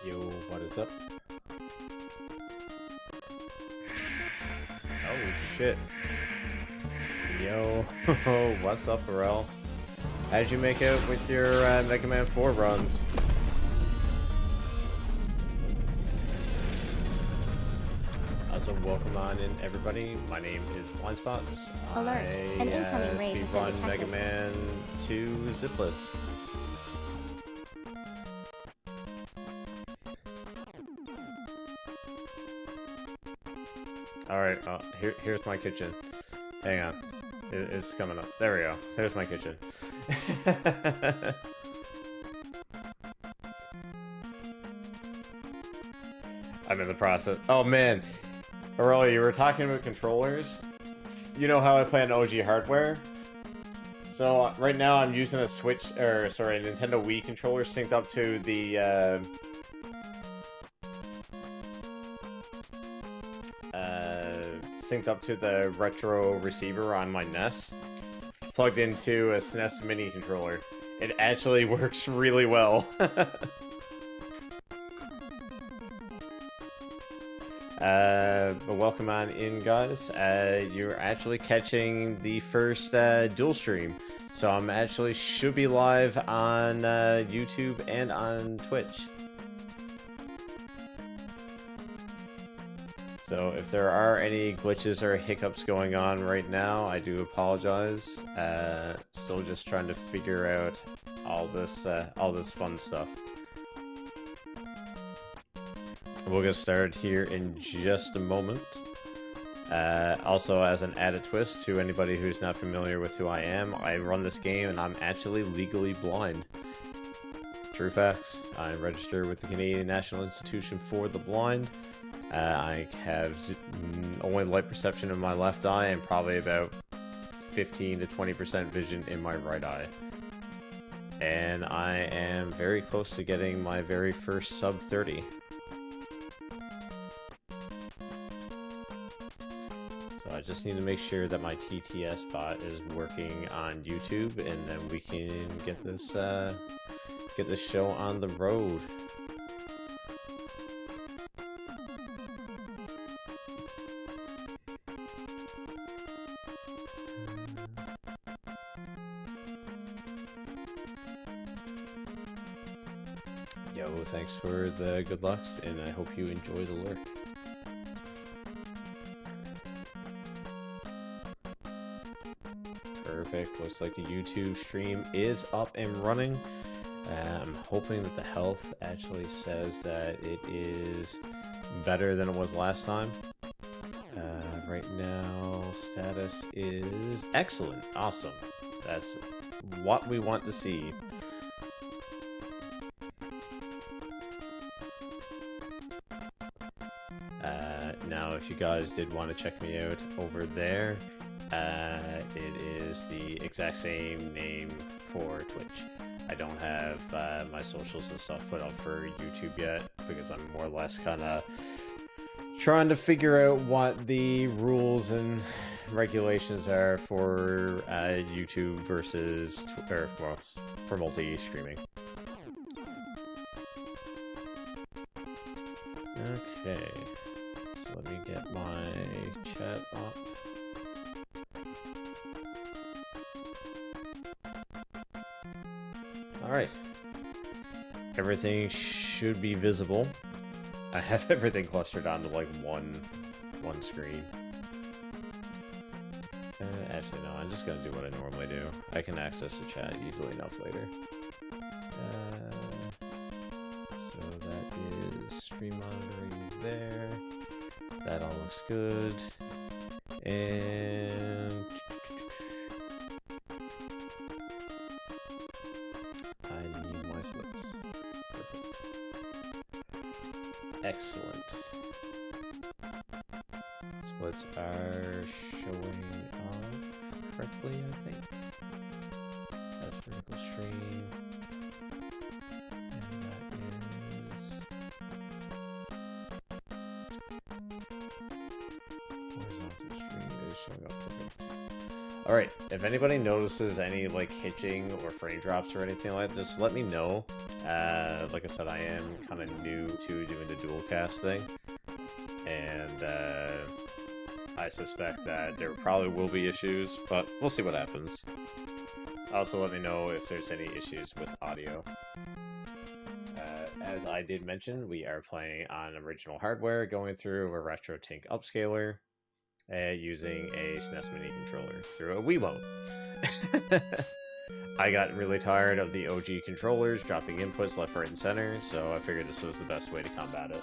Yo, what is up? Oh shit. Yo, what's up, Pharrell? How'd you make out with your Mega Man 4 runs? Also, welcome on in, everybody. My name is Blind Spots. Alert. An incoming raid has been speedrun Mega detected. Man 2 Zippless. Alright, here's my kitchen. Hang on. It's coming up. There we go. There's my kitchen. I'm in the process. Oh man. Aurelia, you were talking about controllers. You know how I play on OG hardware? So right now I'm using a Switch, or sorry, a Nintendo Wii controller synced up to the synced up to the retro receiver on my NES, plugged into a SNES mini controller. It actually works really well. But welcome on in, guys. You're actually catching the first dual stream. So I'm actually should be live on YouTube and on Twitch. So if there are any glitches or hiccups going on right now, I do apologize. Still just trying to figure out all this fun stuff. We'll get started here in just a moment. Also, as an added twist to anybody who's not familiar with who I am, I run this game and I'm actually legally blind. True facts. I'm registered with the Canadian National Institution for the Blind. I have only light perception in my left eye and probably about 15 to 20% vision in my right eye. And I am very close to getting my very first sub 30. So I just need to make sure that my TTS bot is working on YouTube, and then we can get this show on the road. Yo, thanks for the good lucks, and I hope you enjoy the lurk. Perfect. Looks like the YouTube stream is up and running. I'm hoping that the health actually says that it is better than it was last time. Right now, status is excellent. Awesome. That's what we want to see. Now, if you guys did want to check me out over there, it is the exact same name for Twitch. I don't have my socials and stuff put up for YouTube yet because I'm more or less kind of trying to figure out what the rules and regulations are for YouTube versus well, for multi-streaming. Okay, so let me get my chat up. Alright. Everything should be visible. I have everything clustered onto like one screen. Actually, no, I'm just gonna do what I normally do. I can access the chat easily enough later. So that is stream monitoring there. That all looks good. And I need my splits. Perfect. Excellent. Splits are showing off correctly, I think. That's vertical stream. And that is horizontal stream is showing up perfect. Alright, if anybody notices any, like, hitching or frame drops or anything like that, just let me know. Like I said, I am kind of new to doing the dual cast thing. And, I suspect that there probably will be issues, but we'll see what happens. Also, let me know if there's any issues with audio. As I did mention, we are playing on original hardware, going through a RetroTink upscaler, using a SNES Mini controller through a Wiimote. I got really tired of the OG controllers dropping inputs left, right, and center, so I figured this was the best way to combat it.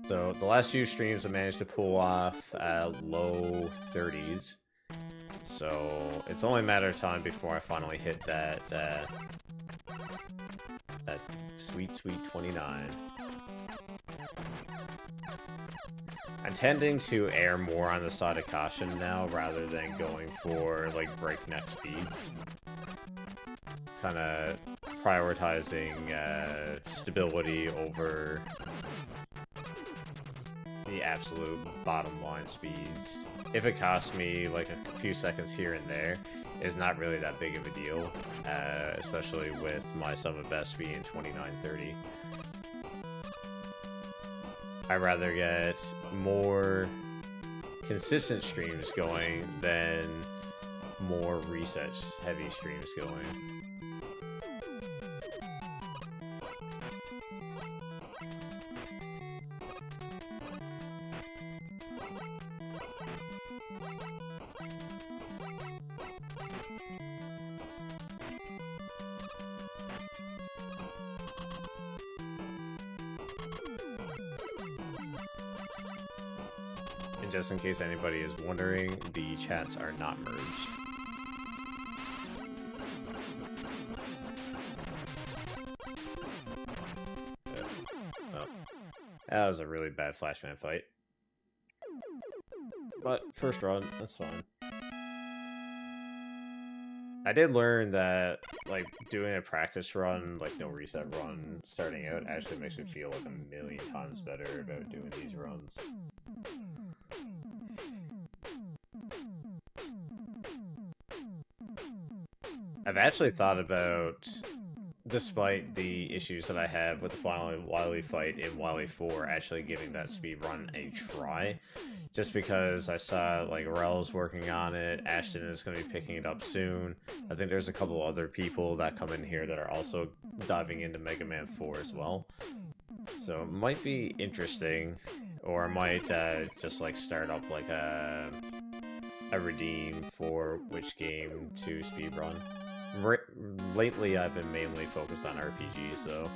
So the last few streams I managed to pull off low 30s. So it's only a matter of time before I finally hit that that sweet 29. I'm tending to err more on the side of caution now rather than going for like breakneck speeds. Kind of prioritizing stability over the absolute bottom line speeds. If it costs me like a few seconds here and there, it's not really that big of a deal, especially with my sum of best being 29.30. I'd rather get more consistent streams going than more research heavy streams going. And just in case anybody is wondering, the chats are not merged. Oh. That was a really bad Flashman fight. But first run, that's fine. I did learn that, like, doing a practice run, like no reset run, starting out, actually makes me feel like a million times better about doing these runs. I've actually thought about, despite the issues that I have with the final Wily fight in Wily 4, actually giving that speed run a try. Just because I saw, like, Rel's working on it, Ashton is going to be picking it up soon. I think there's a couple other people that come in here that are also diving into Mega Man 4 as well. So it might be interesting, or I might just, like, start up, like, a redeem for which game to speedrun. Lately, I've been mainly focused on RPGs, though.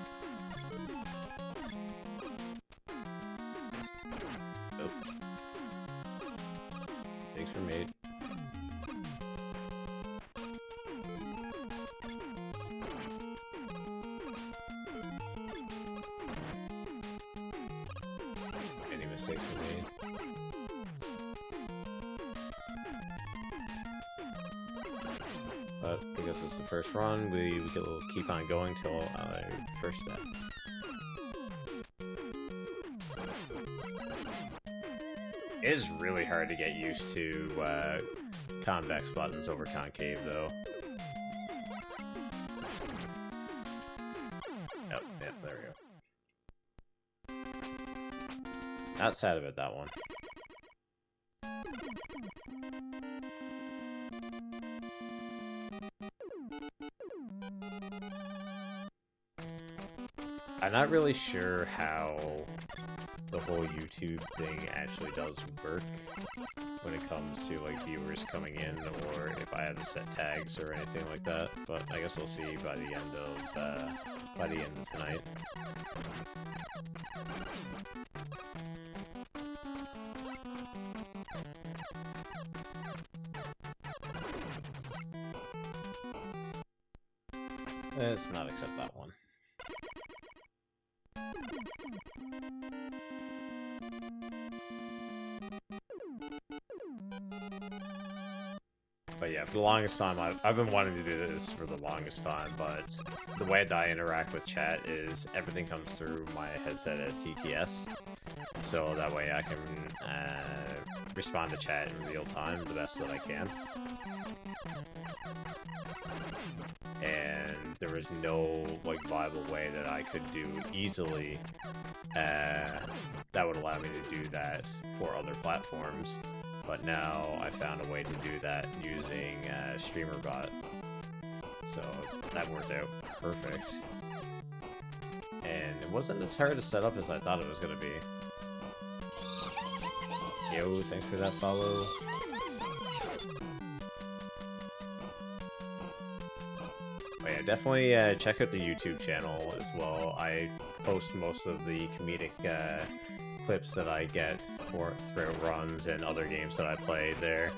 Oh. Thanks for mate. Any mistakes were made. But because it's the first run, we will keep on going till our first death. It is really hard to get used to convex buttons over concave, though. Yep, there we go. Not sad about that one. I'm not really sure how the whole YouTube thing actually does work when it comes to like viewers coming in, or if I have to set tags or anything like that. But I guess we'll see by the end of tonight. Let's not accept that one. But yeah, for the longest time, I've been wanting to do this for the longest time, but the way that I interact with chat is everything comes through my headset as TTS, so that way I can respond to chat in real time the best that I can. And there was no like viable way that I could do easily that would allow me to do that for other platforms. But now I found a way to do that using StreamerBot, so that worked out perfect. And it wasn't as hard to set up as I thought it was gonna be. Yo, thanks for that follow. But yeah, definitely check out the YouTube channel as well. I post most of the comedic clips that I get throughout runs and other games that I play there.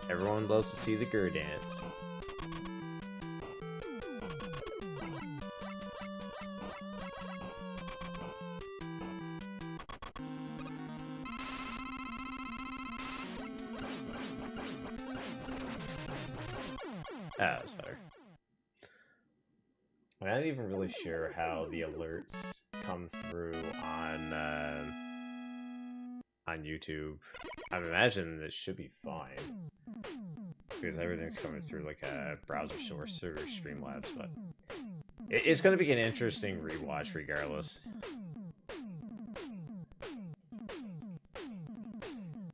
Everyone loves to see the Gur dance. Ah, that's better. I'm not even really sure how the alerts come through on YouTube. I imagine it should be fine because everything's coming through like a browser source or Streamlabs, but it's going to be an interesting rewatch regardless.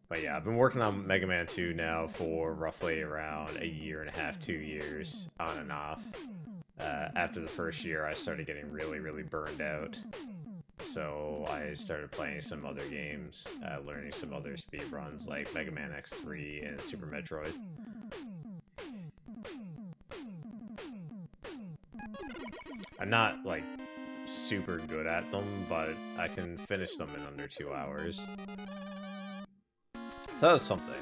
But yeah, I've been working on Mega Man 2 now for roughly around a year and a half, 2 years, on and off. After the first year, I started getting really, really burned out. So I started playing some other games, learning some other speedruns like Mega Man X3 and Super Metroid. I'm not, like, super good at them, but I can finish them in under 2 hours. So that was something.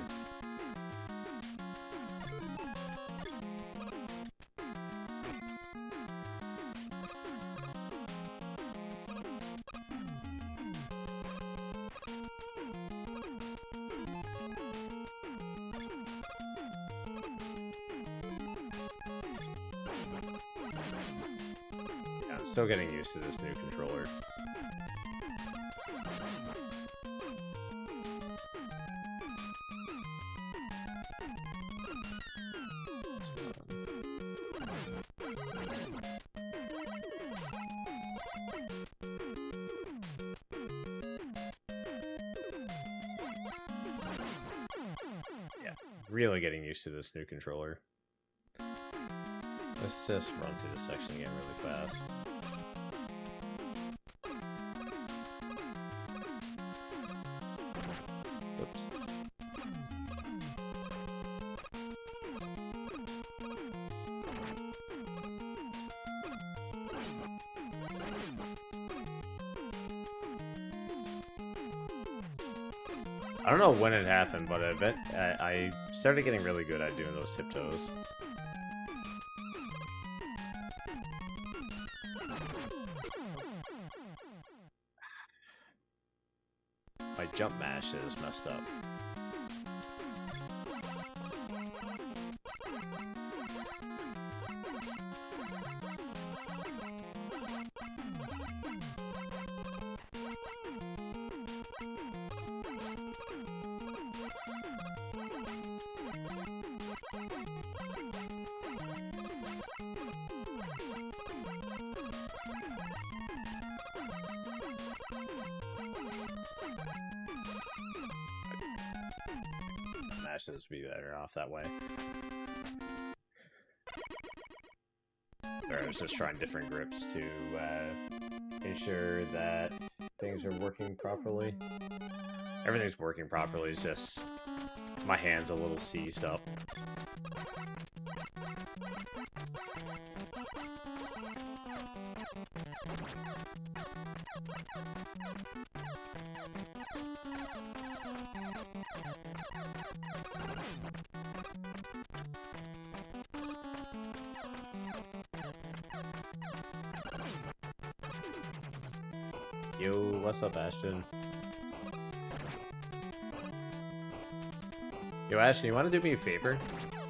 Yeah, I'm still getting used to this new controller. Really getting used to this new controller. Let's just run through this section again really fast. Oops. I don't know when it happened, but I started getting really good at doing those tiptoes. My jump mash is messed up. Mashes would be better off that way. Or I was just trying different grips to ensure that things are working properly. Everything's working properly, it's just my hand's a little seized up. Yo, what's up, Ashton? Yo, Ashton, you want to do me a favor?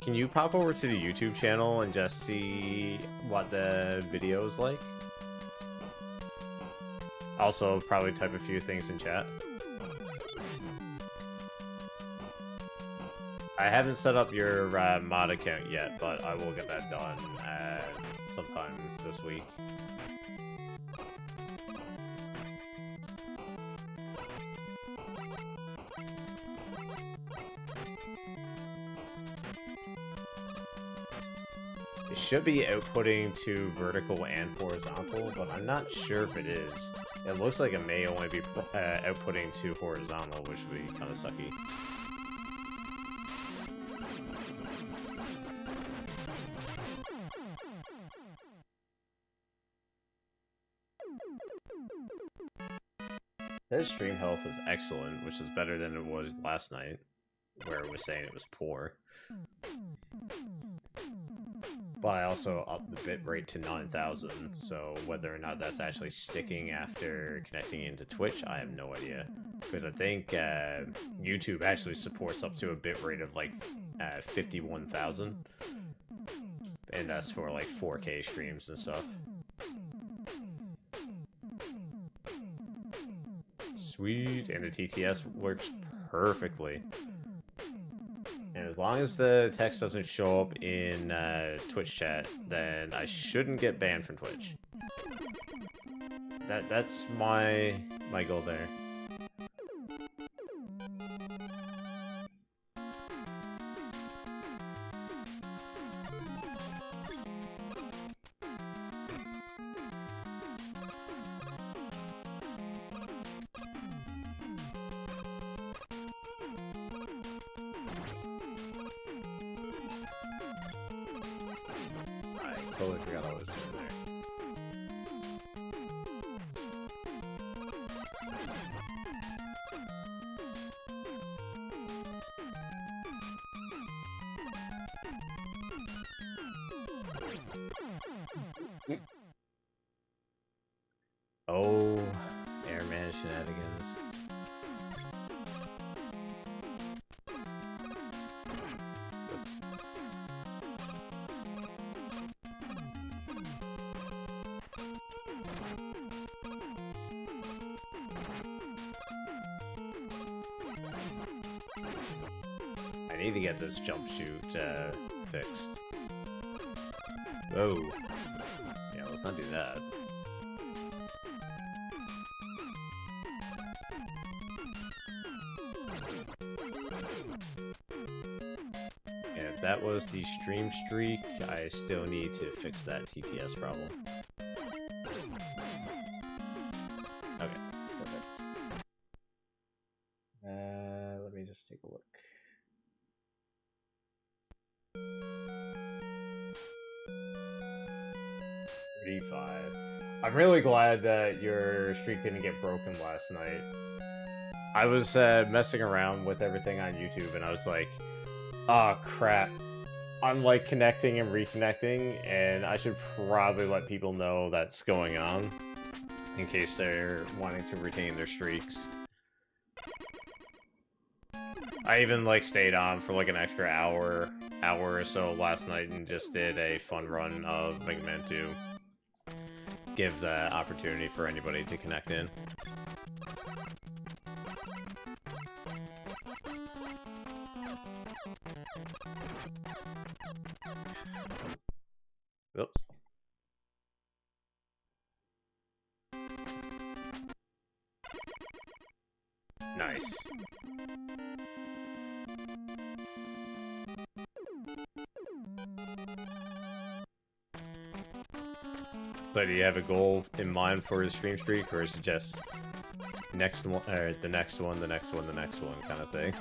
Can you pop over to the YouTube channel and just see what the video is like? Also, probably type a few things in chat. I haven't set up your mod account yet, but I will get that done sometime this week. It should be outputting to vertical and horizontal, but I'm not sure if it is. It looks like it may only be outputting to horizontal, which would be kind of sucky. His stream health is excellent, which is better than it was last night, where it was saying it was poor. But I also upped the bitrate to 9,000, so whether or not that's actually sticking after connecting into Twitch, I have no idea. Because I think YouTube actually supports up to a bitrate of like 51,000. And that's for like 4K streams and stuff. Sweet, and the TTS works perfectly. And as long as the text doesn't show up in Twitch chat, then I shouldn't get banned from Twitch. That's my goal there. Totally forgot all this over there. Oh, airman shenanigans. I need to get this jump shoot fixed. Whoa. Yeah, let's not do that. And if that was the stream streak, I still need to fix that TTS problem. Okay, perfect. Let me just take a look. 35. I'm really glad that your streak didn't get broken last night. I was messing around with everything on YouTube and I was like, oh crap. I'm like connecting and reconnecting and I should probably let people know that's going on in case they're wanting to retain their streaks. I even like stayed on for like an extra hour or so last night and just did a fun run of Mega Man 2. Give the opportunity for anybody to connect in. Oops. Nice. So do you have a goal in mind for the stream streak, or is it just next one, or the next one, the next one, the next one kind of thing?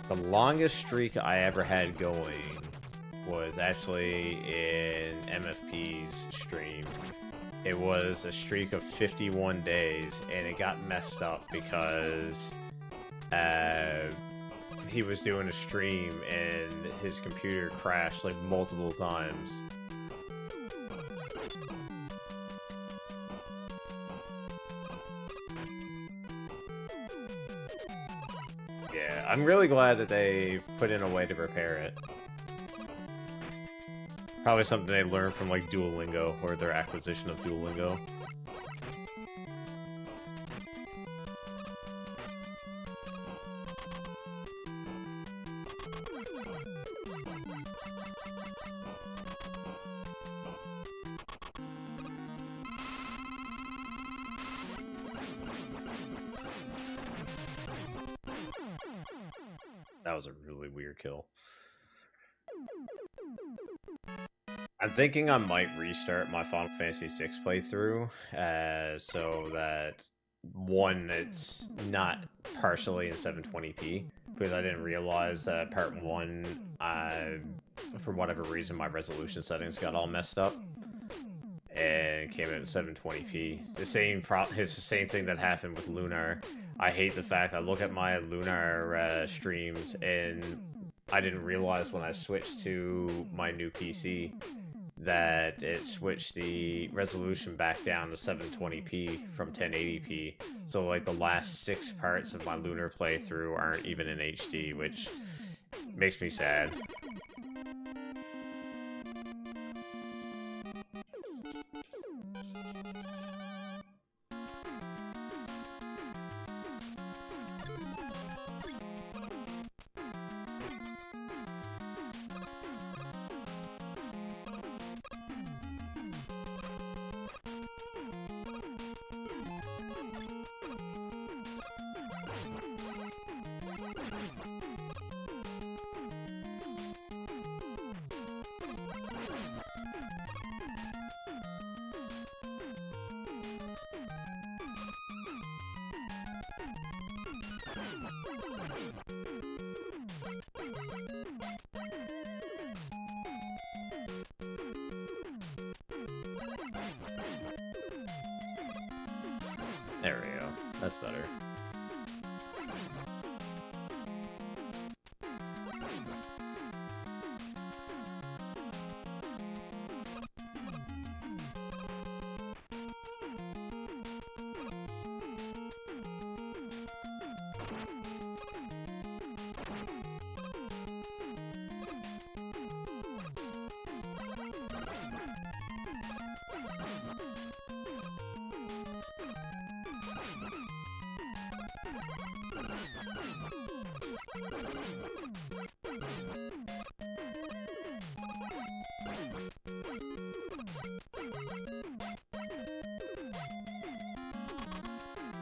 The longest streak I ever had going was actually in MFP's stream. It was a streak of 51 days, and it got messed up because he was doing a stream and his computer crashed like multiple times. Yeah, I'm really glad that they put in a way to repair it. Probably something they learned from like Duolingo, or their acquisition of Duolingo. That was a really weird kill. I'm thinking I might restart my Final Fantasy VI playthrough, so that, one, it's not partially in 720p, because I didn't realize that part 1, for whatever reason, my resolution settings got all messed up, and came out in 720p. It's the same thing that happened with Lunar. I hate the fact I look at my Lunar streams, and I didn't realize when I switched to my new PC that it switched the resolution back down to 720p from 1080p. So like the last 6 parts of my Lunar playthrough aren't even in HD, which makes me sad. There we go. That's better.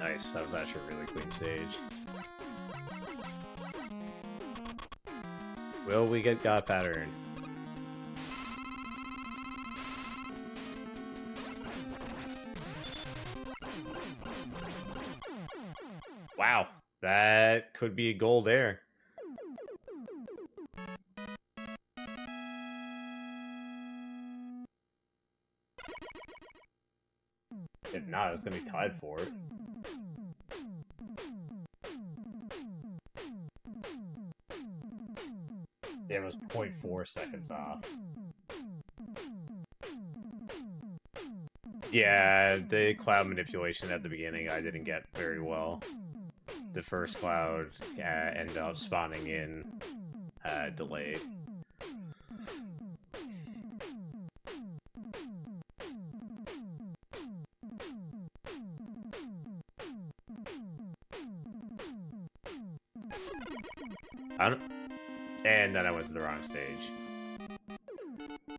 Nice, that was actually a really clean stage. Will we get God Pattern? Wow, that could be a gold there. If not, it's gonna be tied for it. It was 0.4 seconds off. Yeah, the cloud manipulation at the beginning I didn't get very well. The first cloud ended up spawning in delayed. And then I went to the wrong stage.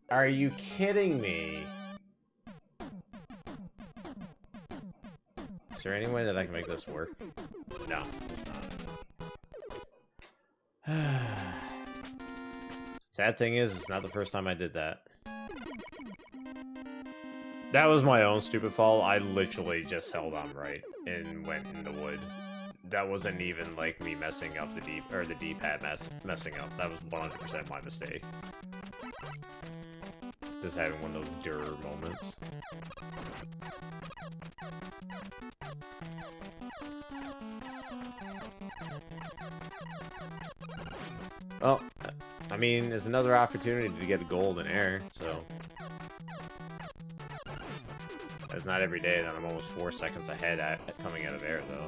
Are you kidding me? Is there any way that I can make this work? No, there's not. Sad thing is, it's not the first time I did that. That was my own stupid fault. I literally just held on right and went in the wood. That wasn't even like me messing up the D-pad messing up. That was 100% my mistake. Just having one of those Durer moments. Well, I mean, it's another opportunity to get a gold in air, so... It's not every day that I'm almost 4 seconds ahead at coming out of air, though.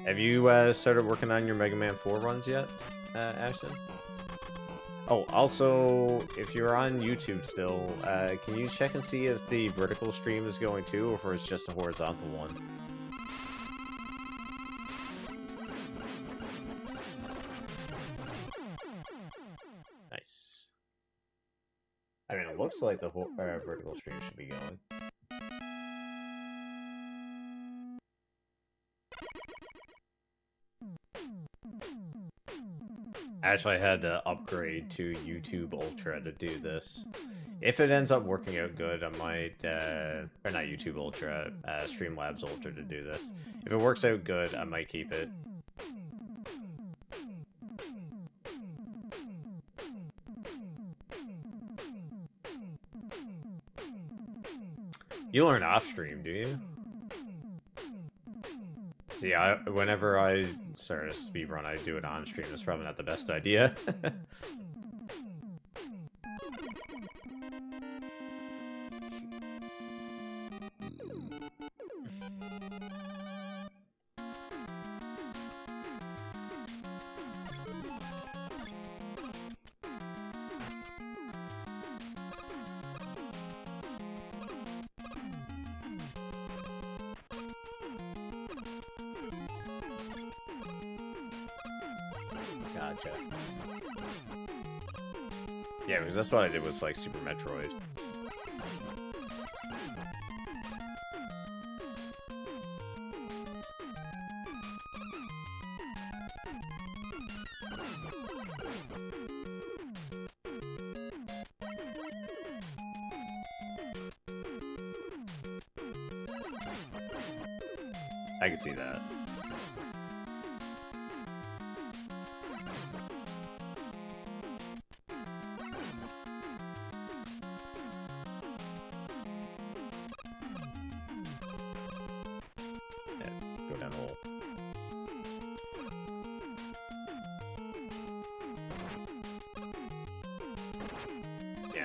Have you started working on your Mega Man 4 runs yet, Ashton? Oh, also, if you're on YouTube still, can you check and see if the vertical stream is going too, or if it's just a horizontal one? Nice. I mean, it looks like the whole vertical stream should be going. Actually, I had to upgrade to YouTube Ultra to do this. If it ends up working out good, I might, or not YouTube Ultra, Streamlabs Ultra to do this. If it works out good, I might keep it. You learn off stream, do you? See, whenever I start a speedrun, I do it on stream. It's probably not the best idea. Gotcha. Yeah, because that's what I did with, like, Super Metroid. I can see that.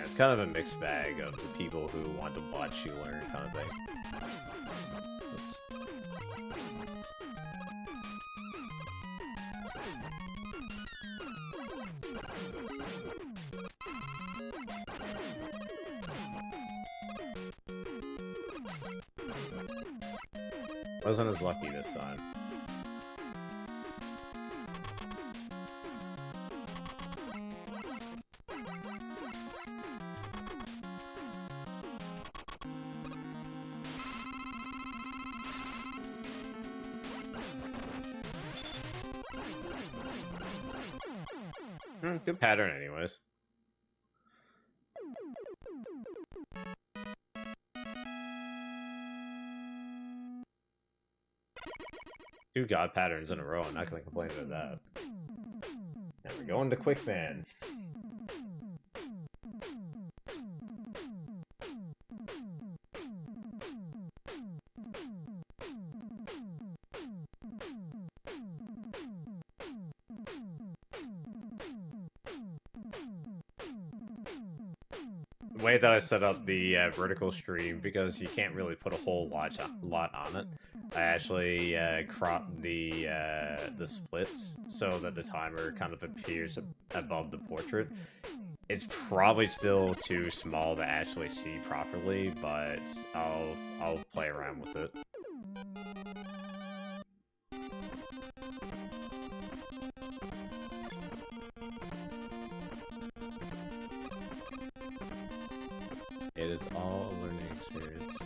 It's kind of a mixed bag of the people who want to watch you learn kind of thing. Oops. Wasn't as lucky this time. Good pattern anyways. Two god patterns in a row, I'm not gonna complain about that. And we're going to Quickman. The way that I set up the vertical stream, because you can't really put a whole lot on it, I actually cropped the splits so that the timer kind of appears above the portrait. It's probably still too small to actually see properly, but I'll play around with it. It is all a learning experience.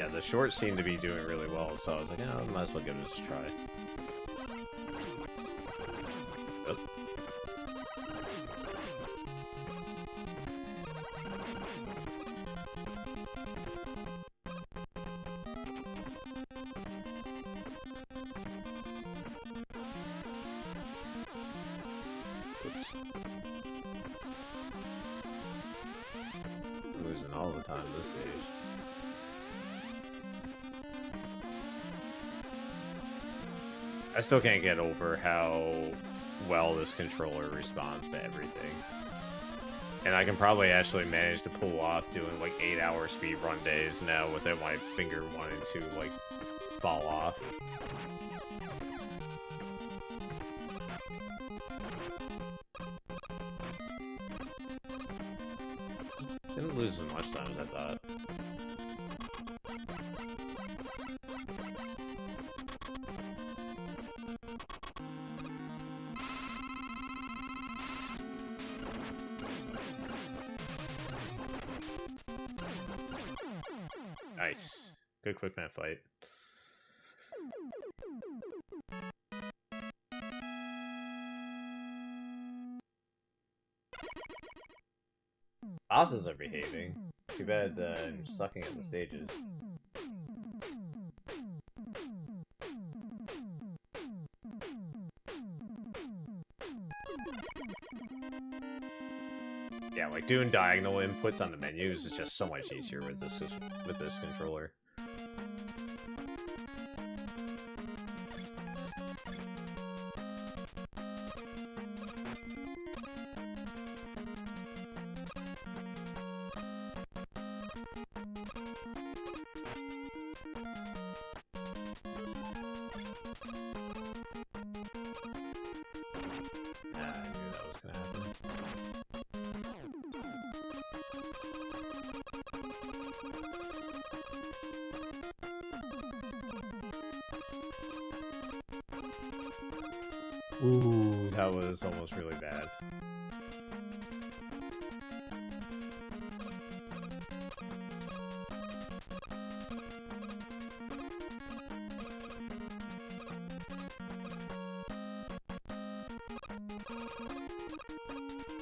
yeah, the shorts seem to be doing really well, so I was like, oh, might as well give this a try. Oops. Losing all the time this stage. I still can't get over how well this controller responds to everything. And I can probably actually manage to pull off doing like 8-hour speedrun days now without my finger wanting to like fall off. Didn't lose as much time as I thought. Nice. Good quick man fight. Bosses are behaving. Too bad I'm sucking at the stages. Yeah, like doing diagonal inputs on the menus is just so much easier with this controller. Ooh, that was almost really bad.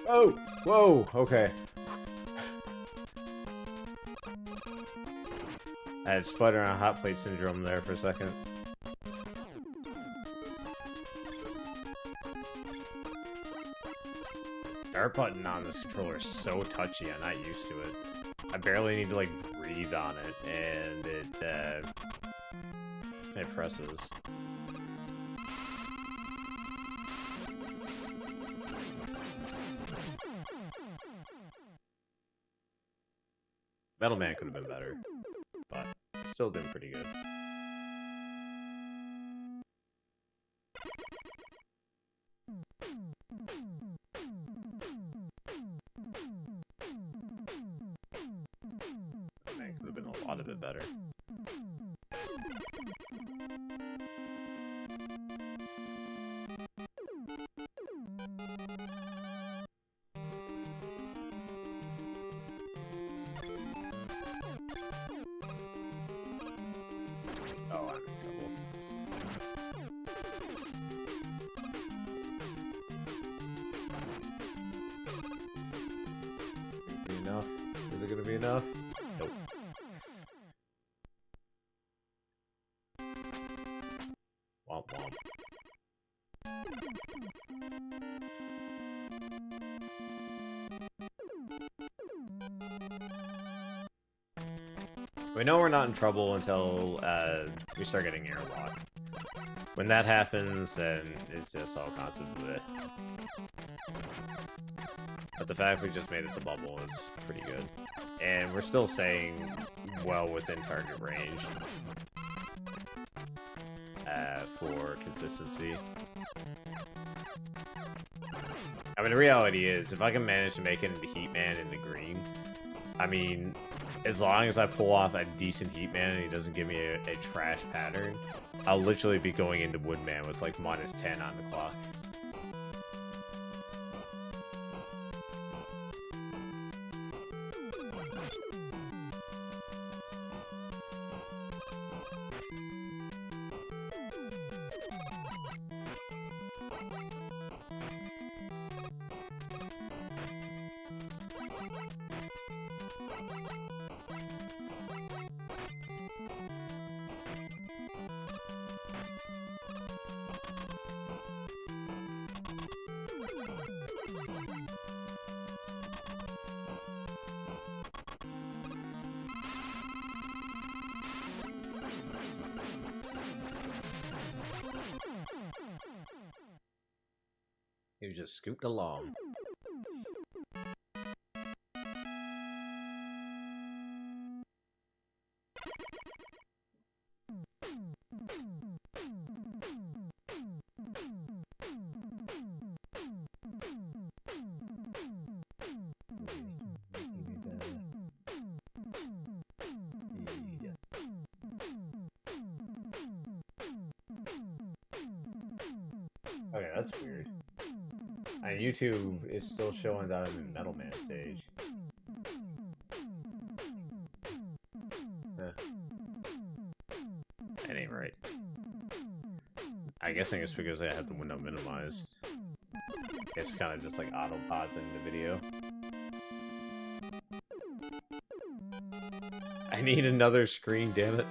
Oh! Whoa! Okay. I had spider on hot plate syndrome there for a second. Start button on this controller is so touchy, I'm not used to it. I barely need to like breathe on it, and it presses. Metal Man could have been better, but still doing pretty good. Man could have been a lot of it better. Oh, I'm in trouble. Be enough? Is it gonna be enough? Nope. Womp womp. We know we're not in trouble until we start getting airlock. When that happens, then it's just all kinds of bleh. But the fact we just made it to bubble is pretty good. And we're still staying well within target range for consistency. I mean, the reality is, if I can manage to make it into Heatman in the green, I mean, as long as I pull off a decent Heatman and he doesn't give me a trash pattern, I'll literally be going into Woodman with like -10 on the clock. He was just scooped along. Okay, that's weird. And YouTube is still showing that I'm in Metal Man stage. That ain't right. I'm guessing it's because I have the window minimized. It's kind of just like auto-pausing the video. I need another screen, damn it.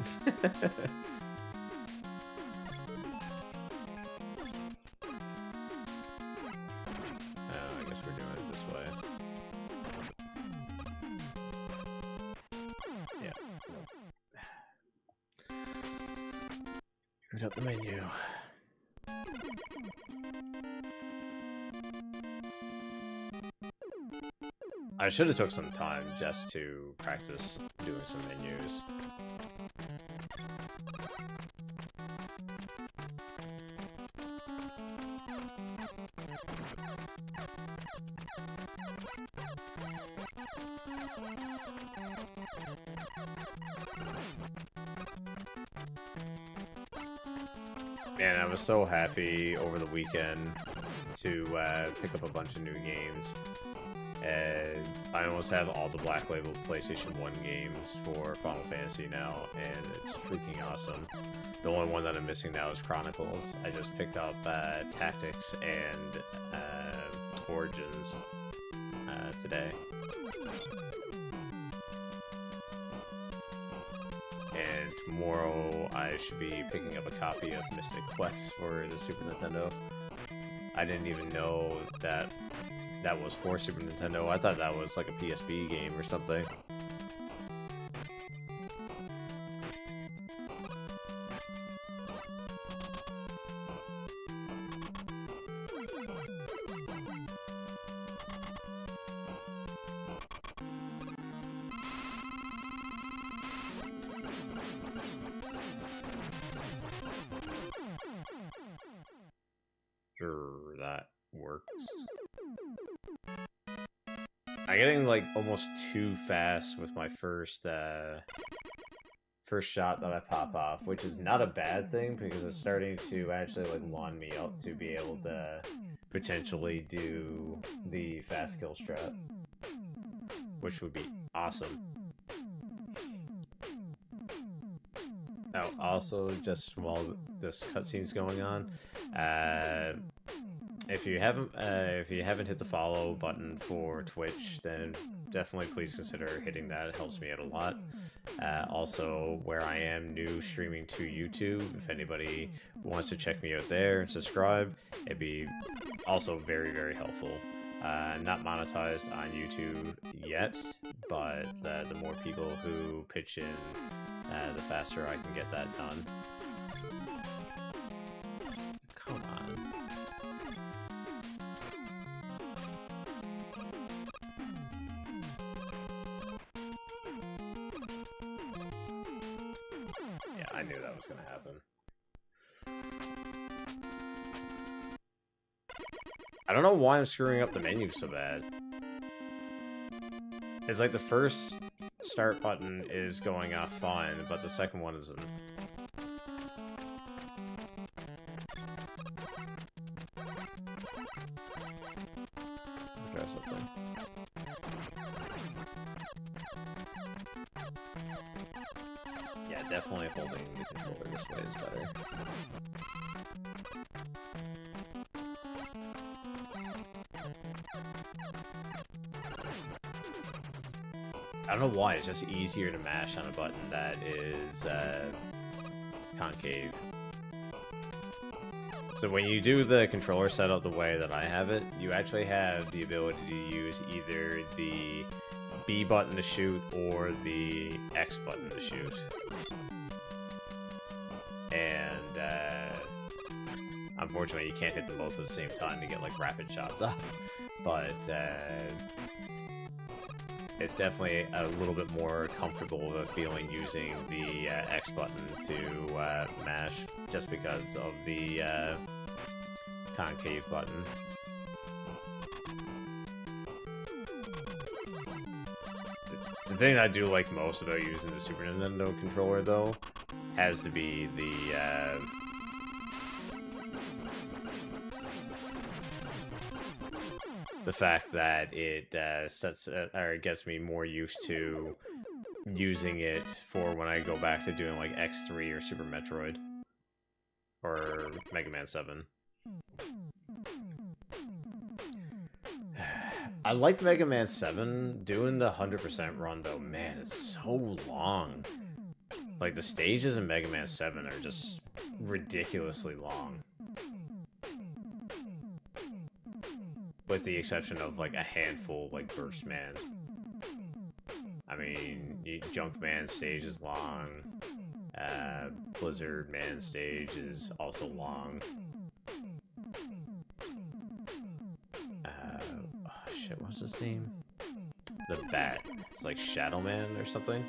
I guess we're doing it this way. Yeah. Boot up the menu. I should have took some time just to practice doing some menus. Man, I was so happy over the weekend to pick up a bunch of new games. And I almost have all the Black Label PlayStation 1 games for Final Fantasy now, and it's freaking awesome. The only one that I'm missing now is Chronicles. I just picked up Tactics and Origins today. And tomorrow I should be picking up a copy of Mystic Quest for the Super Nintendo. I didn't even know that was for Super Nintendo. I thought that was like a PSP game or something. Sure, that works. I'm getting like almost too fast with my first shot that I pop off, which is not a bad thing because it's starting to actually like lawn me up to be able to potentially do the fast kill strat, which would be awesome. Now, also, just while this cutscene's going on, if you haven't hit the follow button for Twitch, then definitely please consider hitting that. It helps me out a lot. Also, where I am new streaming to YouTube, if anybody wants to check me out there and subscribe, it'd be also very, very helpful. Not monetized on YouTube yet, but the more people who pitch in, the faster I can get that done. Come on. Yeah, I knew that was gonna happen. I don't know why I'm screwing up the menu so bad. It's like the first start button is going off fine, but the second one isn't. Try something. Yeah, definitely holding the controller this way is better. I don't know why, it's just easier to mash on a button that is concave. So when you do the controller setup the way that I have it, you actually have the ability to use either the B button to shoot or the X button to shoot. And I'm unfortunately, you can't hit them both at the same time to get, like, rapid shots off. But, it's definitely a little bit more comfortable of a feeling using the X button to mash, just because of the concave button. The thing I do like most about using the Super Nintendo controller, though, has to be the fact that it gets me more used to using it for when I go back to doing like X3 or Super Metroid or Mega Man 7. I like Mega Man 7. Doing the 100% run, though, man, it's so long. Like, the stages in Mega Man 7 are just ridiculously long. With the exception of, like, a handful, like, Burst Man. I mean, Junk Man stage is long. Blizzard Man stage is also long. Shit, what's his name? The Bat. It's like Shadow Man or something.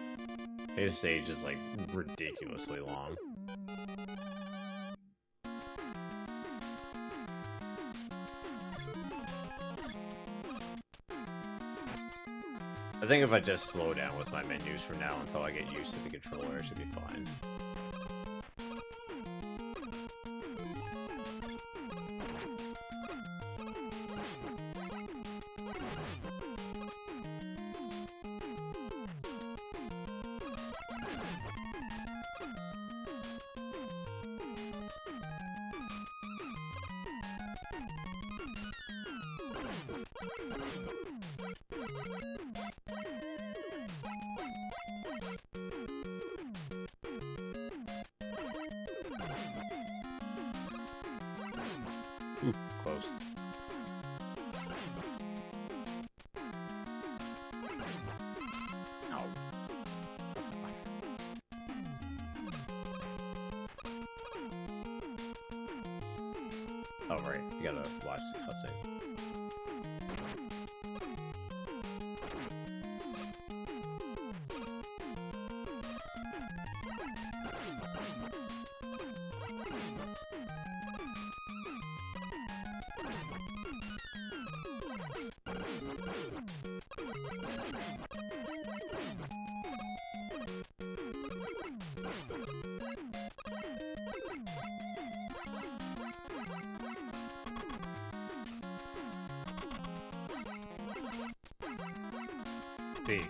His stage is like ridiculously long. I think if I just slow down with my menus from now until I get used to the controller, I should be fine. Ooh, close. Ow. Oh, right. You gotta watch the cutscene.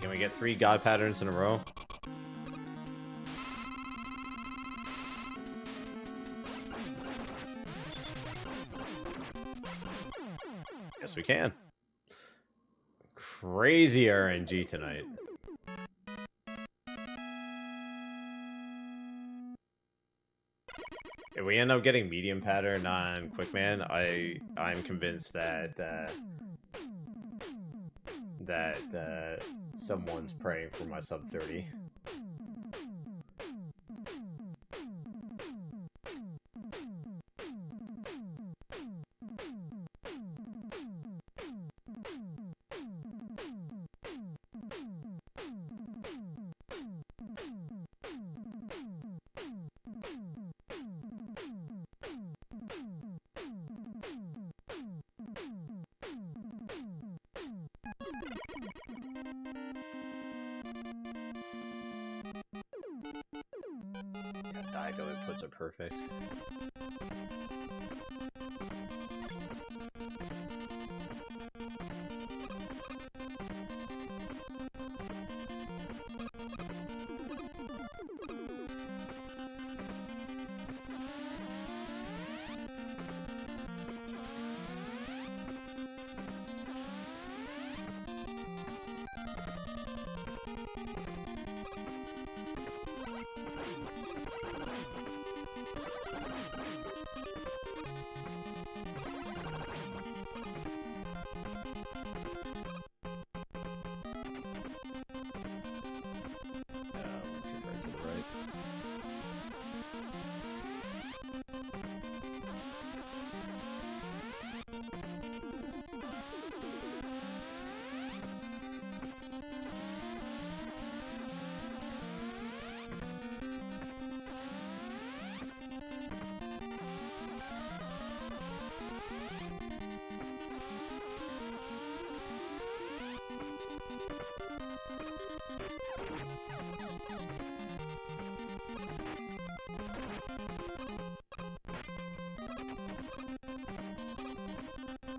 Can we get 3 God patterns in a row? Yes, we can. Crazy RNG tonight. If we end up getting medium pattern on Quickman, I'm convinced that someone's praying for my sub 30. Diagonal inputs are perfect.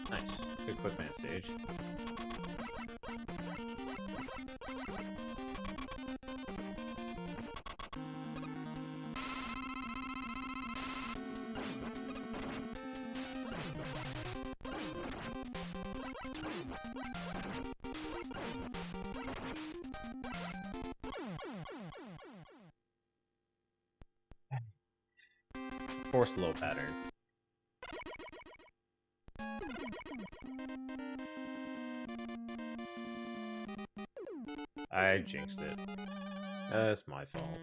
Nice. Good quick man stage. Forced low pattern. I jinxed it. That's my fault.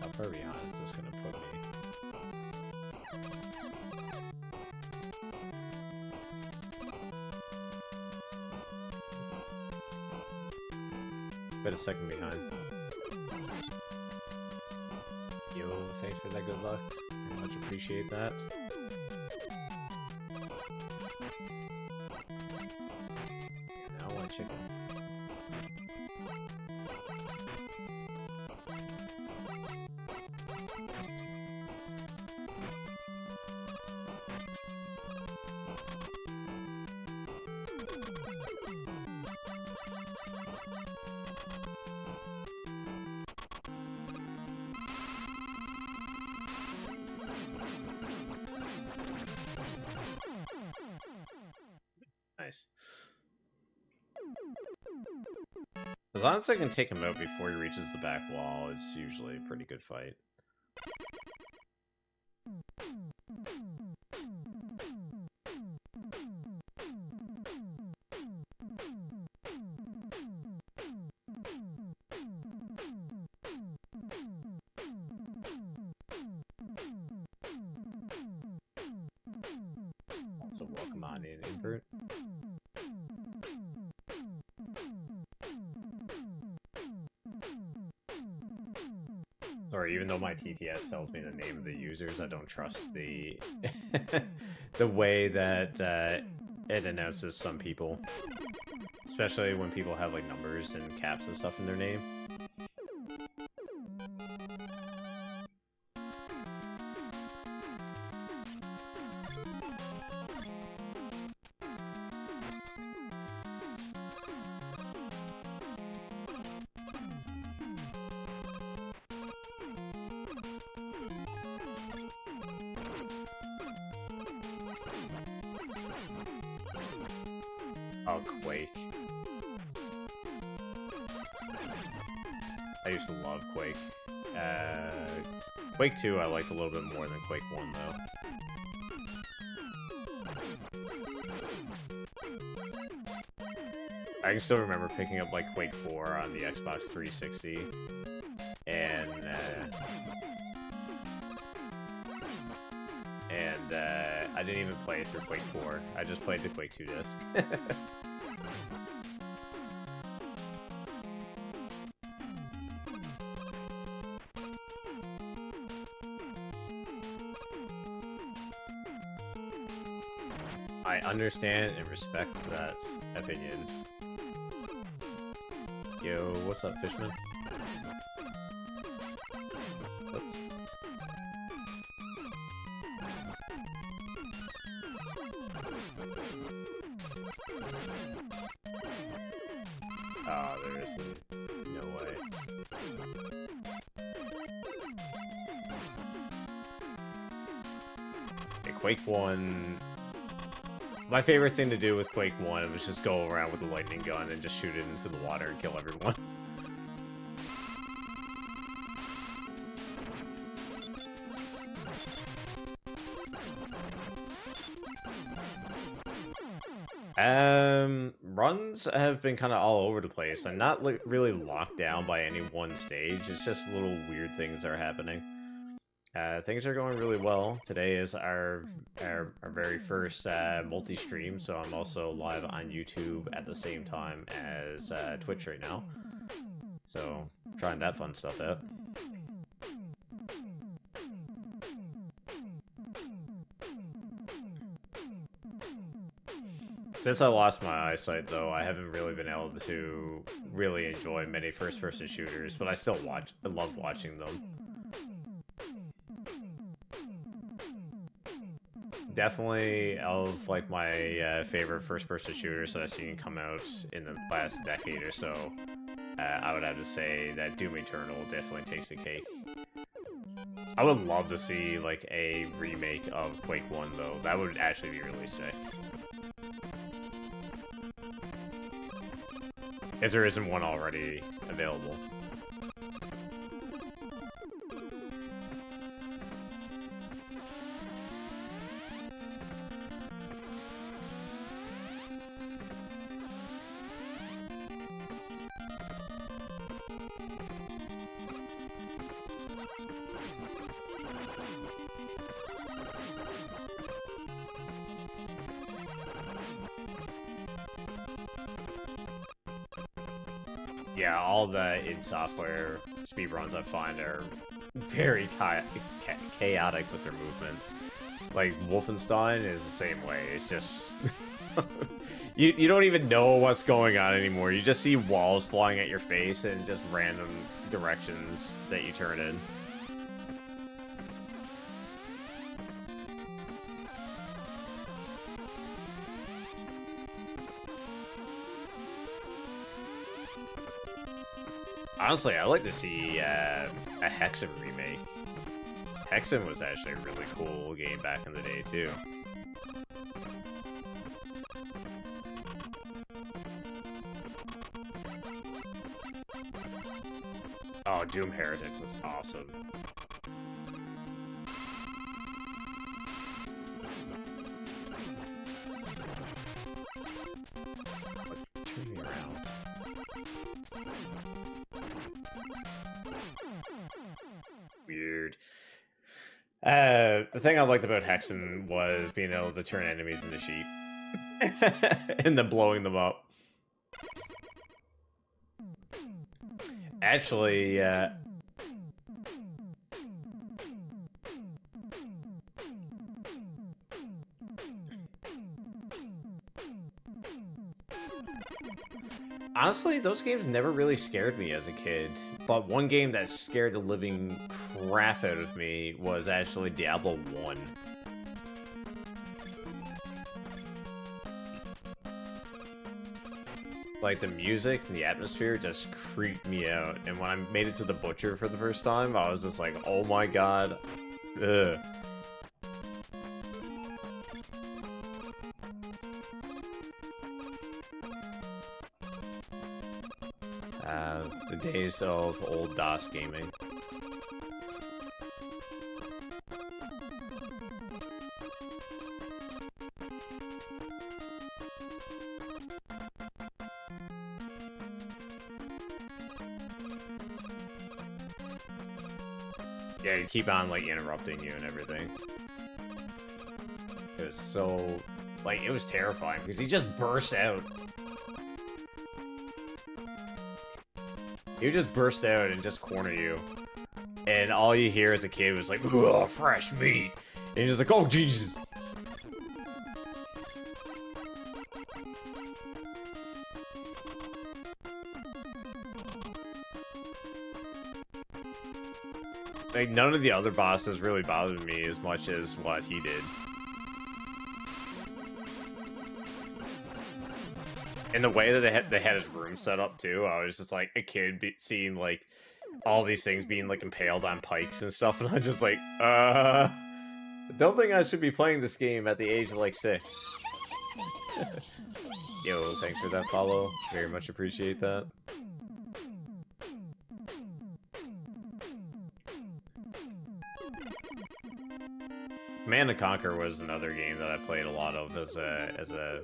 How far behind is this gonna put me? Bit a second behind. Yo, thanks for that good luck. Very much appreciate that. Now one chicken. Nice. As long as I can take him out before he reaches the back wall, it's usually a pretty good fight. Also, welcome on in, Invert. Sorry, even though my TTS tells me the name of the users, I don't trust the the way that it announces some people, especially when people have like numbers and caps and stuff in their name. Oh, Quake. I used to love Quake. Quake 2 I liked a little bit more than Quake 1, though. I can still remember picking up, like, Quake 4 on the Xbox 360, and I didn't even play through Quake 4. I just played the Quake 2 disc. I understand and respect that opinion. Yo, what's up, Fishman? Oops. Oh, there isn't. No way. Okay, Quake 1... My favorite thing to do with Quake 1 was just go around with a lightning gun and just shoot it into the water and kill everyone. Runs have been kind of all over the place. I'm not really locked down by any one stage. It's just little weird things that are happening. Things are going really well. Today is our very first multi-stream, so I'm also live on YouTube at the same time as Twitch right now. So, trying that fun stuff out. Since I lost my eyesight, though, I haven't really been able to really enjoy many first-person shooters, but I still love watching them. Definitely of like my favorite first-person shooters that I've seen come out in the last decade or so. I would have to say that Doom Eternal definitely takes the cake. I would love to see like a remake of Quake 1 though. That would actually be really sick. If there isn't one already available. Yeah, all the in-software speedruns I find are very chaotic with their movements. Like, Wolfenstein is the same way. It's just... you don't even know what's going on anymore. You just see walls flying at your face and just random directions that you turn in. Honestly, I'd like to see a Hexen remake. Hexen was actually a really cool game back in the day, too. Oh, Doom Heretic was awesome. Turn me around. Weird. The thing I liked about Hexen was being able to turn enemies into sheep. And then blowing them up. Actually, honestly, those games never really scared me as a kid. But one game that scared the living crap out of me was actually Diablo 1. Like, the music and the atmosphere just creeped me out. And when I made it to the butcher for the first time, I was just like, oh my god. Ugh. The days of old DOS gaming. Yeah, you keep on, like, interrupting you and everything. It was so... like, it was terrifying, because he just burst out. He would just burst out and just corner you. And all you hear as a kid was like, ugh, fresh meat. And you're just like, oh, Jesus. Like, none of the other bosses really bothered me as much as what he did. And the way that they had his room set up, too, I was just like a kid seeing, like, all these things being, like, impaled on pikes and stuff, and I'm just like, I don't think I should be playing this game at the age of, like, 6. Yo, thanks for that follow. Very much appreciate that. Command & Conquer was another game that I played a lot of as a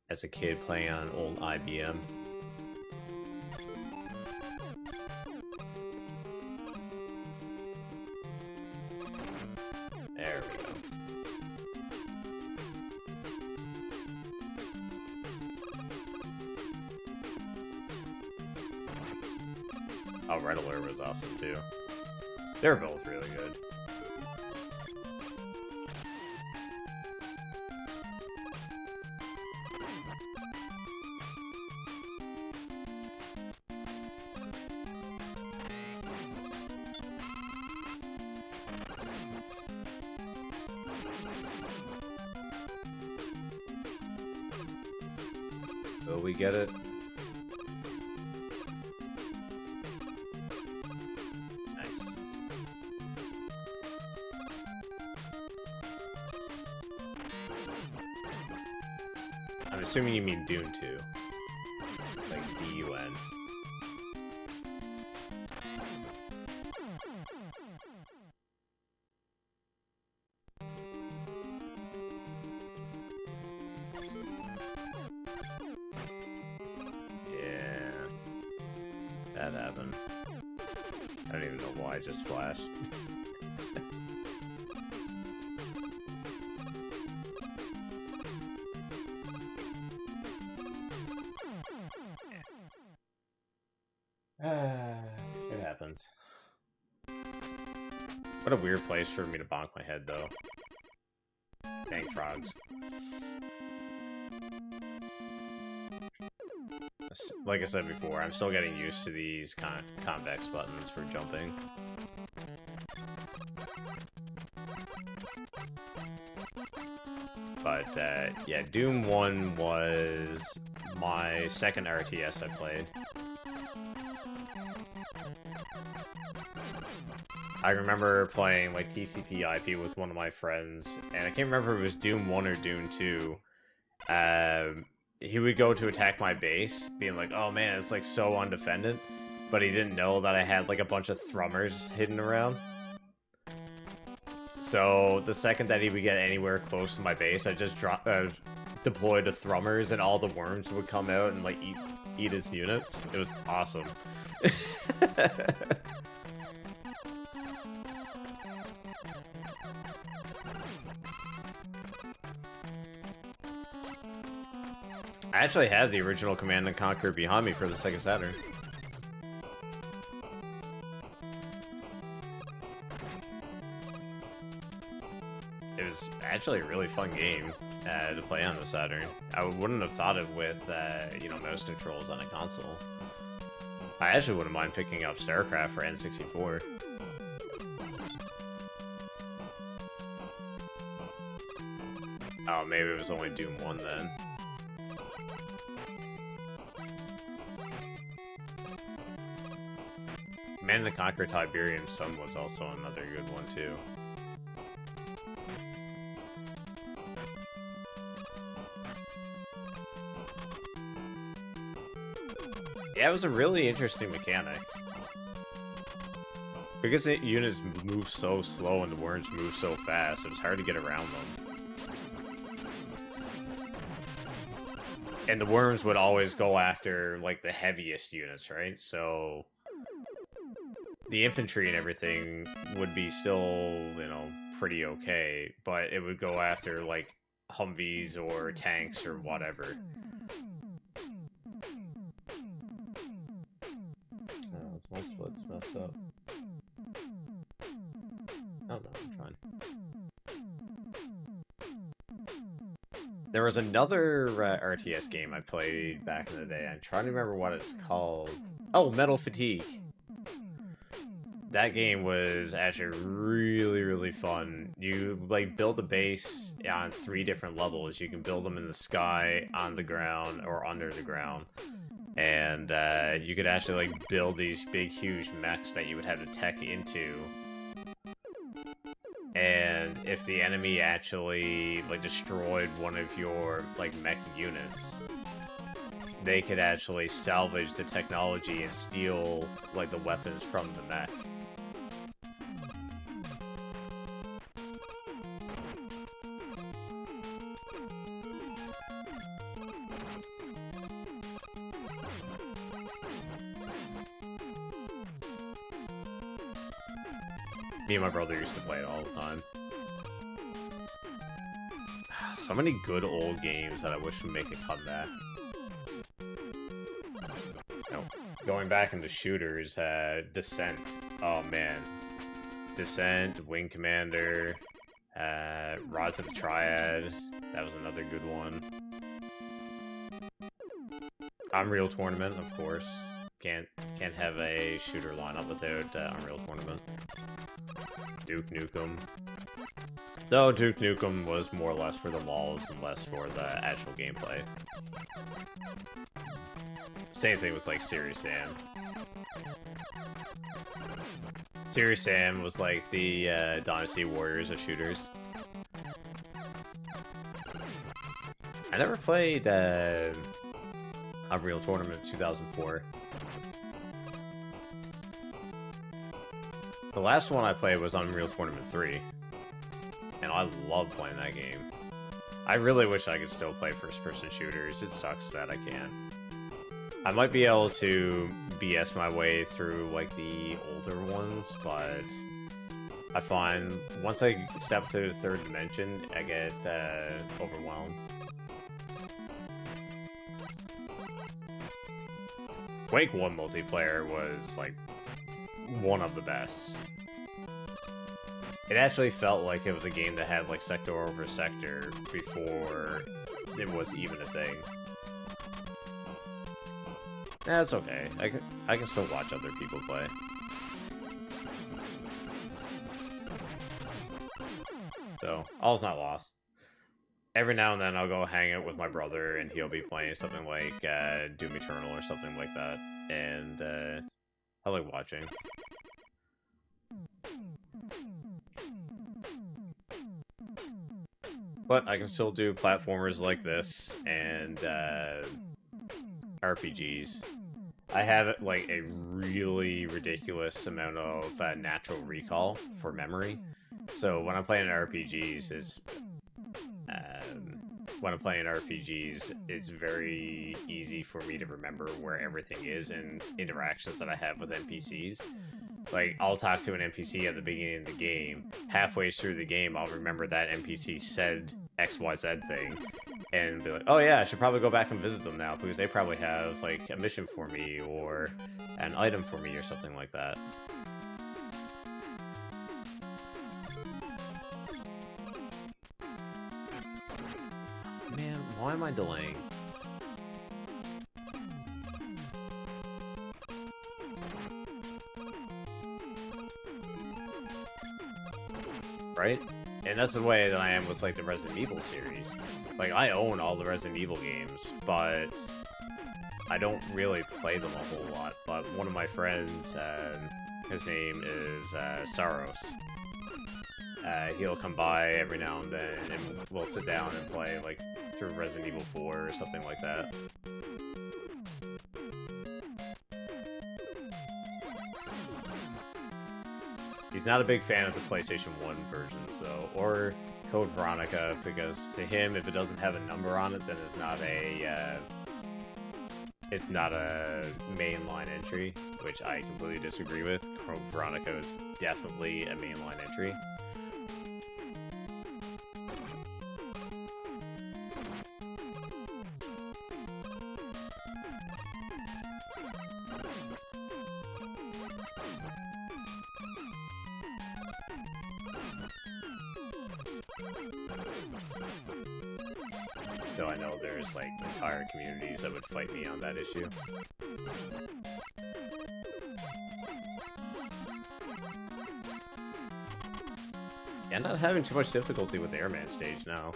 as a kid playing on an old IBM. There we go. Oh, Red Alert was awesome too. They're both really good. Will we get it? Nice. I'm assuming you mean Dune 2. Like D-U-N. That happened. I don't even know why I just flashed. It happens. What a weird place for me to bonk my head, though. Dang frogs. Like I said before, I'm still getting used to these convex buttons for jumping. But, yeah, Doom 1 was my second RTS I played. I remember playing, like, TCP/IP with one of my friends, and I can't remember if it was Doom 1 or Doom 2. He would go to attack my base, being like, oh man, it's like so undefended, but he didn't know that I had like a bunch of thrummers hidden around. So the second that he would get anywhere close to my base, I just deployed the thrummers, and all the worms would come out and like eat his units. It was awesome. I actually had the original Command & Conquer behind me for the Sega Saturn. It was actually a really fun game to play on the Saturn. I wouldn't have thought it with, you know, mouse controls on a console. I actually wouldn't mind picking up StarCraft for N64. Oh, maybe it was only Doom 1 then. Command & Conquer Tiberium Sun was also another good one too. Yeah, it was a really interesting mechanic. Because the units move so slow and the worms move so fast, it was hard to get around them. And the worms would always go after, like, the heaviest units, right? So the infantry and everything would be still, you know, pretty okay, but it would go after, like, Humvees or tanks or whatever. Oh, my split's messed up. Oh no, I'm fine. There was another RTS game I played back in the day. I'm trying to remember what it's called. Oh, Metal Fatigue. That game was actually really, really fun. You, like, build a base on 3 different levels. You can build them in the sky, on the ground, or under the ground. And you could actually, like, build these big, huge mechs that you would have to tech into. And if the enemy actually, like, destroyed one of your, like, mech units, they could actually salvage the technology and steal, like, the weapons from the mech. Me and my brother used to play it all the time. So many good old games that I wish would make a comeback. You know, going back into shooters, Descent. Oh man. Descent, Wing Commander, Rise of the Triad. That was another good one. Unreal Tournament, of course. Can't have a shooter lineup without Unreal Tournament. Duke Nukem. Though Duke Nukem was more or less for the walls and less for the actual gameplay. Same thing with like Serious Sam. Serious Sam was like the Dynasty Warriors of shooters. I never played Unreal Tournament 2004. The last one I played was Unreal Tournament 3. And I love playing that game. I really wish I could still play first-person shooters. It sucks that I can't. I might be able to BS my way through, like, the older ones, but I find once I step to the third dimension, I get overwhelmed. Quake 1 multiplayer was, like, one of the best. It actually felt like it was a game that had, like, sector over sector before it was even a thing. That's okay. I can still watch other people play. So, all's not lost. Every now and then I'll go hang out with my brother and he'll be playing something like Doom Eternal or something like that. And I like watching. But I can still do platformers like this and RPGs. I have like a really ridiculous amount of natural recall for memory. So when I'm playing RPGs, it's very easy for me to remember where everything is and interactions that I have with NPCs. Like, I'll talk to an NPC at the beginning of the game. Halfway through the game, I'll remember that NPC said XYZ thing. And be like, oh yeah, I should probably go back and visit them now, because they probably have, like, a mission for me, or an item for me, or something like that. Man, why am I delaying? Right? And that's the way that I am with, like, the Resident Evil series. Like, I own all the Resident Evil games, but I don't really play them a whole lot. But one of my friends, his name is Saros. He'll come by every now and then, and we'll sit down and play, like, through Resident Evil 4 or something like that. He's not a big fan of the PlayStation 1 versions, though, or Code Veronica, because to him, if it doesn't have a number on it, then it's not a mainline entry, which I completely disagree with. Code Veronica is definitely a mainline entry. Though I know there's, like, entire communities that would fight me on that issue. Yeah, I'm not having too much difficulty with the Airman stage now.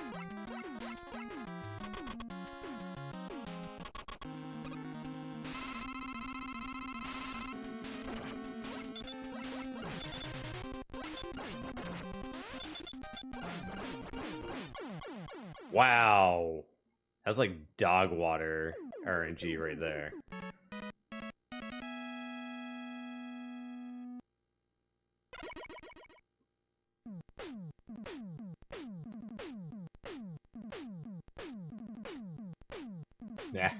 Wow! That's like dog water RNG right there. Yeah.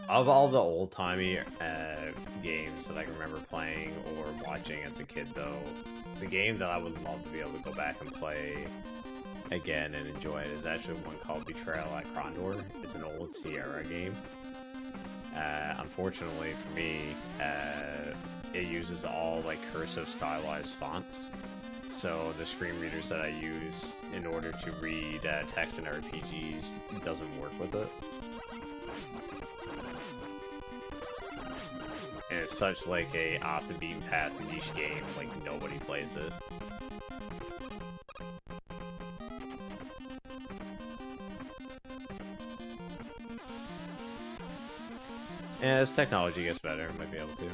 Of all the old-timey games that I can remember playing or watching as a kid, though, the game that I would love to be able to go back and play again and enjoy it is actually one called Betrayal at Condor. It's an old Sierra game. Unfortunately for me, it uses all like cursive stylized fonts. So the screen readers that I use in order to read text in RPGs doesn't work with it. And it's such like a off the beaten path niche game, like nobody plays it. Yeah, as technology gets better, might be able to.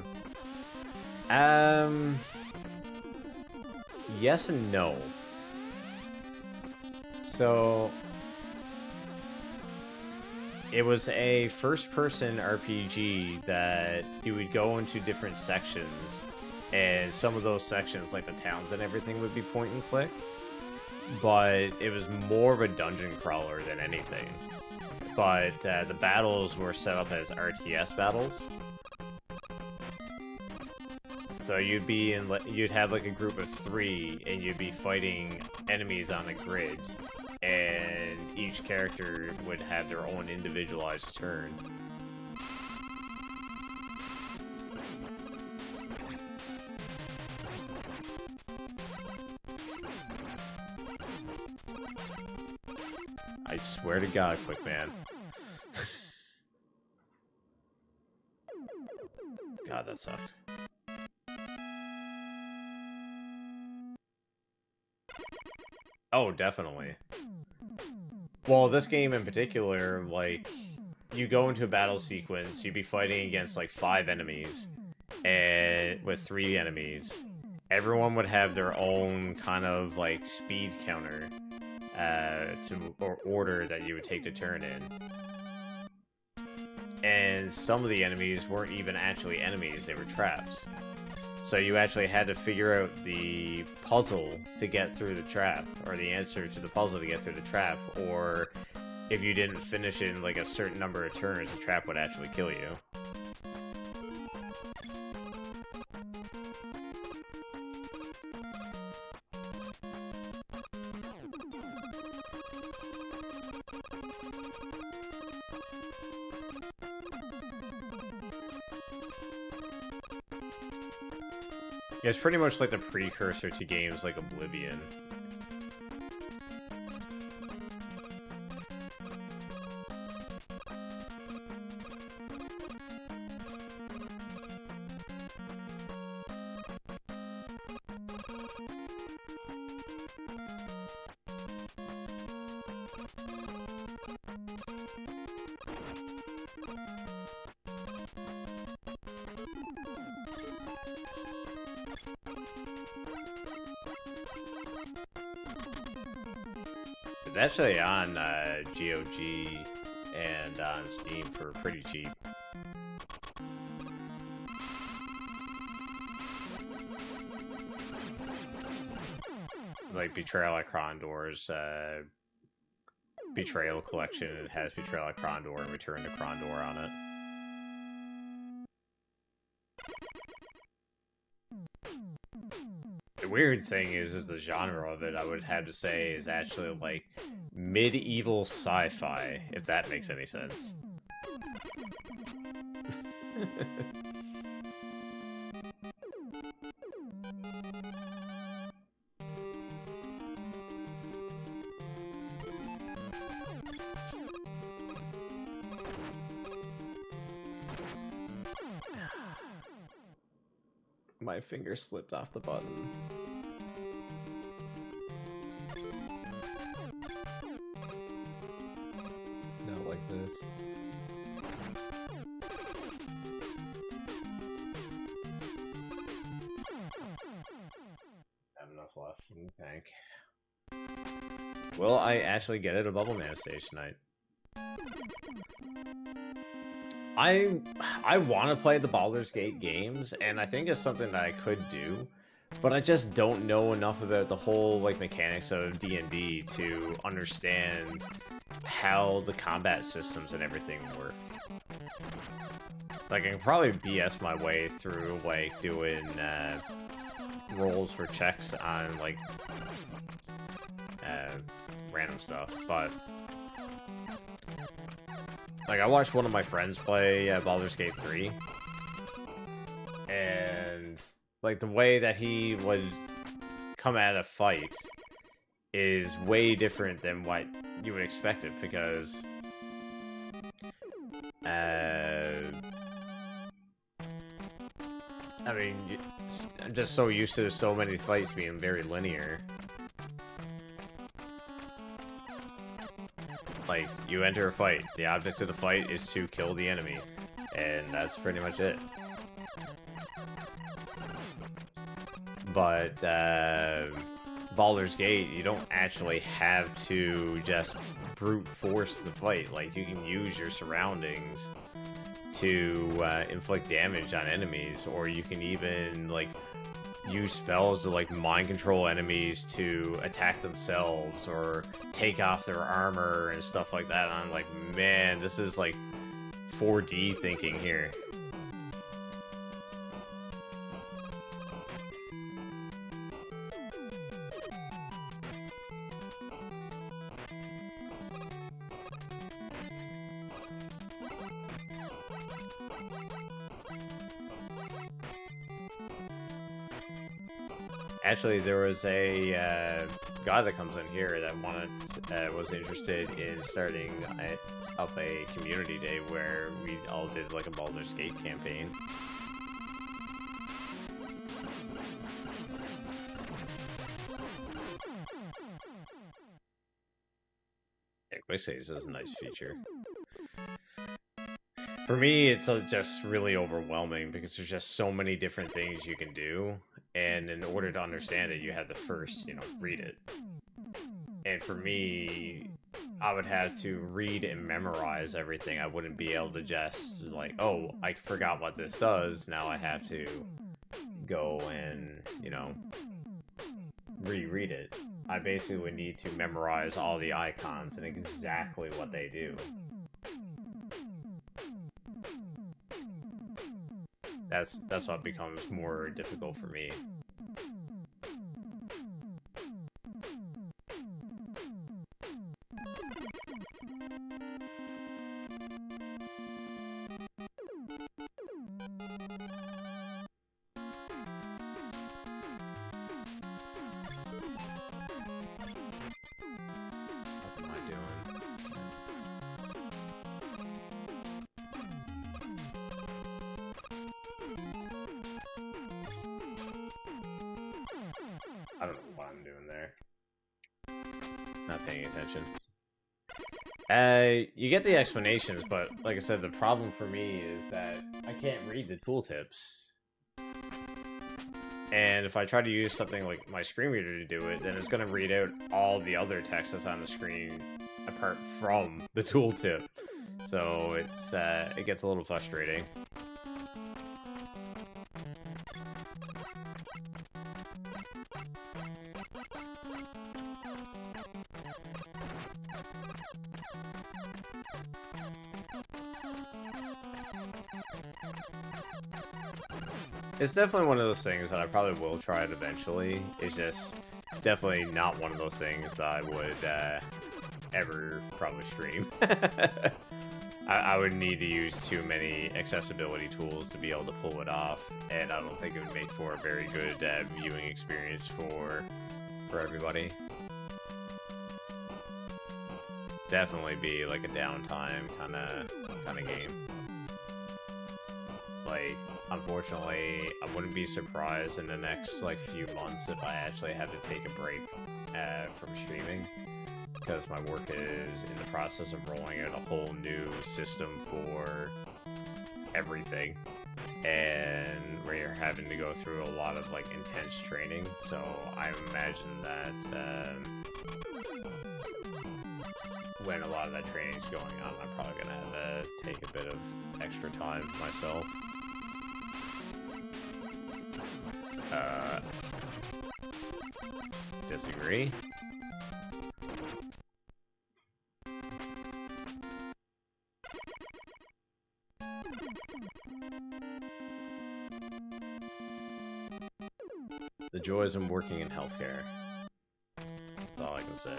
Yes and no. So, it was a first-person RPG that you would go into different sections, and some of those sections, like the towns and everything, would be point and click. But it was more of a dungeon crawler than anything. But the battles were set up as RTS battles. So you'd have like a group of 3, and you'd be fighting enemies on a grid, and each character would have their own individualized turn. I swear to God, quick man. God, that sucked. Oh, definitely. Well, this game in particular, like, you go into a battle sequence, you'd be fighting against, like, 5 enemies, and with 3 enemies. Everyone would have their own kind of, like, speed counter, or order that you would take to turn in. And some of the enemies weren't even actually enemies, they were traps. So you actually had to figure out the puzzle to get through the trap, or the answer to the puzzle to get through the trap, or if you didn't finish in like a certain number of turns, the trap would actually kill you. It's pretty much like the precursor to games like Oblivion. It's actually on GOG and on Steam for pretty cheap. Like Betrayal at Condor's Betrayal Collection, it has Betrayal at Condor and Return to Condor on it. The weird thing is the genre of it, I would have to say, is actually like medieval sci-fi, if that makes any sense. My finger slipped off the button. Not like this. Have enough left in the tank. Will I actually get it a Bubble Man stage tonight? I want to play the Baldur's Gate games, and I think it's something that I could do, but I just don't know enough about the whole like mechanics of D&D to understand how the combat systems and everything work. Like, I can probably BS my way through, like, doing, rolls for checks on, like, random stuff, but... Like, I watched one of my friends play Baldur's Gate 3, and, like, the way that he would come at a fight is way different than what you would expect it, because... I mean, I'm just so used to so many fights being very linear. Like, you enter a fight, the object of the fight is to kill the enemy, and that's pretty much it. But, Baldur's Gate, you don't actually have to just brute force the fight. Like, you can use your surroundings to inflict damage on enemies, or you can even, like, use spells to, like, mind control enemies to attack themselves, or take off their armor and stuff like that. And I'm like, man, this is, like, 4D thinking here. Actually, there was a guy that comes in here that was interested in starting up a community day where we all did like a Baldur's Gate campaign. Yeah, quick saves is a nice feature. For me, it's just really overwhelming because there's just so many different things you can do, and in order to understand it, you have to first, you know, read it. And for me, I would have to read and memorize everything. I wouldn't be able to just, like, oh, I forgot what this does, now I have to go and, you know, reread it. I basically would need to memorize all the icons and exactly what they do. That's what becomes more difficult for me. What am I doing? I don't know what I'm doing there. Not paying attention. You get the explanations, but like I said, the problem for me is that I can't read the tooltips. And if I try to use something like my screen reader to do it, then it's going to read out all the other text that's on the screen apart from the tooltip. So it's it gets a little frustrating. It's definitely one of those things that I probably will try it eventually. It's just definitely not one of those things that I would ever probably stream. I would need to use too many accessibility tools to be able to pull it off, and I don't think it would make for a very good viewing experience for everybody. Definitely be like a downtime kind of game. Like, unfortunately, I wouldn't be surprised in the next like few months if I actually had to take a break from streaming, because my work is in the process of rolling out a whole new system for everything, and we're having to go through a lot of like intense training. So I imagine that when a lot of that training is going on, I'm probably gonna have to take a bit of extra time myself. Disagree. joys of working in healthcare. That's all I can say.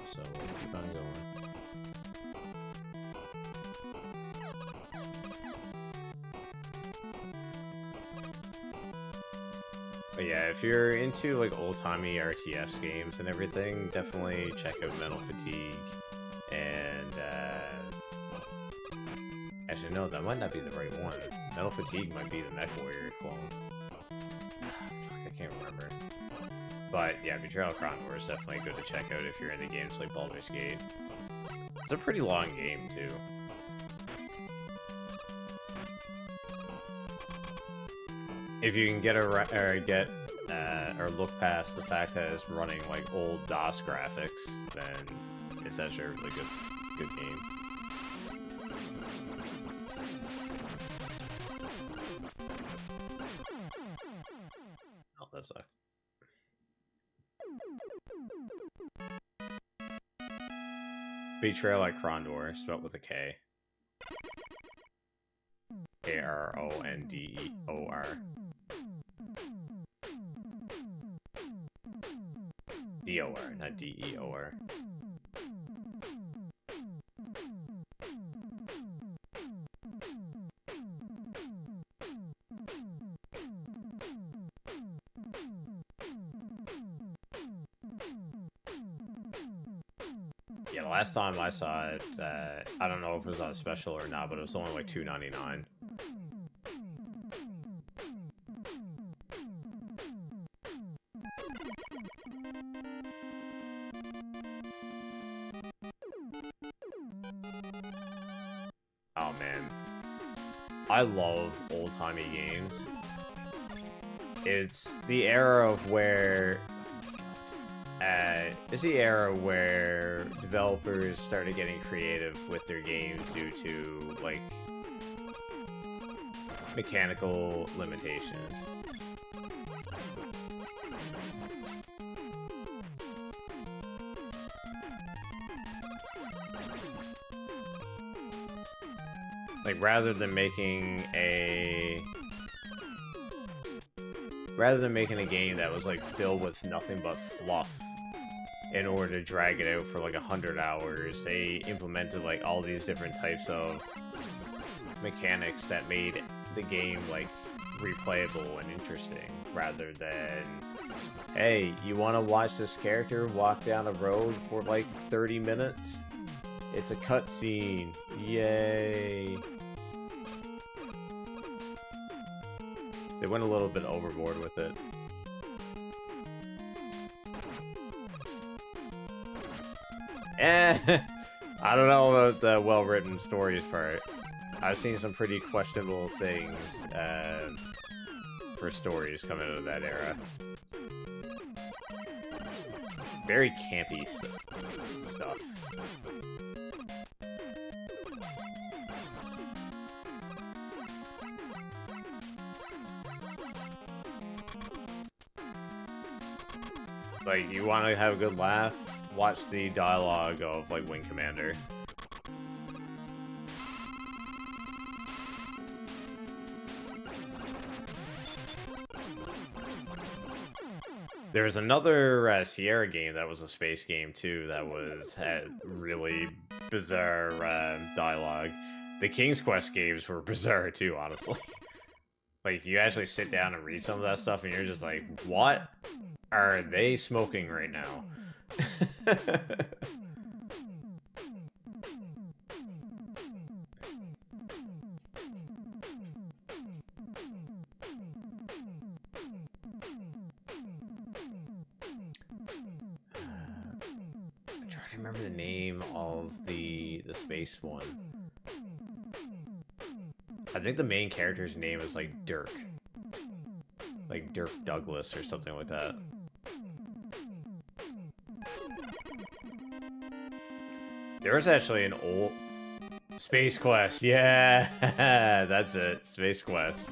So we'll keep on going. But yeah, if you're into like old-timey RTS games and everything, definitely check out Mental Fatigue. And actually, no, that might not be the right one. Mental Fatigue might be the MechWarrior clone. Fuck, I can't remember. But yeah, Betrayal of Krondor is definitely good to check out if you're into games like Baldur's Gate. It's a pretty long game too. If you can get or look past the fact that it's running like old DOS graphics, then it's actually a really good game. Oh, that sucks. Betrayal at Krondor, spelled with a K. K-R-O-N-D-E-O-R. D-O-R, not D-E-O-R. Yeah, the last time I saw it, I don't know if it was on a special or not, but it was only like $2.99. Oh man, I love old-timey games. It's the era of where developers started getting creative with their games due to like mechanical limitations. Like rather than making a game that was like filled with nothing but fluff in order to drag it out for like 100 hours, they implemented like all these different types of mechanics that made the game like replayable and interesting, rather than, hey, you want to watch this character walk down a road for like 30 minutes? It's a cutscene. Yay. They went a little bit overboard with it. I don't know about the well-written stories part. I've seen some pretty questionable things for stories coming out of that era. Very campy stuff. Like, you want to have a good laugh? Watch the dialogue of, like, Wing Commander. There was another Sierra game that was a space game, too, that had really bizarre dialogue. The King's Quest games were bizarre, too, honestly. Like, you actually sit down and read some of that stuff, and you're just like, what are they smoking right now? I'm trying to remember the name of the space one. I think the main character's name is like Dirk. Like Dirk Douglas or something like that. There was actually an old... Space Quest, yeah! That's it, Space Quest.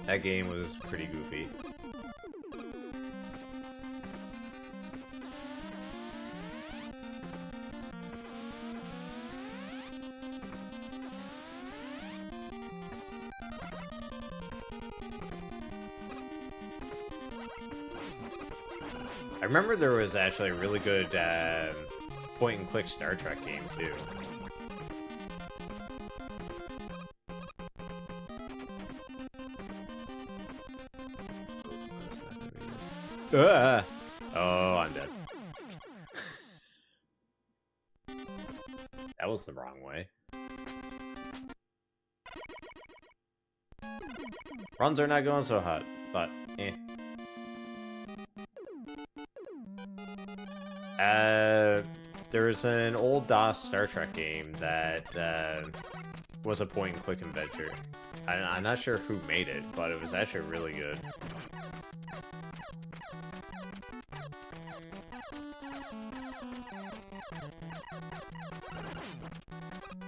That game was pretty goofy. I remember there was actually a really good point-and-click Star Trek game, too. Oh, I'm dead. That was the wrong way. Runs are not going so hot, but eh. There was an old DOS Star Trek game that was a point-and-click adventure. I'm not sure who made it, but it was actually really good.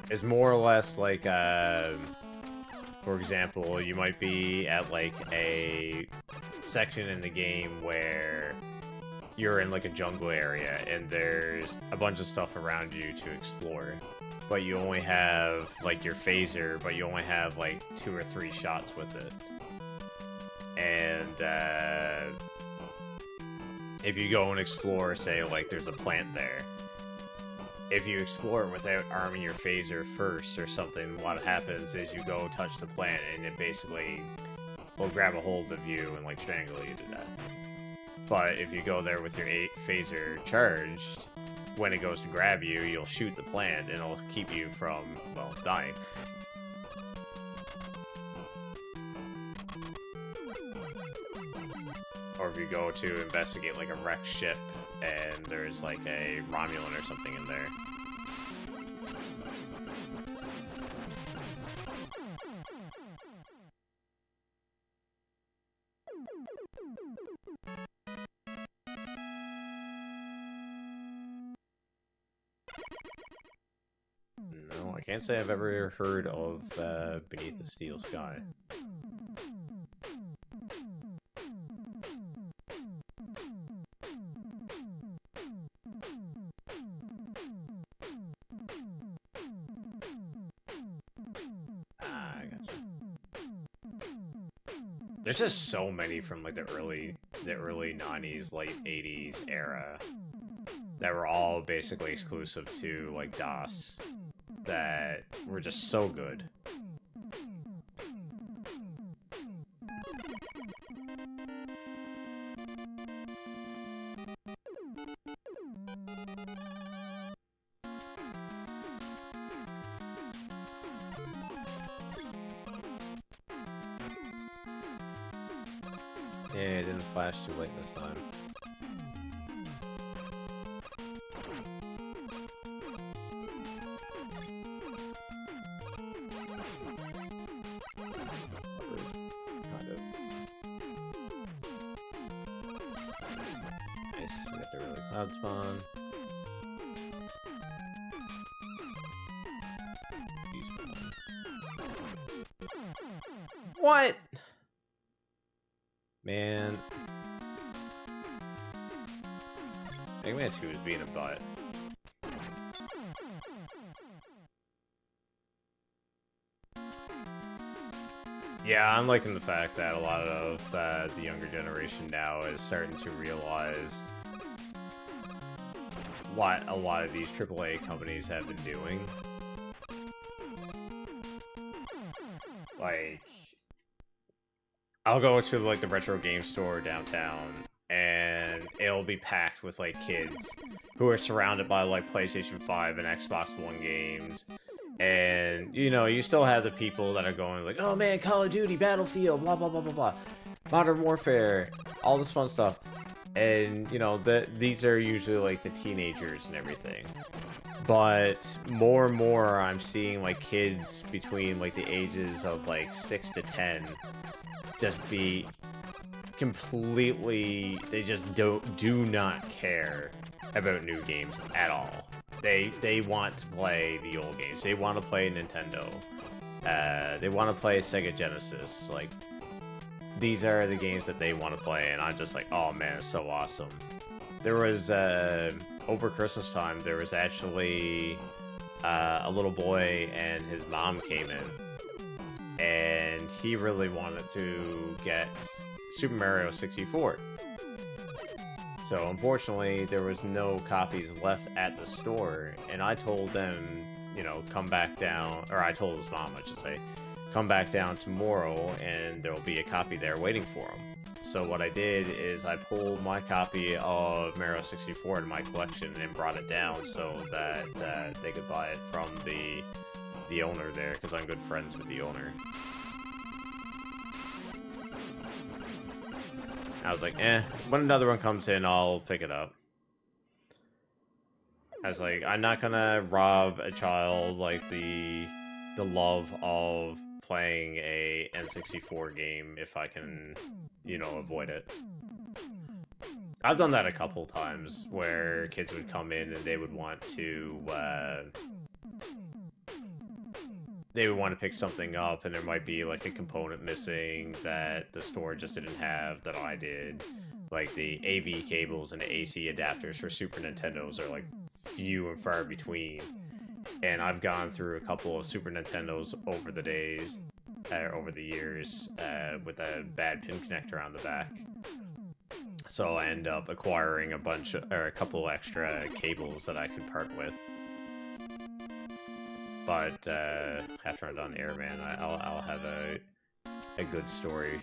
It's more or less like, for example, you might be at like a section in the game where you're in like a jungle area and there's a bunch of stuff around you to explore, but you only have like your phaser, but you only have like 2 or 3 shots with it. And if you go and explore, say like there's a plant there, if you explore it without arming your phaser first or something, what happens is you go touch the plant and it basically will grab a hold of you and like strangle you to death. But if you go there with your phaser charged, when it goes to grab you, you'll shoot the plant and it'll keep you from, well, dying. Or if you go to investigate like a wrecked ship and there's like a Romulan or something in there. No, I can't say I've ever heard of Beneath the Steel Sky. There's just so many from like the early 90s, late 80s era that were all basically exclusive to like DOS that were just so good. Yeah, it didn't flash too late this time. Kind of. Nice, we got the early cloud spawn. What? Man. Eggman 2 is being a butt. Yeah, I'm liking the fact that a lot of the younger generation now is starting to realize what a lot of these AAA companies have been doing. Like, I'll go to like the retro game store downtown and it'll be packed with like kids who are surrounded by like PlayStation 5 and Xbox One games. And, you know, you still have the people that are going like, oh man, Call of Duty, Battlefield, blah, blah, blah, blah, blah. Modern Warfare, all this fun stuff. And, you know, these are usually like the teenagers and everything. But more and more, I'm seeing like kids between like the ages of like 6 to 10 just be completely, they just do not care about new games at all. They want to play the old games. They want to play Nintendo. They want to play Sega Genesis. Like, these are the games that they want to play, and I'm just like, oh man, it's so awesome. There was over Christmas time, there was actually a little boy and his mom came in, and he really wanted to get Super Mario 64. So unfortunately, there was no copies left at the store, and I told them, you know, come back down, or I told his mom, I should say, come back down tomorrow, and there'll be a copy there waiting for him. So what I did is I pulled my copy of Mario 64 in my collection and brought it down so that they could buy it from the owner there, because I'm good friends with the owner. I was like, when another one comes in, I'll pick it up. I was like, I'm not gonna rob a child, like, the love of playing a N64 game if I can, you know, avoid it. I've done that a couple times, where kids would come in and they would want to, pick something up, and there might be, like, a component missing that the store just didn't have that I did. Like, the AV cables and the AC adapters for Super Nintendos are, like, few and far between. And I've gone through a couple of Super Nintendos over the days, over the years, with a bad pin connector on the back. So I end up acquiring a couple extra cables that I could part with. But after I'm done Airman, I'll have a good story.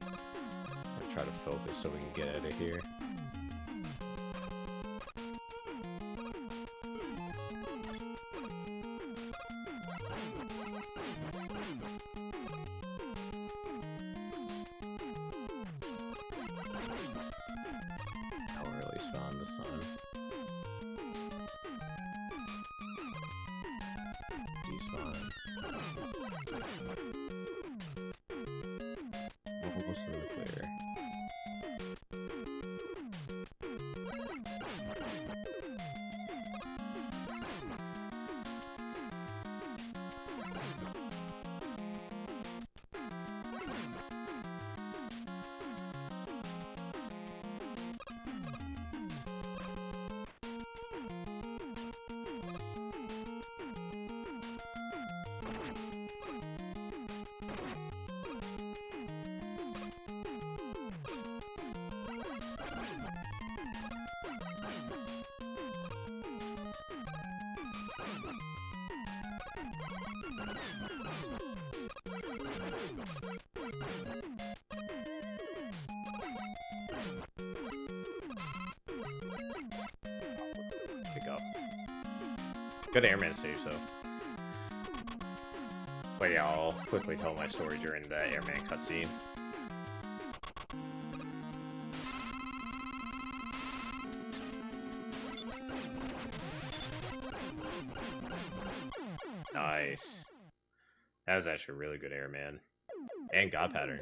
I'll try to focus so we can get out of here. Spawn this time. Despawn. Almost in the clear. Good Airman stage, though. But yeah, I'll quickly tell my story during the Airman cutscene. Nice. That was actually a really good Airman. And God Pattern.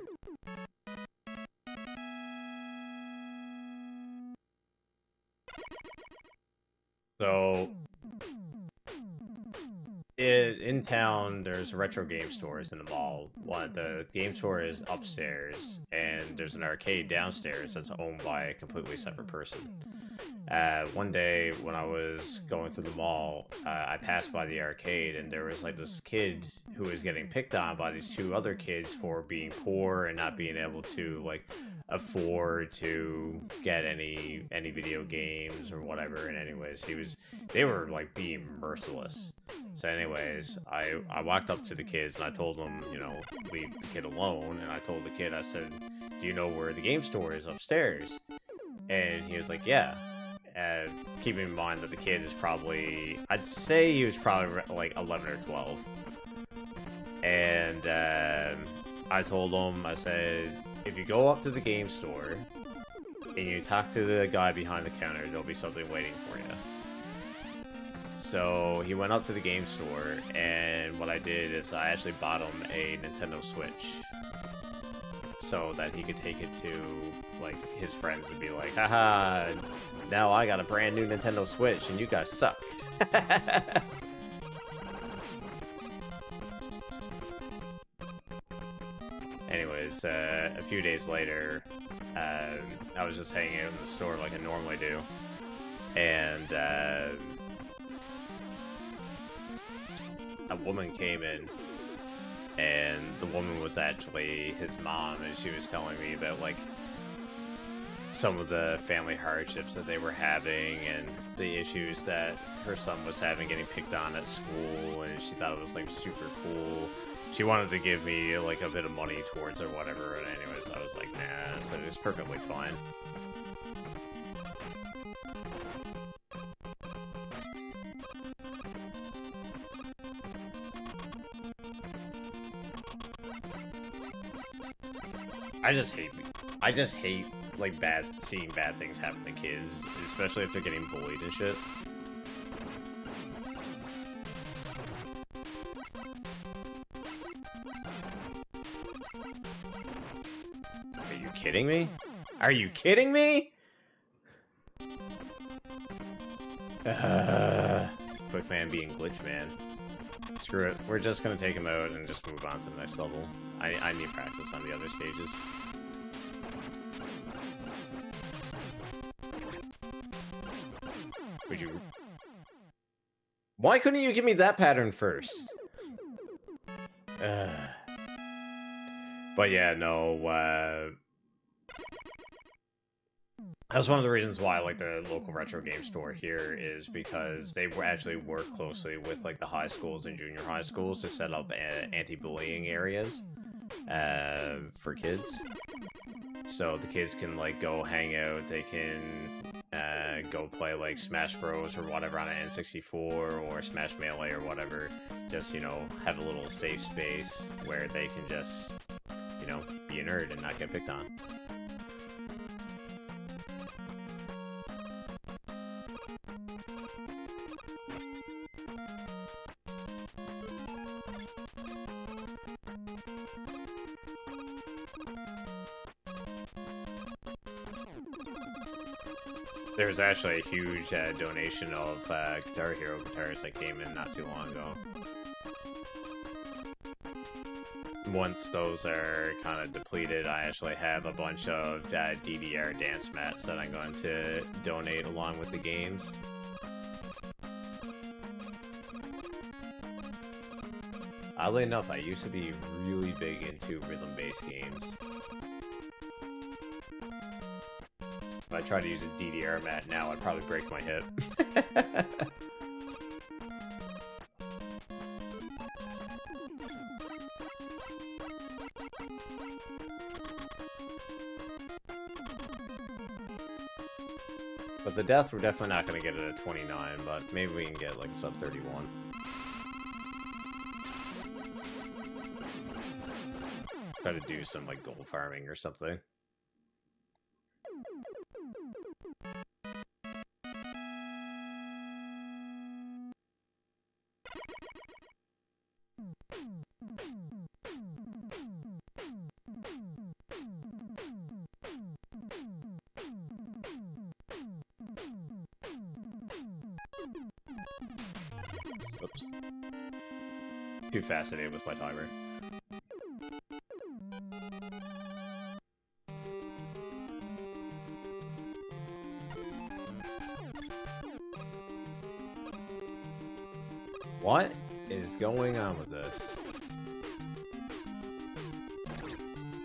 So, in town, there's retro game stores in the mall. The game store is upstairs, and there's an arcade downstairs that's owned by a completely separate person. One day, when I was going through the mall, I passed by the arcade, and there was like this kid who was getting picked on by these two other kids for being poor and not being able to, like, afford to get any video games or whatever. And anyways, they were like being merciless. So anyways, I walked up to the kids and I told them, you know, leave the kid alone. And I told the kid, I said, do you know where the game store is upstairs? And he was like, yeah. Keeping in mind that the kid is probably, I'd say he was probably like 11 or 12. And I told him, I said, if you go up to the game store and you talk to the guy behind the counter, there'll be something waiting for you. So he went up to the game store, and what I did is I actually bought him a Nintendo Switch so that he could take it to, like, his friends and be like, haha, now I got a brand new Nintendo Switch and you guys suck. Anyways, a few days later, I was just hanging out in the store like I normally do, and a woman came in, and the woman was actually his mom, and she was telling me about, like, some of the family hardships that they were having, and the issues that her son was having getting picked on at school, and she thought it was, like, super cool. She wanted to give me, like, a bit of money towards or whatever, and anyways, I was like, nah, so it's perfectly fine. I just hate, like, seeing bad things happen to kids, especially if they're getting bullied and shit. Are you kidding me? Are you kidding me? Quick man being glitch man. Screw it. We're just gonna take him out and just move on to the next level. I need practice on the other stages. Would you... Why couldn't you give me that pattern first? But yeah, no, that's one of the reasons why I like the local retro game store here, is because they actually work closely with, like, the high schools and junior high schools to set up anti-bullying areas for kids. So the kids can, like, go hang out, they can go play, like, Smash Bros or whatever on an N64 or Smash Melee or whatever. Just, you know, have a little safe space where they can just, you know, be a nerd and not get picked on. There was actually a huge donation of Guitar Hero guitars that came in not too long ago. Once those are kind of depleted, I actually have a bunch of DDR dance mats that I'm going to donate along with the games. Oddly enough, I used to be really big into rhythm-based games. If I try to use a DDR mat now, I'd probably break my hip. But the death, we're definitely not going to get it at 29, but maybe we can get, like, sub 31. Try to do some, like, gold farming or something. Oops. Too fascinated with my timer. What is going on with this?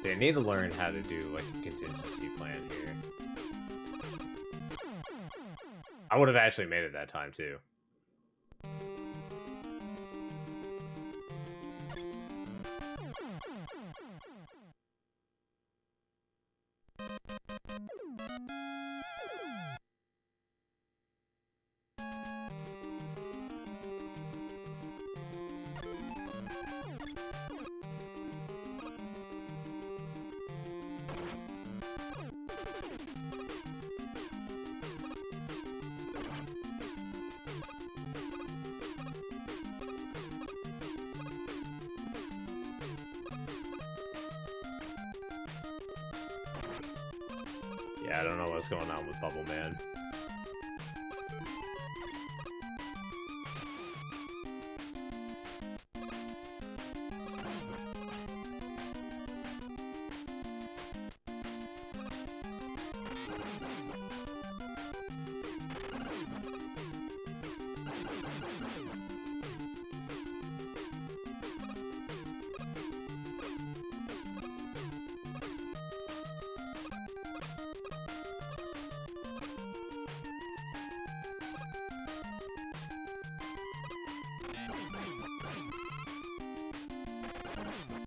They need to learn how to do, like, a contingency plan here. I would have actually made it that time, too. Yeah, I don't know what's going on with Bubble Man.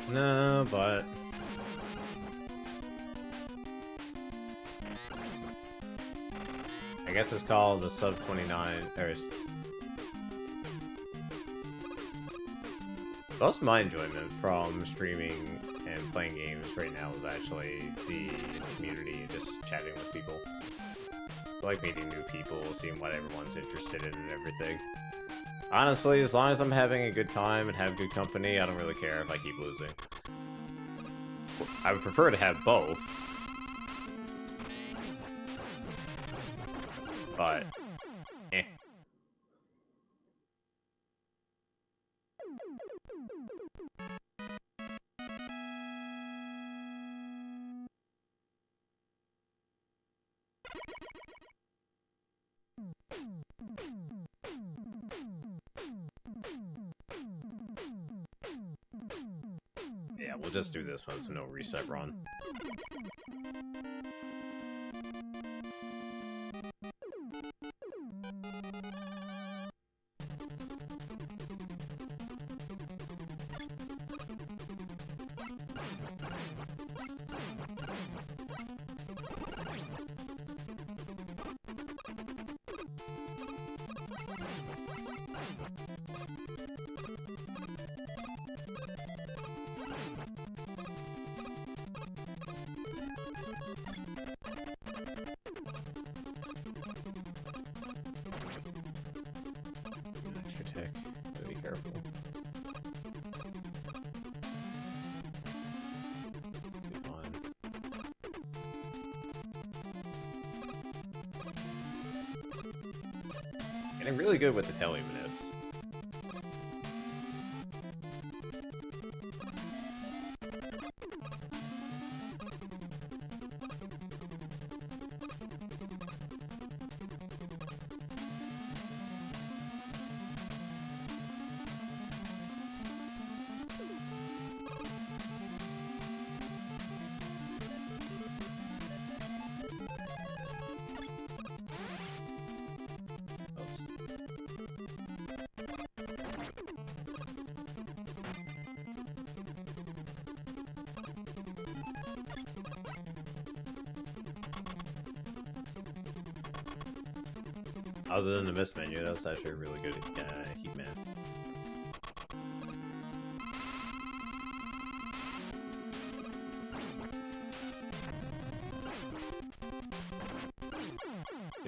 No, but I guess it's called the sub 29 or most of my enjoyment from streaming and playing games right now is actually the community, just chatting with people. I like meeting new people, seeing what everyone's interested in and everything. Honestly, as long as I'm having a good time and have good company, I don't really care if I keep losing. I would prefer to have both. But, eh. Yeah, we'll just do this one, so no reset run. Be careful. Be fine. Getting really good with the telly manips. Other than the miss menu, that was actually a really good heat man.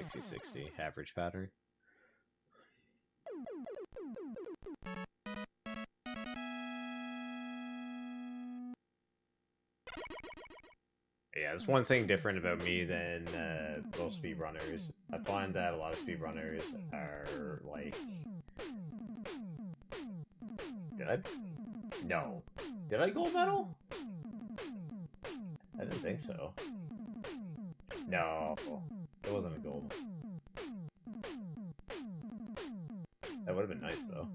$60 average battery. Yeah, that's one thing different about me than most speedrunners. I find that a lot of speedrunners are like... Did I? No. Did I gold medal? I didn't think so. No. It wasn't a gold. That would have been nice, though.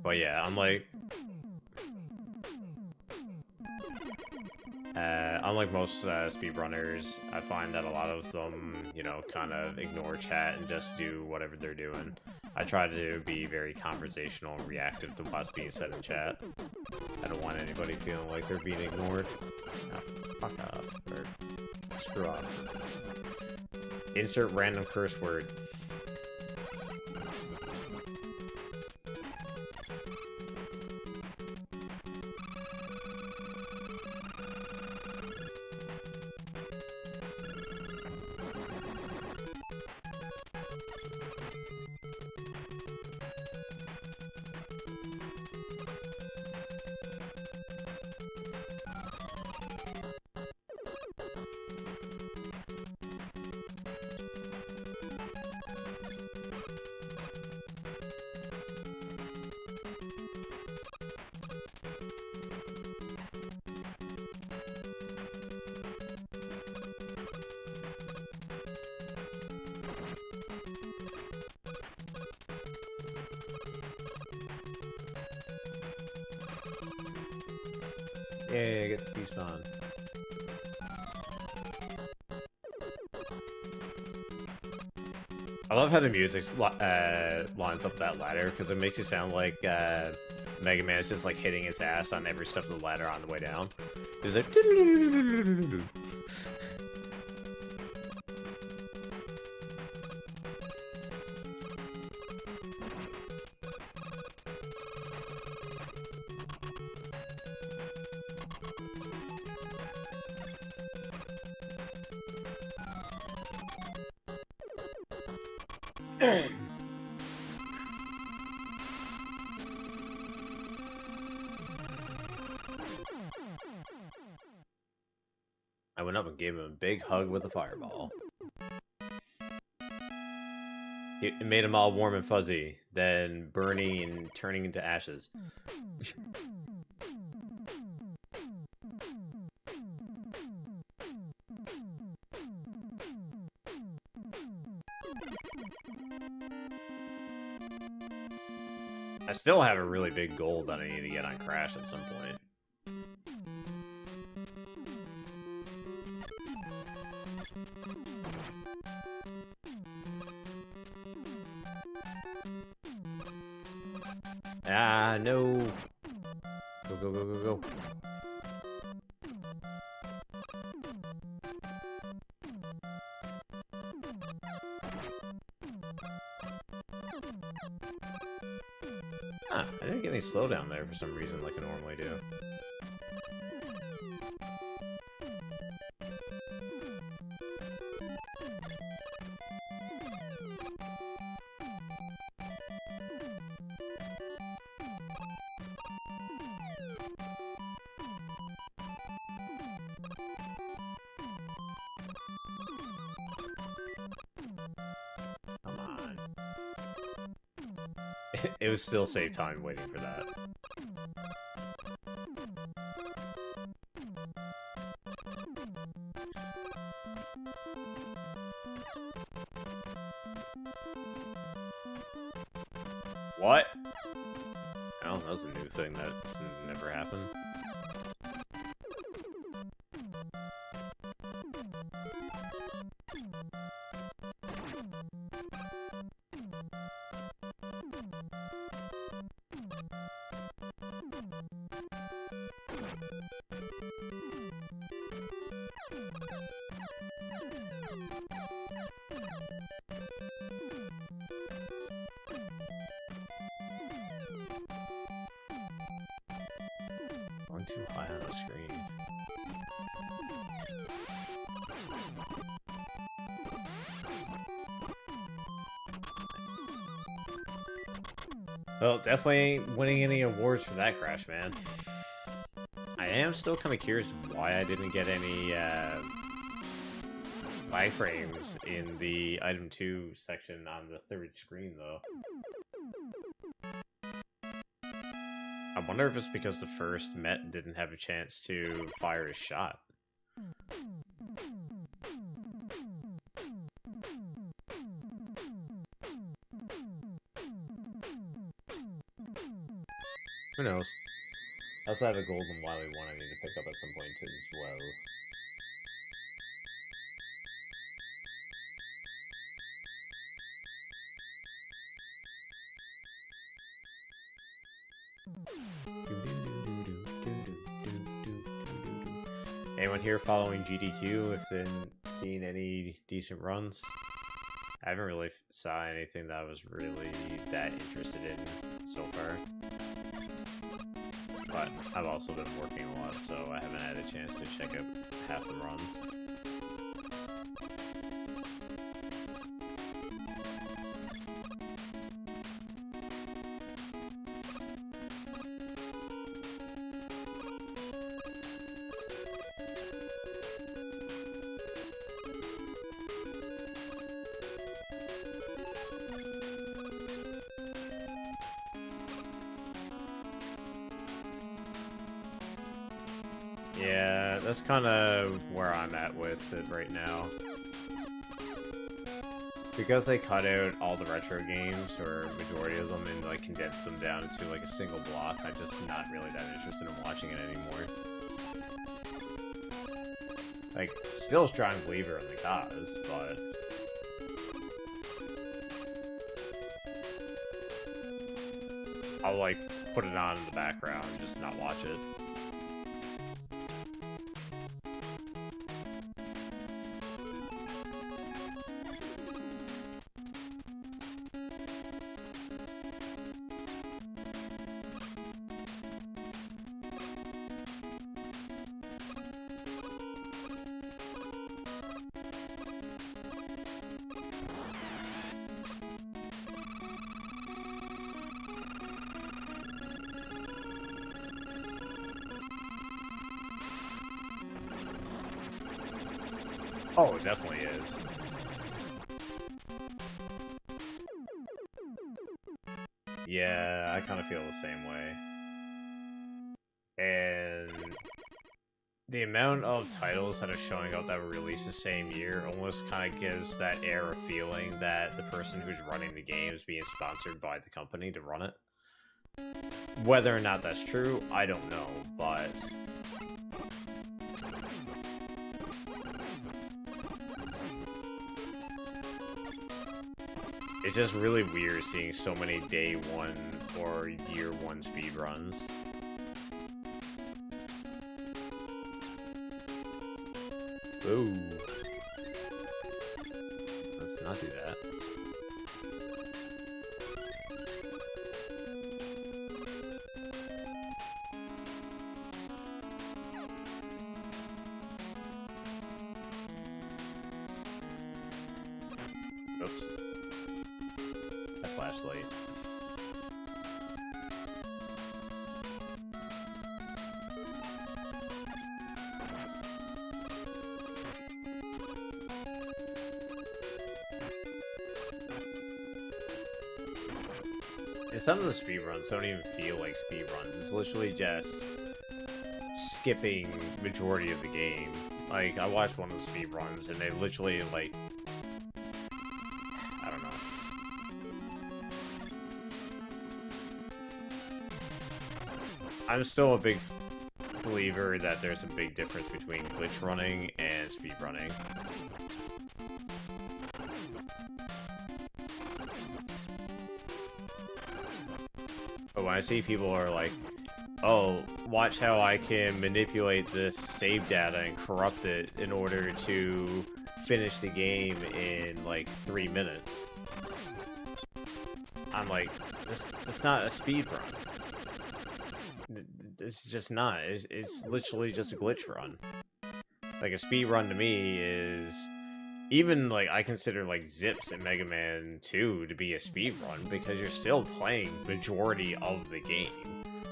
But yeah, I'm like... unlike most speedrunners, I find that a lot of them, you know, kind of ignore chat and just do whatever they're doing. I try to be very conversational and reactive to what's being said in chat. I don't want anybody feeling like they're being ignored. Oh, fuck off. Or screw off. Insert random curse word. Yeah, get the despawn. I love how the music lines up that ladder, because it makes you sound like Mega Man is just like hitting his ass on every step of the ladder on the way down. It's like... I went up and gave him a big hug with a fireball. It made him all warm and fuzzy, then burning and turning into ashes. I still have a really big goal that I need to get on Crash at some point. Ah, no. Go, go, go, go, go. Huh, I didn't get any slowdown there for some reason like I normally do. It would still save time waiting for that. What? Oh, that was a new thing that never happened. Too high on the screen. Well, definitely ain't winning any awards for that Crash, man. I am still kind of curious why I didn't get any wireframes in the item 2 section on the third screen, though. I wonder if it's because the first Met didn't have a chance to fire his shot. Who knows? I also have a golden Wily one I need to pick up at some point as well. Anyone here following GDQ if they've seen any decent runs? I haven't really saw anything that I was really that interested in so far. But I've also been working a lot, so I haven't had a chance to check out half the runs. Yeah, that's kind of where I'm at with it right now. Because they cut out all the retro games, or majority of them, and like condensed them down into like a single block, I'm just not really that interested in watching it anymore. Like, still a strong believer in the cause, but... I'll, like, put it on in the background and just not watch it. Oh, it definitely is. Yeah, I kind of feel the same way. And the amount of titles that are showing up that were released the same year almost kind of gives that air of feeling that the person who's running the game is being sponsored by the company to run it. Whether or not that's true, I don't know, but... It's just really weird seeing so many day one or year one speedruns. Ooh. Let's not do that. Oops. That flashlight. And some of the speedruns don't even feel like speedruns. It's literally just skipping majority of the game. Like, I watched one of the speedruns and they literally, like... I don't know. I'm still a big believer that there's a big difference between glitch running and speedrunning. But when I see people are like, oh, watch how I can manipulate this save data and corrupt it in order to finish the game in, like, 3 minutes. I'm like, that's not a speed run. It's just not. It's literally just a glitch run. Like, a speed run to me is... Even, like, I consider, like, Zips in Mega Man 2 to be a speed run because you're still playing majority of the game.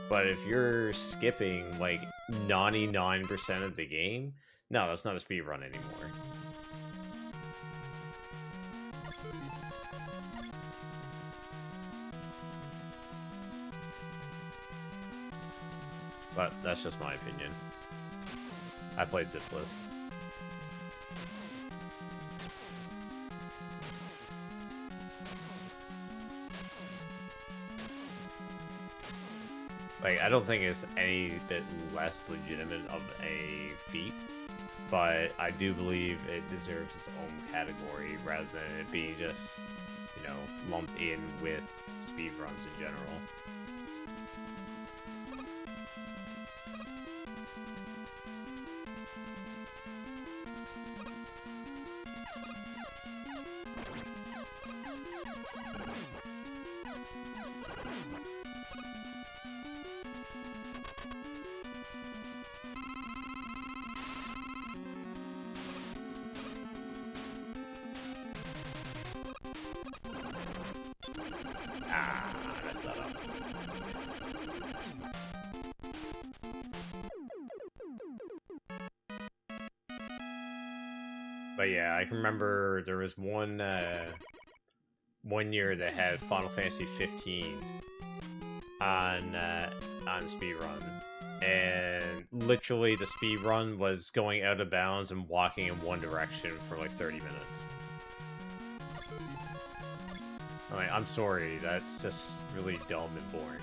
But if you're skipping, like, 99% of the game, no, that's not a speed run anymore. But that's just my opinion. I played Zippless. Like, I don't think it's any bit less legitimate of a feat, but I do believe it deserves its own category rather than it being just, you know, lumped in with speedruns in general. Messed that up. But yeah, I can remember there was one year that had Final Fantasy 15 on speedrun, and literally the speedrun was going out of bounds and walking in one direction for like 30 minutes. I mean, I'm sorry, that's just really dumb and boring.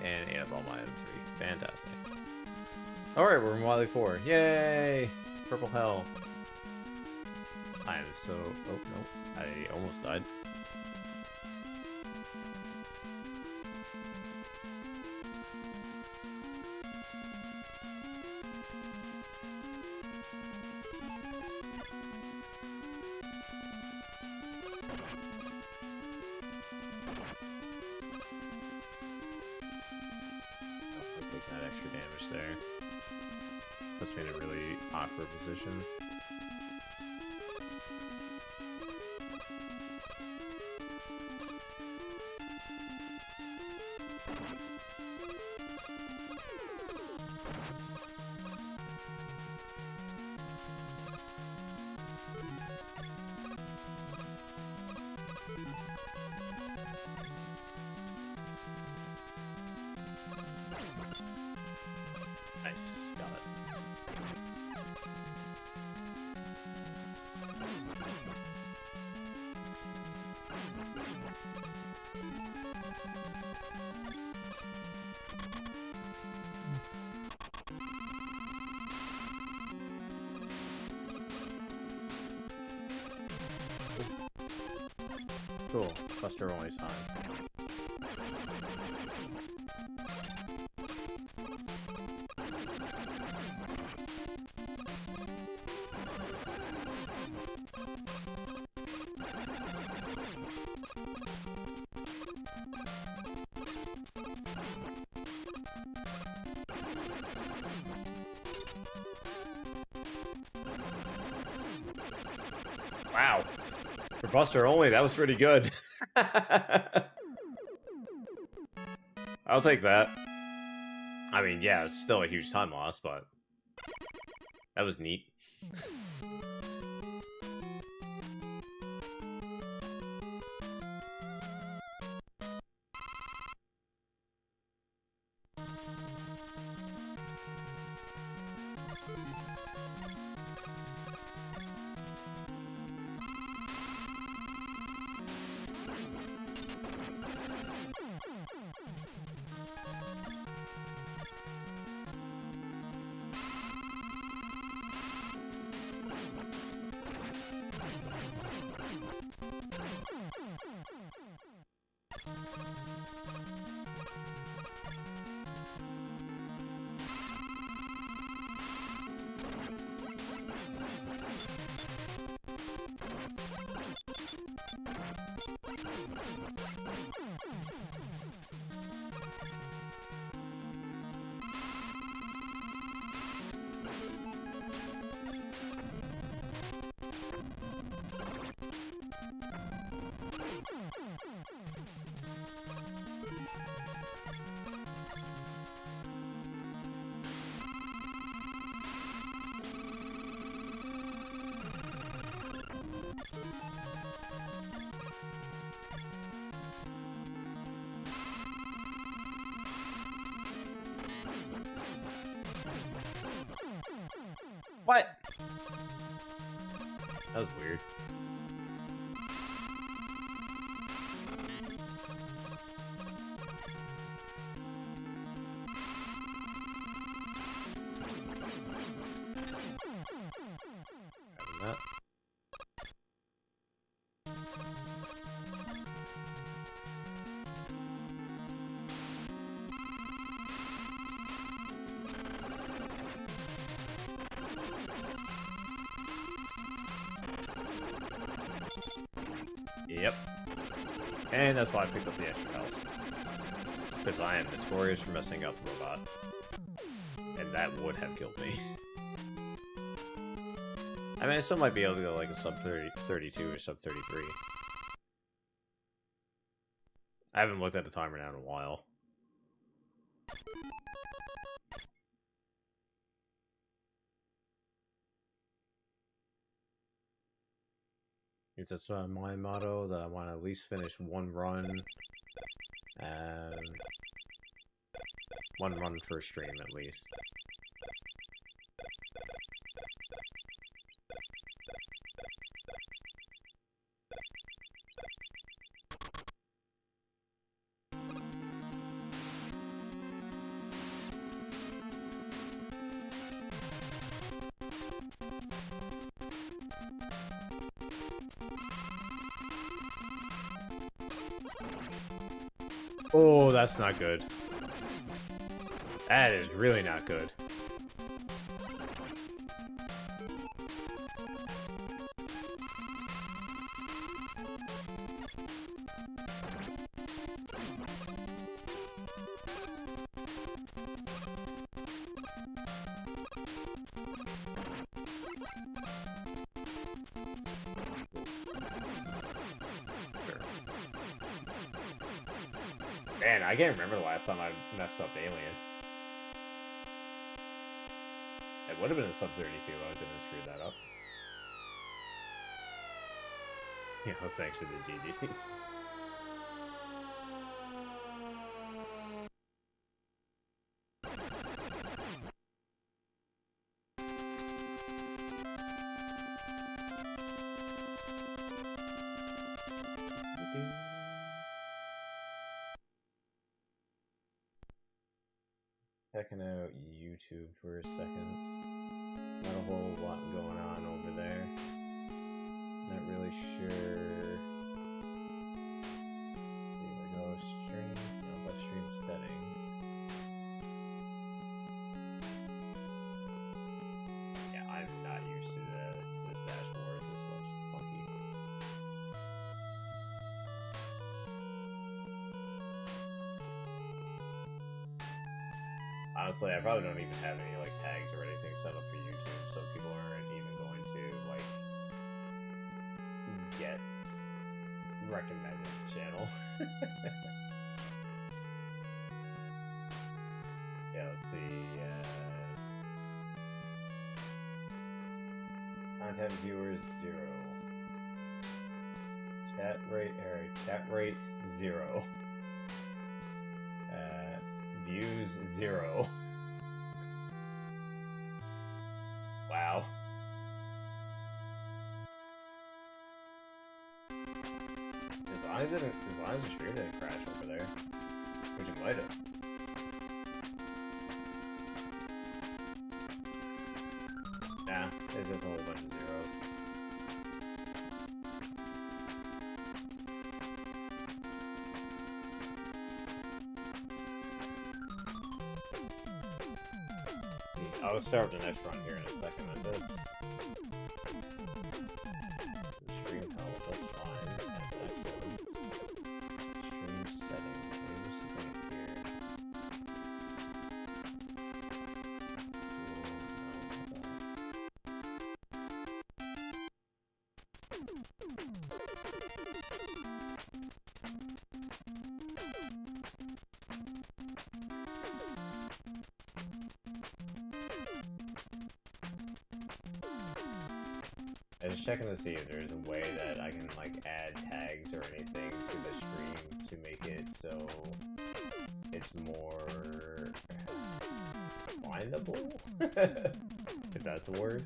and ate up all my M3. Fantastic. Alright, we're in Wily 4. Yay! Purple hell. I am so... Oh, no. I almost died. That extra damage there. Puts me in a really awkward position. Nice, got it. Cool, Buster only time. Wow. For Buster only, that was pretty good. I'll take that. I mean, yeah, it's still a huge time loss, but that was neat. What? That was weird. Having that. Yep. And that's why I picked up the extra health. Because I am notorious for messing up the robot. And that would have killed me. I mean, I still might be able to go like a sub 32 or sub 33. I haven't looked at the timer now in a while. It's just my motto that I want to at least finish one run. One run per stream at least. Oh, that's not good. That is really not good. Man, I can't remember the last time I messed up Alien. It would have been a sub 32. I didn't screw that up. Yeah, thanks for the GGs. Checking out YouTube for a second. Not a whole lot going on over there. Not really sure. Here we go. Stream. No, but stream settings. Yeah, I'm not used to this dashboard. This looks funky. Honestly, I probably don't even have any like tags or anything set up for YouTube, so people aren't even going to like get recommended channel. Yeah, let's see. Content viewers 0. Chat rate 0. Views 0. Wow. As long as the stream didn't crash over there, which it might have. Nah, there's just a whole bunch of zeros. I'll start with the next run here in a second with this. Stream health, that's fine. That's excellent. Stream settings. Maybe something here. I was checking to see if there's a way that I can like add tags or anything to the stream to make it so it's more findable, if that's a word.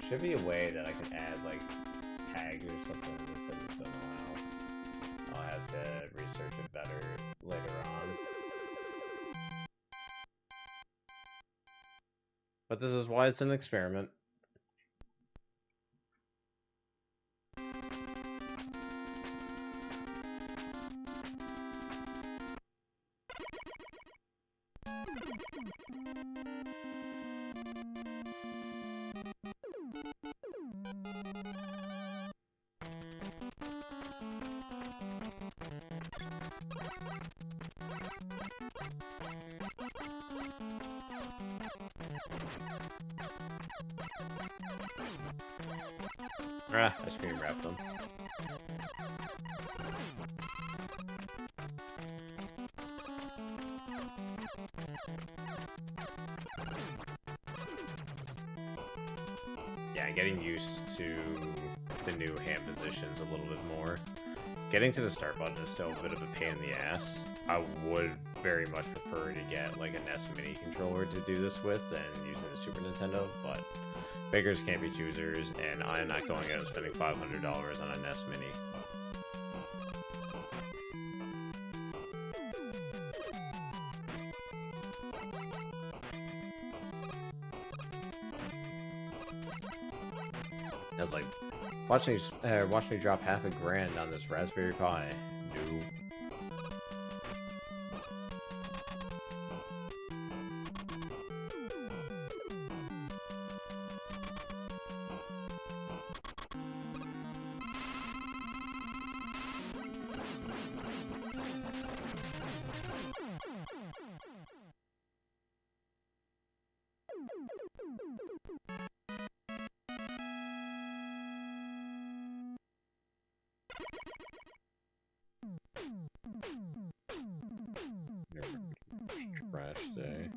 Should be a way that I can add like tags or something that says it doesn't allow. I'll have to research it better later on. But this is why it's an experiment. I screen wrapped them. Yeah, getting used to the new hand positions a little bit more. Getting to the start button is still a bit of a pain in the ass. I would very much prefer to get like an NES Mini controller to do this with than using the Super Nintendo, but beggars can't be choosers, and I'm not going out and spending $500 on a NES Mini. I was like, watch me drop half a grand on this Raspberry Pi. No. Trash day.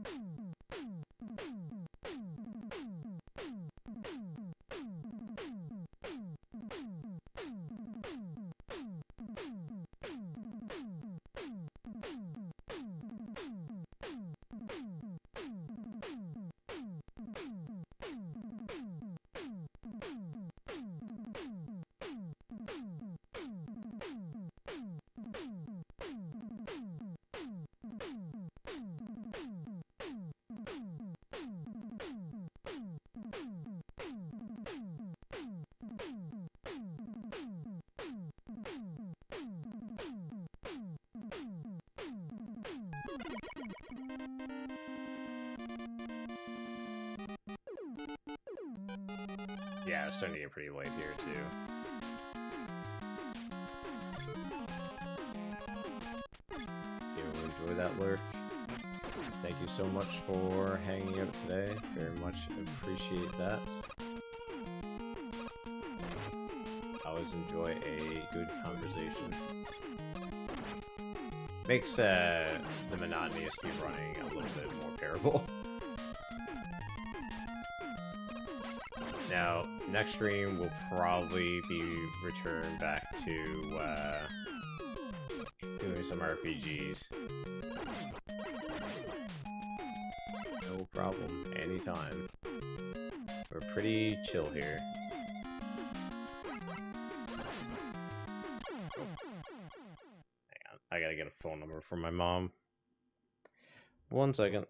Yeah, it's starting to get pretty late here, too. You enjoy that lurk. Thank you so much for hanging out today. Very much appreciate that. Always enjoy a good conversation. Makes the monotony of speed running a little bit more bearable. Now, next stream will probably be returned back to doing some RPGs. No problem, anytime. We're pretty chill here. Oh. Hang on, I gotta get a phone number from my mom. 1 second.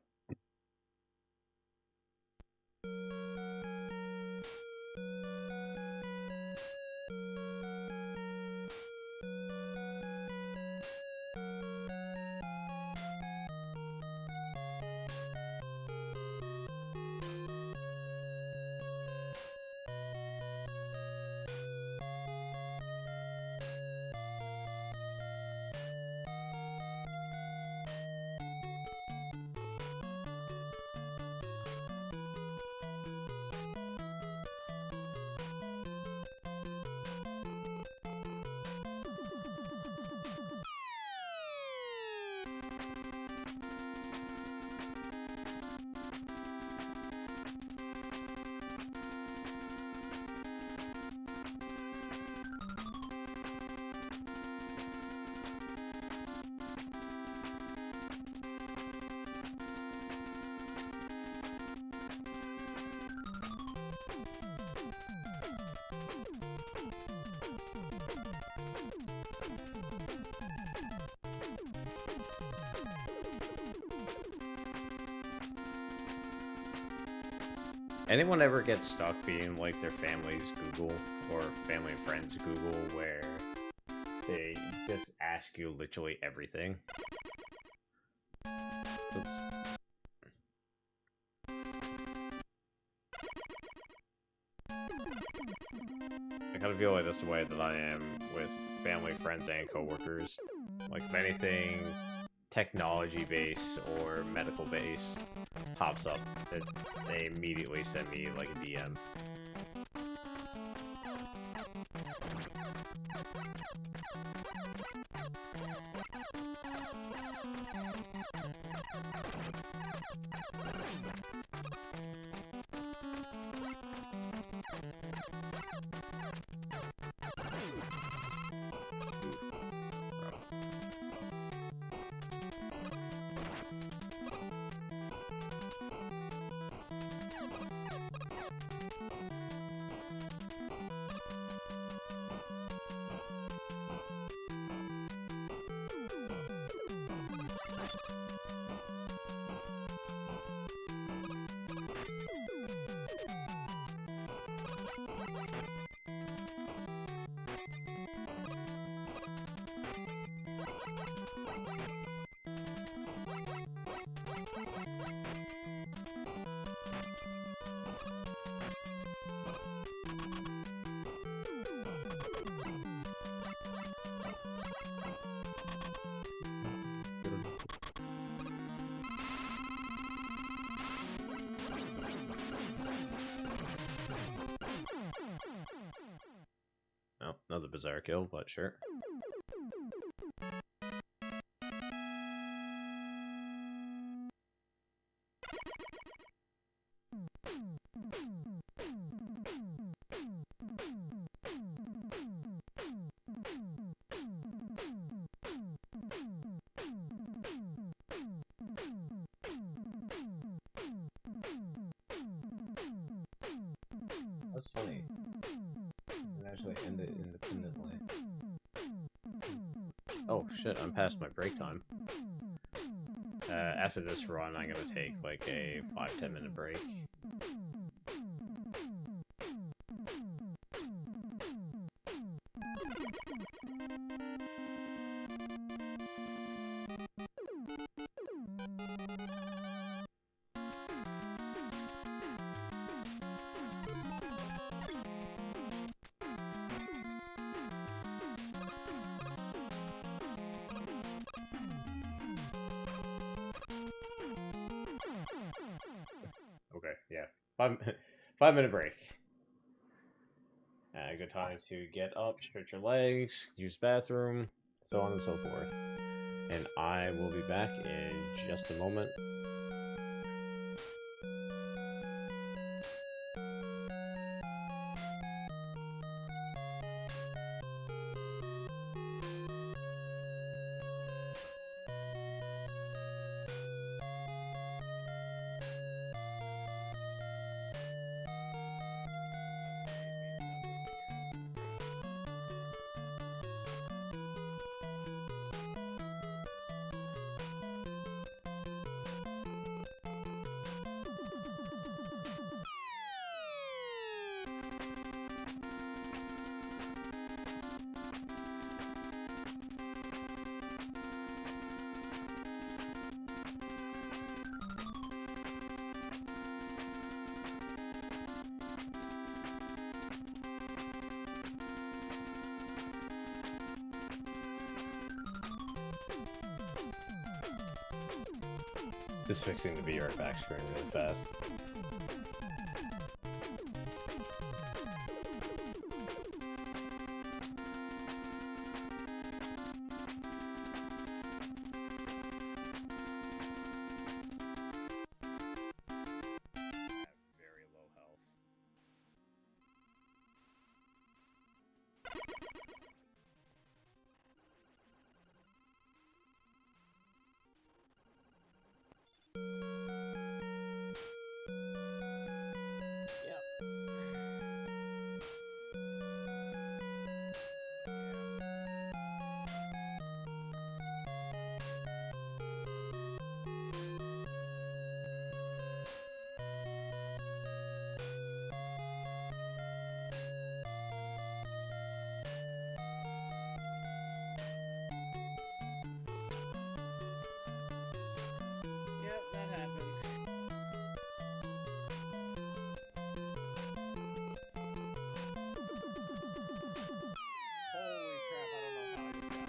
Anyone ever get stuck being like their family's Google or family and friends Google where they just ask you literally everything? Oops. I kind of feel like that's the way that I am with family, friends, and coworkers. Like, if anything technology-based or medical-based pops up, they immediately send me, like, a DM. Oh, another bizarre kill, but sure. That's funny. You can actually end it independently. Oh shit, I'm past my break time. After this run, I'm gonna take like a 5-10 minute break. Okay, yeah. 5 minute break. Good time to get up, stretch your legs, use bathroom, so on and so forth. And I will be back in just a moment. Just fixing the VR back screen really fast. Very low health. Yep, that happened. Holy crap, I don't know how I just got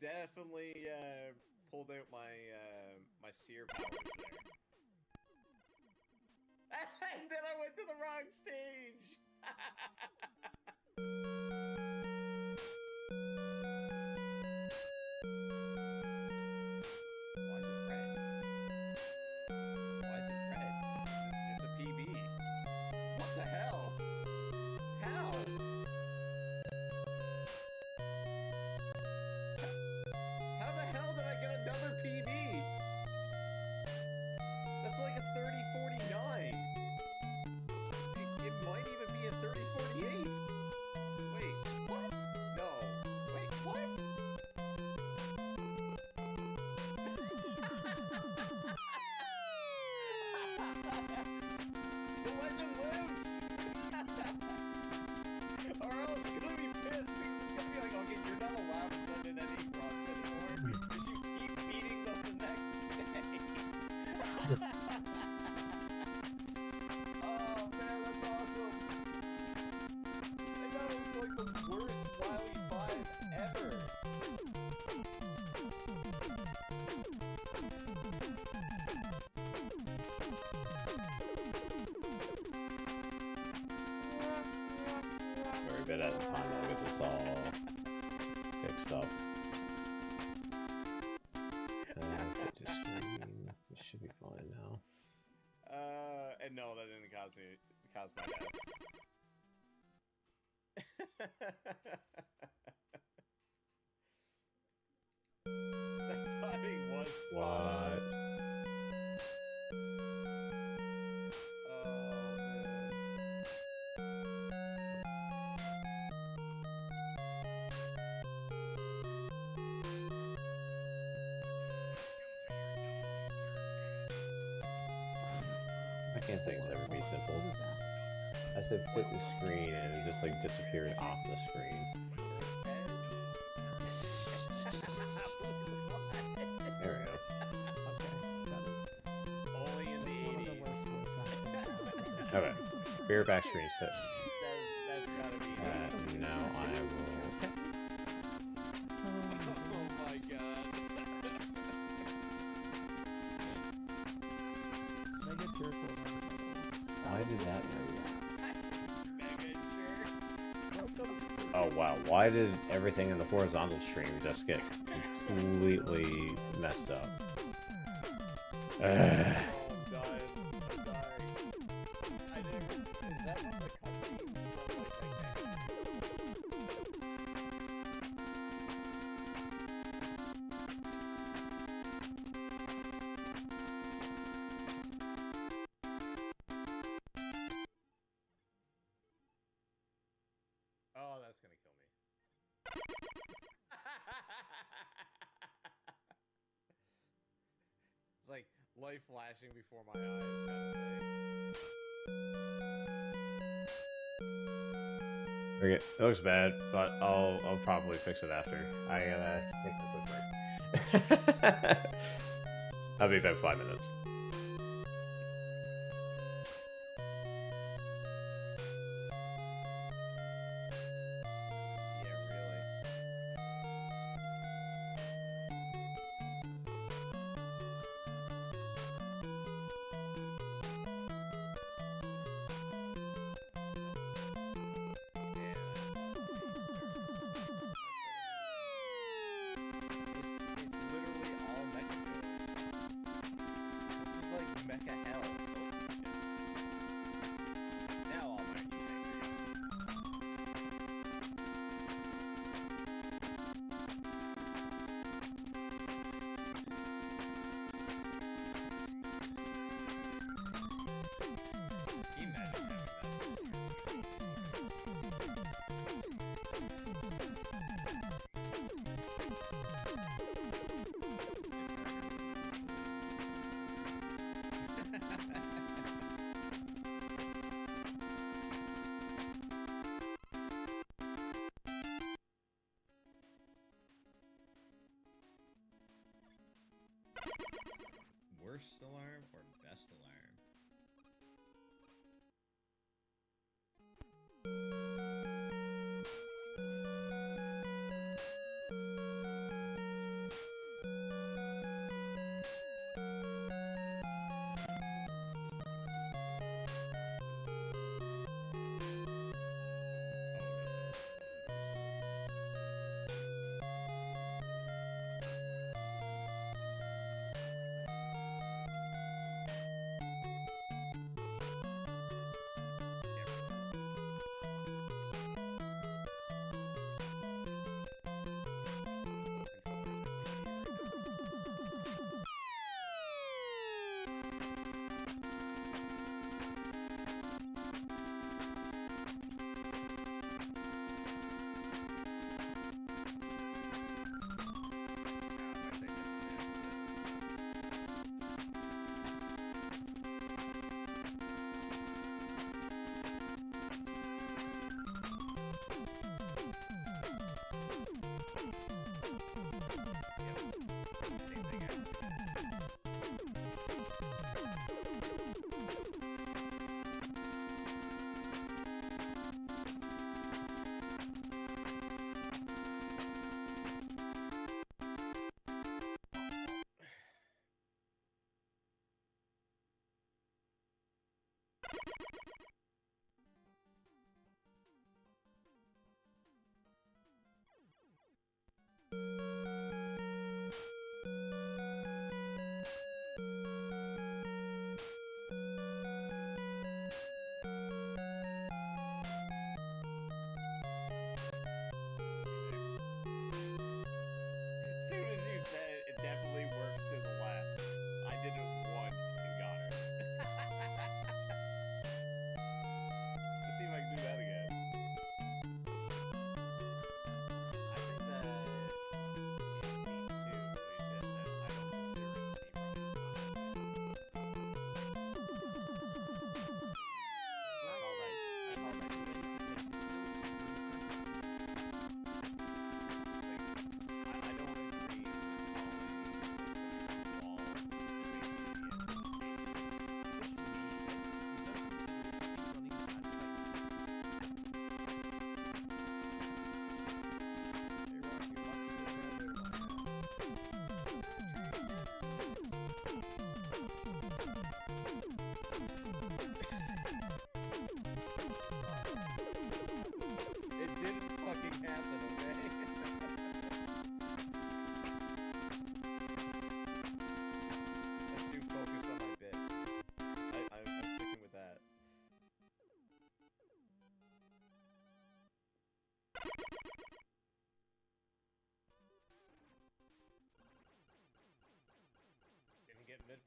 Definitely pulled out my seer powers there. And then I went to the wrong stage. Why is it red? Why is it red? It's a PB. What the hell? How? How the hell did I get another PB? That's like a 30-49. It might bit at a time. I'll get this all fixed up. This should be fine now. And no, that didn't cause my death. That timing was What? I can't think it's ever be simple. I said fit the screen and it just like disappeared off the screen. There we go. Only in the 80s. Okay. Beer back screen is fit. That's gotta be Now I will. Oh my god. Why did that move? Mega jerk. Oh wow, why did everything in the horizontal stream just get completely messed up? Oh, I'm dying. I'm sorry. I didn't. Is that one of the cutscenes? Oh, that's gonna kill me. It's like life flashing before my eyes kind of thing. Okay, it looks bad, but I'll probably fix it after. I gotta take a quick break. I'll be back in 5 minutes. Yeah, really. It's literally all mecha builds. This is like mecha hell. Now all my Imagine having Worst alarm or best alarm?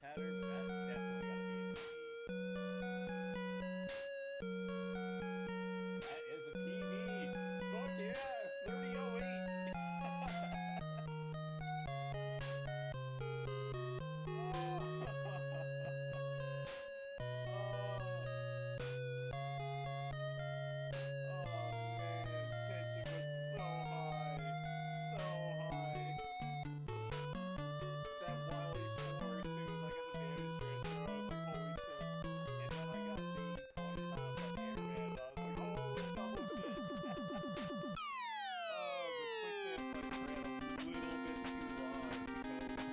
pattern, but that's definitely gotta be a PB. That is a PB. Fuck yeah, 3008. Oh man, tension was so high, so high. That Wily 4 as soon as I got the damage transfer, I was like, holy shit. And then I got the 20 pounds on the airband, and I was like, holy double shit. The quick dance like ran a little bit too long because I missed the last Lol.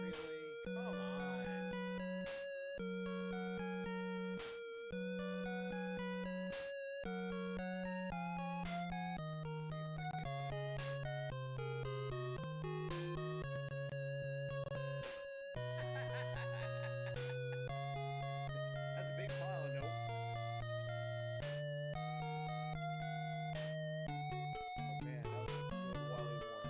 Really? Come on. That's a big pile of nope. Oh man, that was a good Wally War.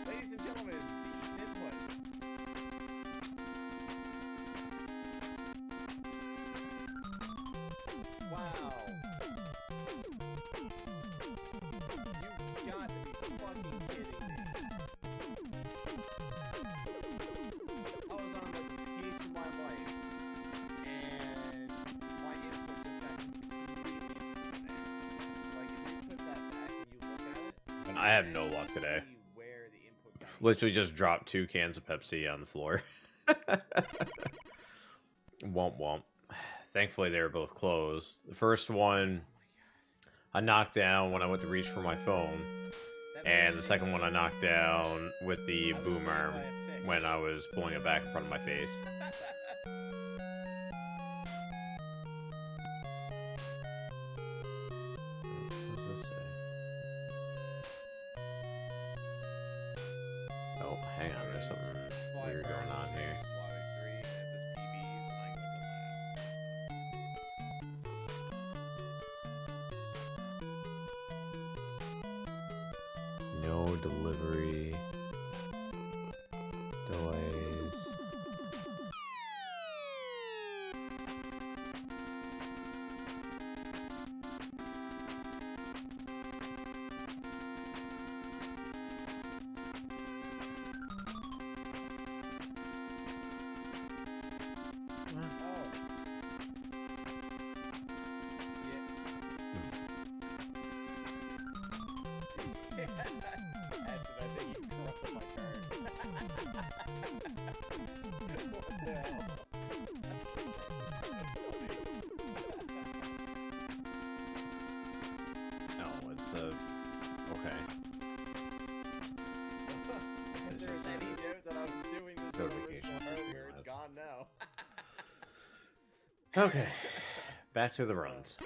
Ladies and gentlemen, the input. Wow. You got to be fucking kidding me. I was on the piece of my life, and my input just got completely disconnected. Like, if you put that back and you look at it, I have no luck today. see where the input got Literally just dropped 2 cans of Pepsi on the floor. Womp womp. Thankfully, they were both closed. The first one I knocked down when I went to reach for my phone, and the second one I knocked down with the boom arm when I was pulling it back in front of my face. What does this say? Oh, hang on, there's something weird going on here. No delivery delays. No, it's a... okay. If there's any doubt that I was doing this Notification. earlier, it's gone now. Okay, back to the runs.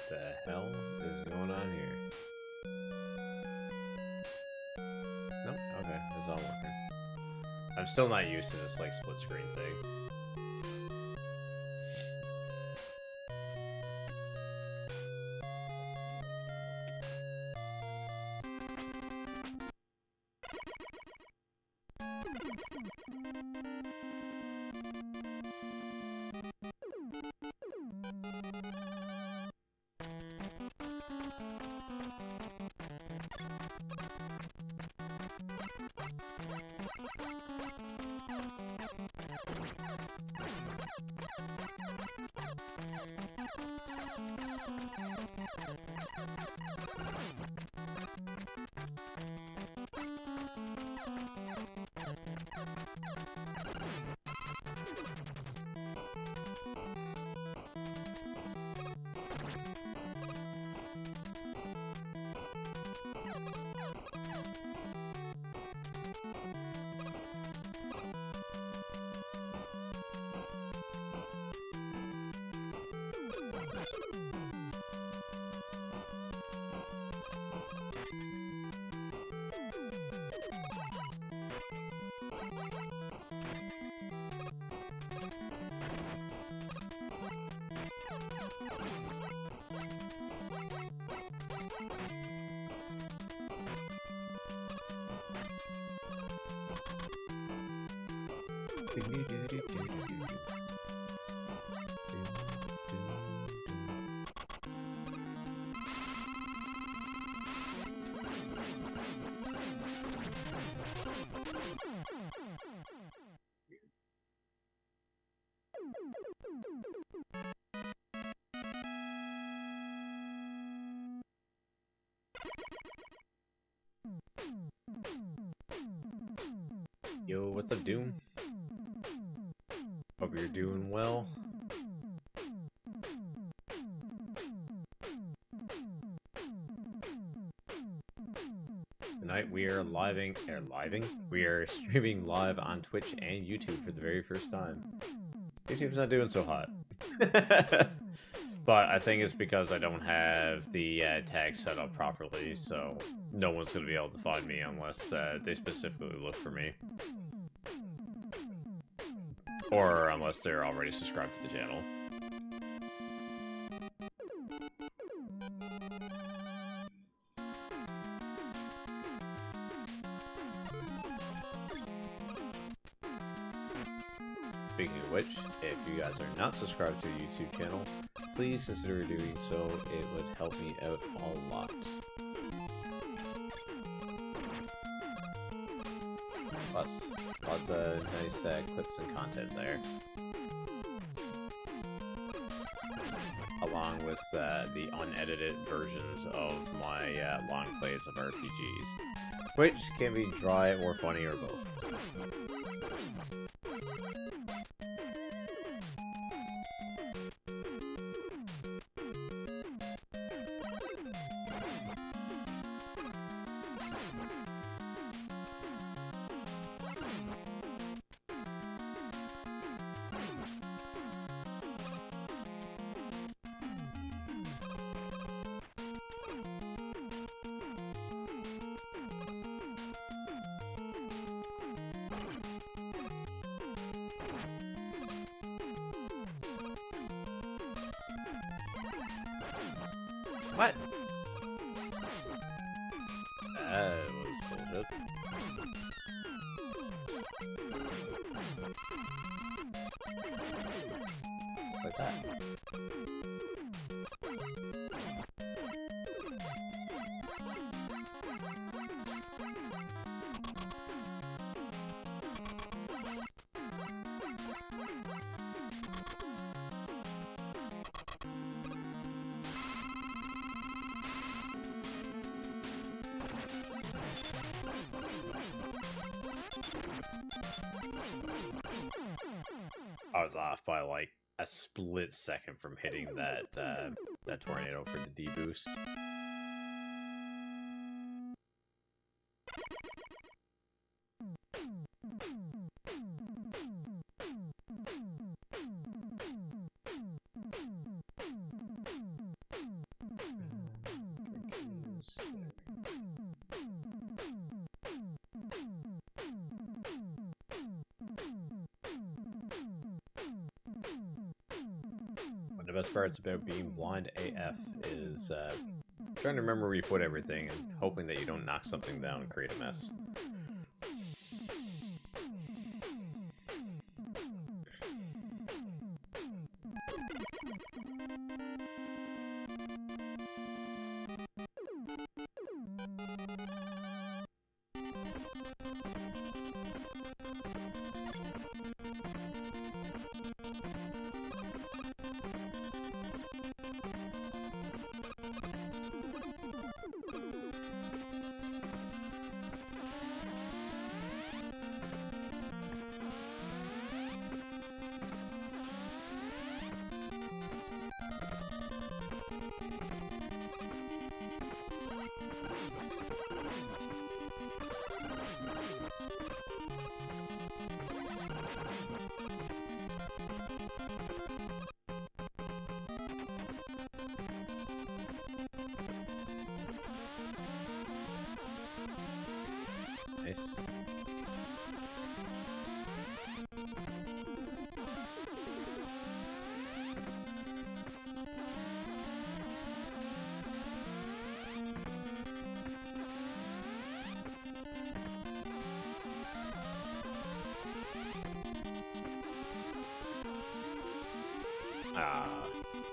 The hell is going on here? Nope, okay, it's all working. I'm still not used to this, like, split screen thing. Yo, what's up, Doom? Hope you're doing well. Tonight we are we are streaming live on Twitch and YouTube for the very first time. YouTube's not doing so hot. But I think it's because I don't have the tag set up properly, so no one's going to be able to find me unless they specifically look for me. Or unless they're already subscribed to the channel. Speaking of which, if you guys are not subscribed to the YouTube channel, please consider doing so. It would help me out a lot. Plus, lots of nice clips and content there. Along with the unedited versions of my long plays of RPGs, which can be dry or funny or both. What? That was bullshit. Like that. I was off by like a split second from hitting that that tornado for the D boost. The best parts about being blind AF is trying to remember where you put everything and hoping that you don't knock something down and create a mess. Nice. Ah,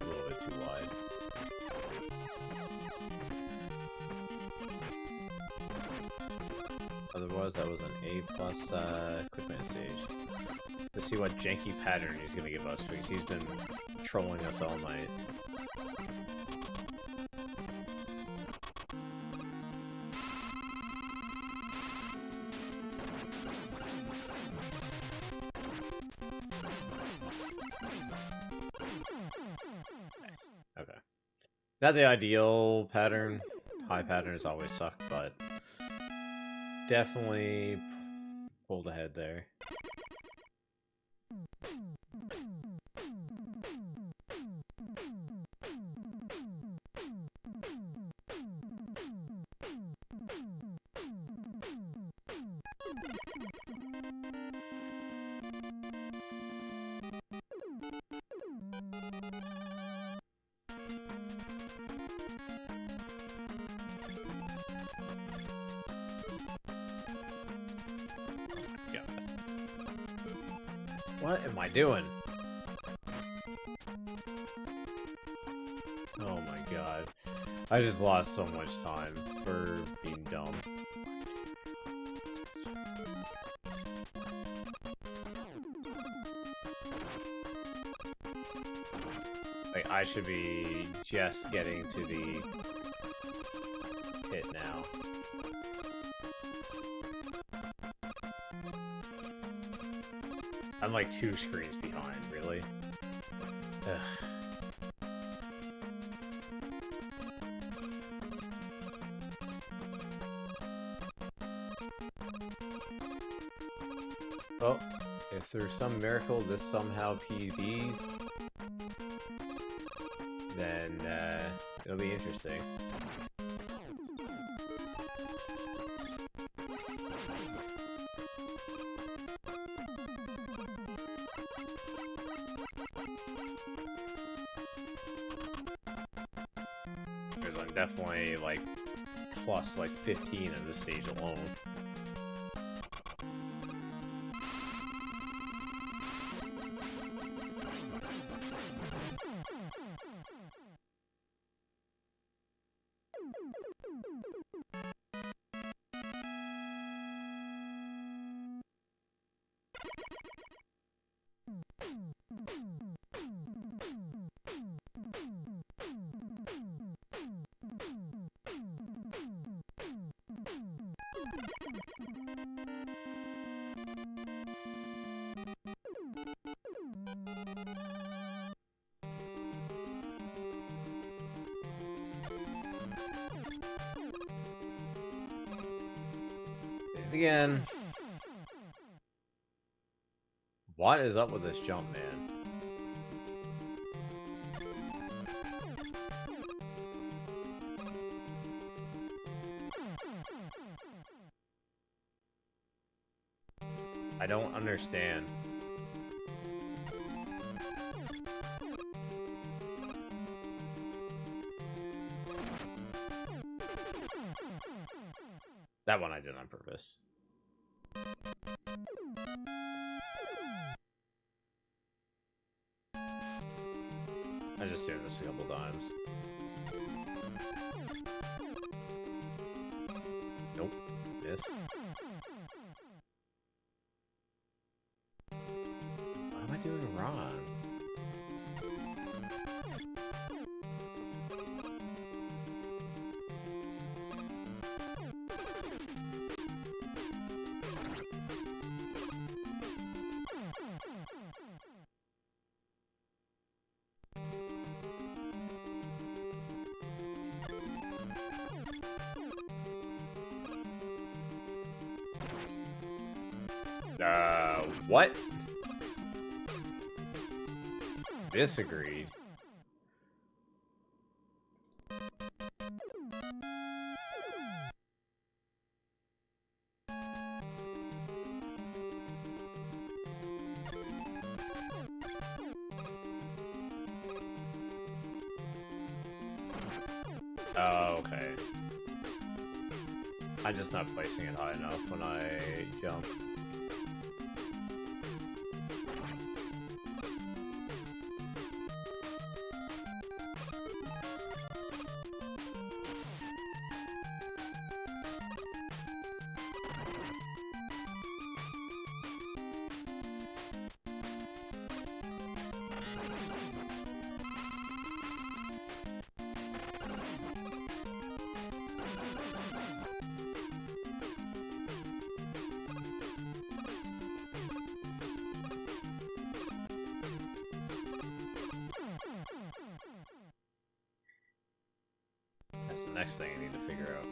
a little bit too wide. Otherwise, that was an A+ quick man stage. Let's see what janky pattern he's gonna give us, because he's been trolling us all night. Nice. Okay. Not the ideal pattern. High patterns always suck, but definitely pulled ahead there. What am I doing? Oh my god. I just lost so much time for being dumb. Like, I should be just getting to the hit now. I'm like 2 screens behind, really? Ugh. Well, if through some miracle this somehow PBs, then it'll be interesting. Because I'm definitely like plus like 15 in this stage alone. Again. What is up with this jump, man? I don't understand. That one I did on purpose. I just did this a couple times. Nope. Miss. What am I doing wrong? What? Disagreed. Oh, okay. I'm just not placing it high enough when I jump. next thing I need to figure out.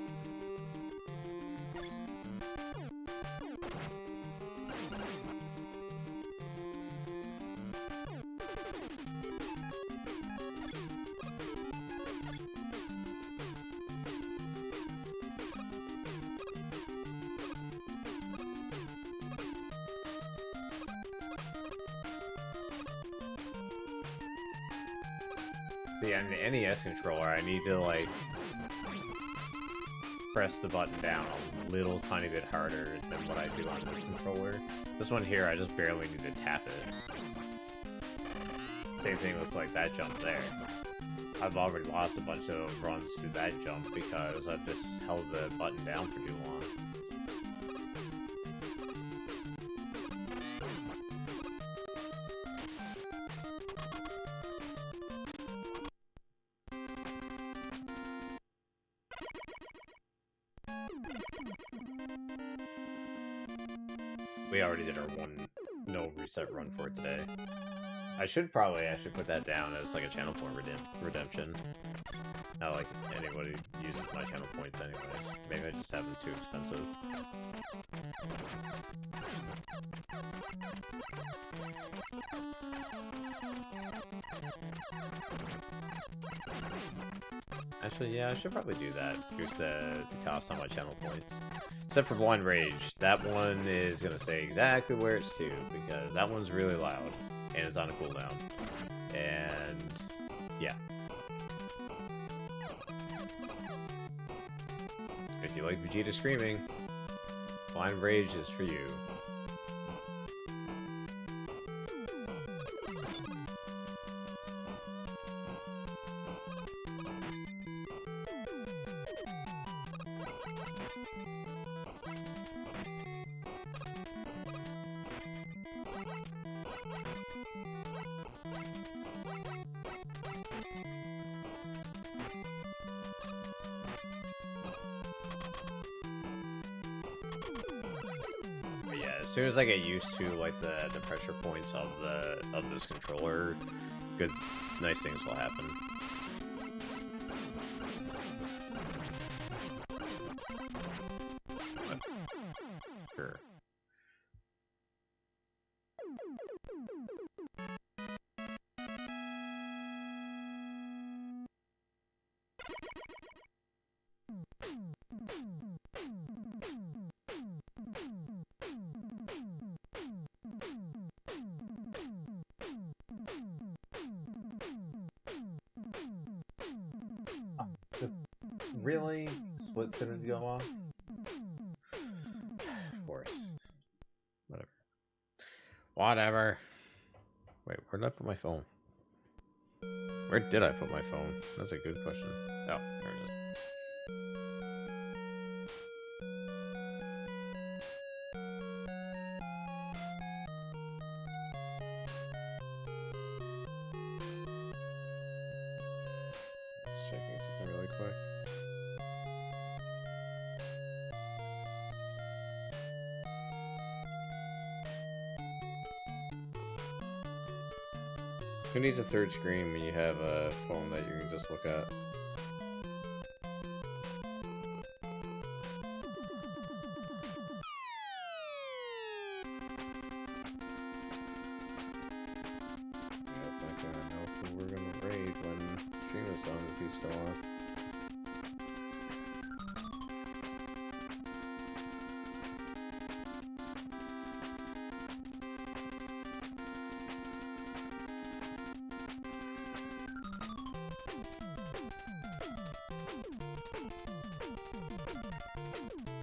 Yeah, on the NES controller, I need to, like, press the button down a little tiny bit harder than what I do on this controller. This one here, I just barely need to tap it. Same thing with, like, that jump there. I've already lost a bunch of runs to that jump because I've just held the button down for too long. We already did our one no reset run for today. I should probably actually put that down as like a channel point redemption. Not like anybody uses my channel points anyways. Maybe I just have them too expensive. Actually, yeah, I should probably do that. Here's the cost on my channel points. Except for Blind Rage. That one is going to stay exactly where it's to, because that one's really loud, and it's on a cooldown. And, yeah. If you like Vegeta screaming, Blind Rage is for you. As soon as I get used to like the pressure points of this controller, nice things will happen. Sure. Really? Split sentence go off? Of course. Whatever. Whatever. Wait, where did I put my phone? Where did I put my phone? That's a good question. Oh, there it is. Just checking something really quick. Who needs a third screen when you have a phone that you can just look at? Yep, I gotta know who we're gonna raid when stream is done if he's still on.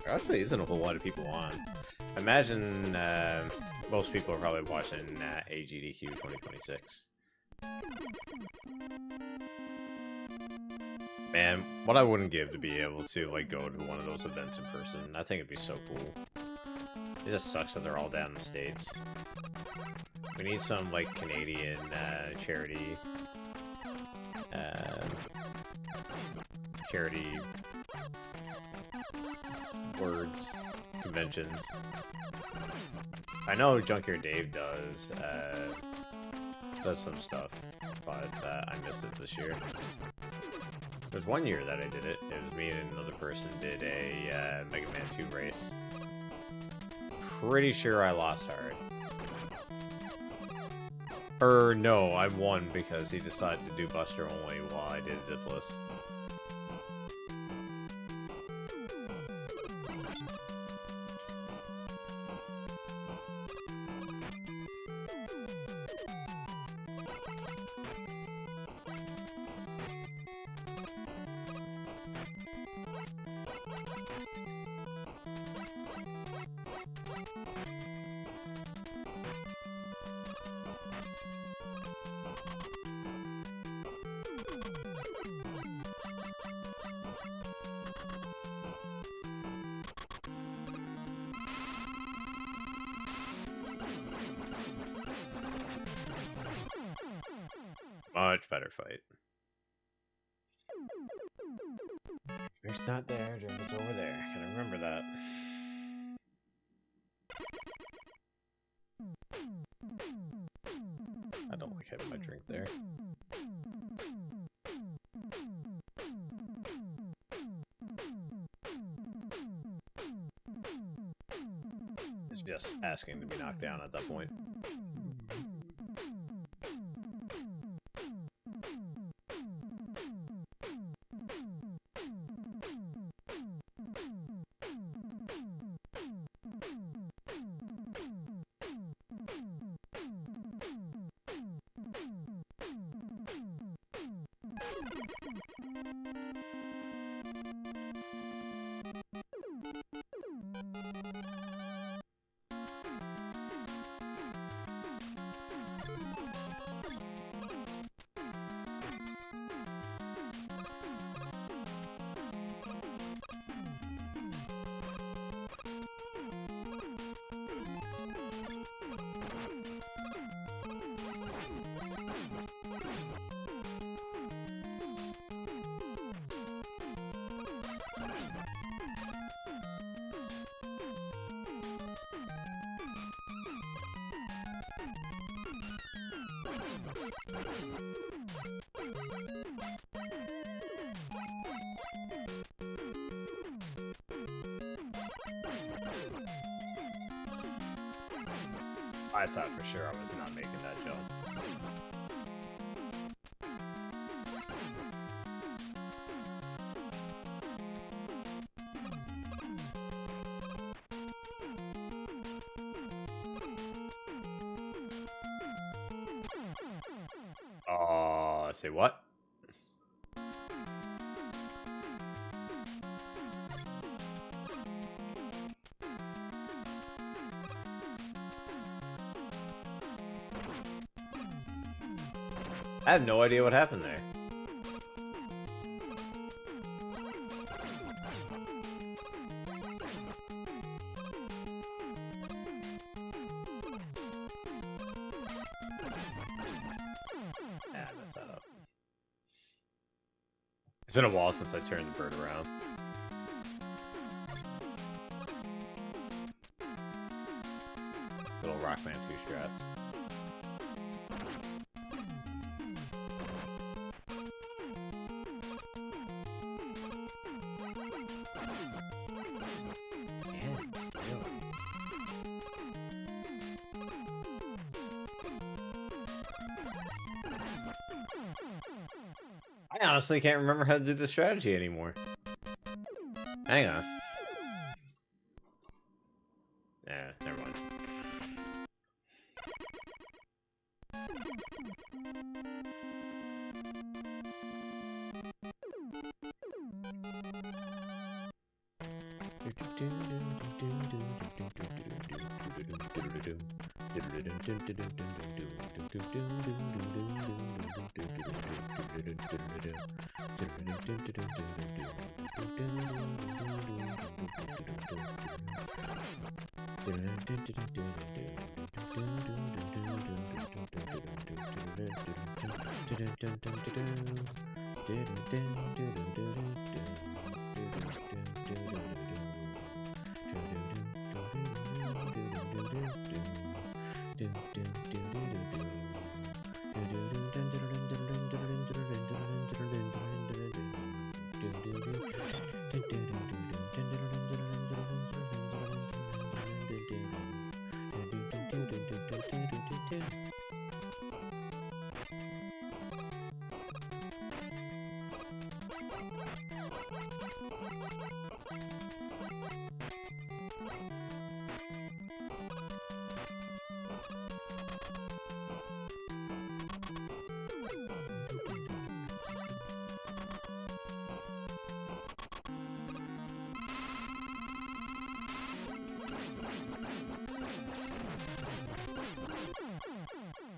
There actually isn't a whole lot of people on. Imagine most people are probably watching AGDQ 2026. Man, what I wouldn't give to be able to like go to one of those events in person. I think it'd be so cool. It just sucks that they're all down in the States. We need some like Canadian charity words, conventions. I know Junkyard Dave does some stuff, but I missed it this year. There's one year that I did it. It was me and another person did a Mega Man 2 race. Pretty sure I lost hard. Or no, I won because he decided to do Buster only while I did Zippless. Much better fight. It's not there, it's over there. Can I remember that? I don't like having my drink there. It's just asking to be knocked down at that point. I thought for sure I was not making that jump. Say what? I have no idea what happened there. I messed that up. It's been a while since I turned the bird around. Little Rockman 2 strats. I honestly can't remember how to do the strategy anymore. Hang on. Yeah, never mind.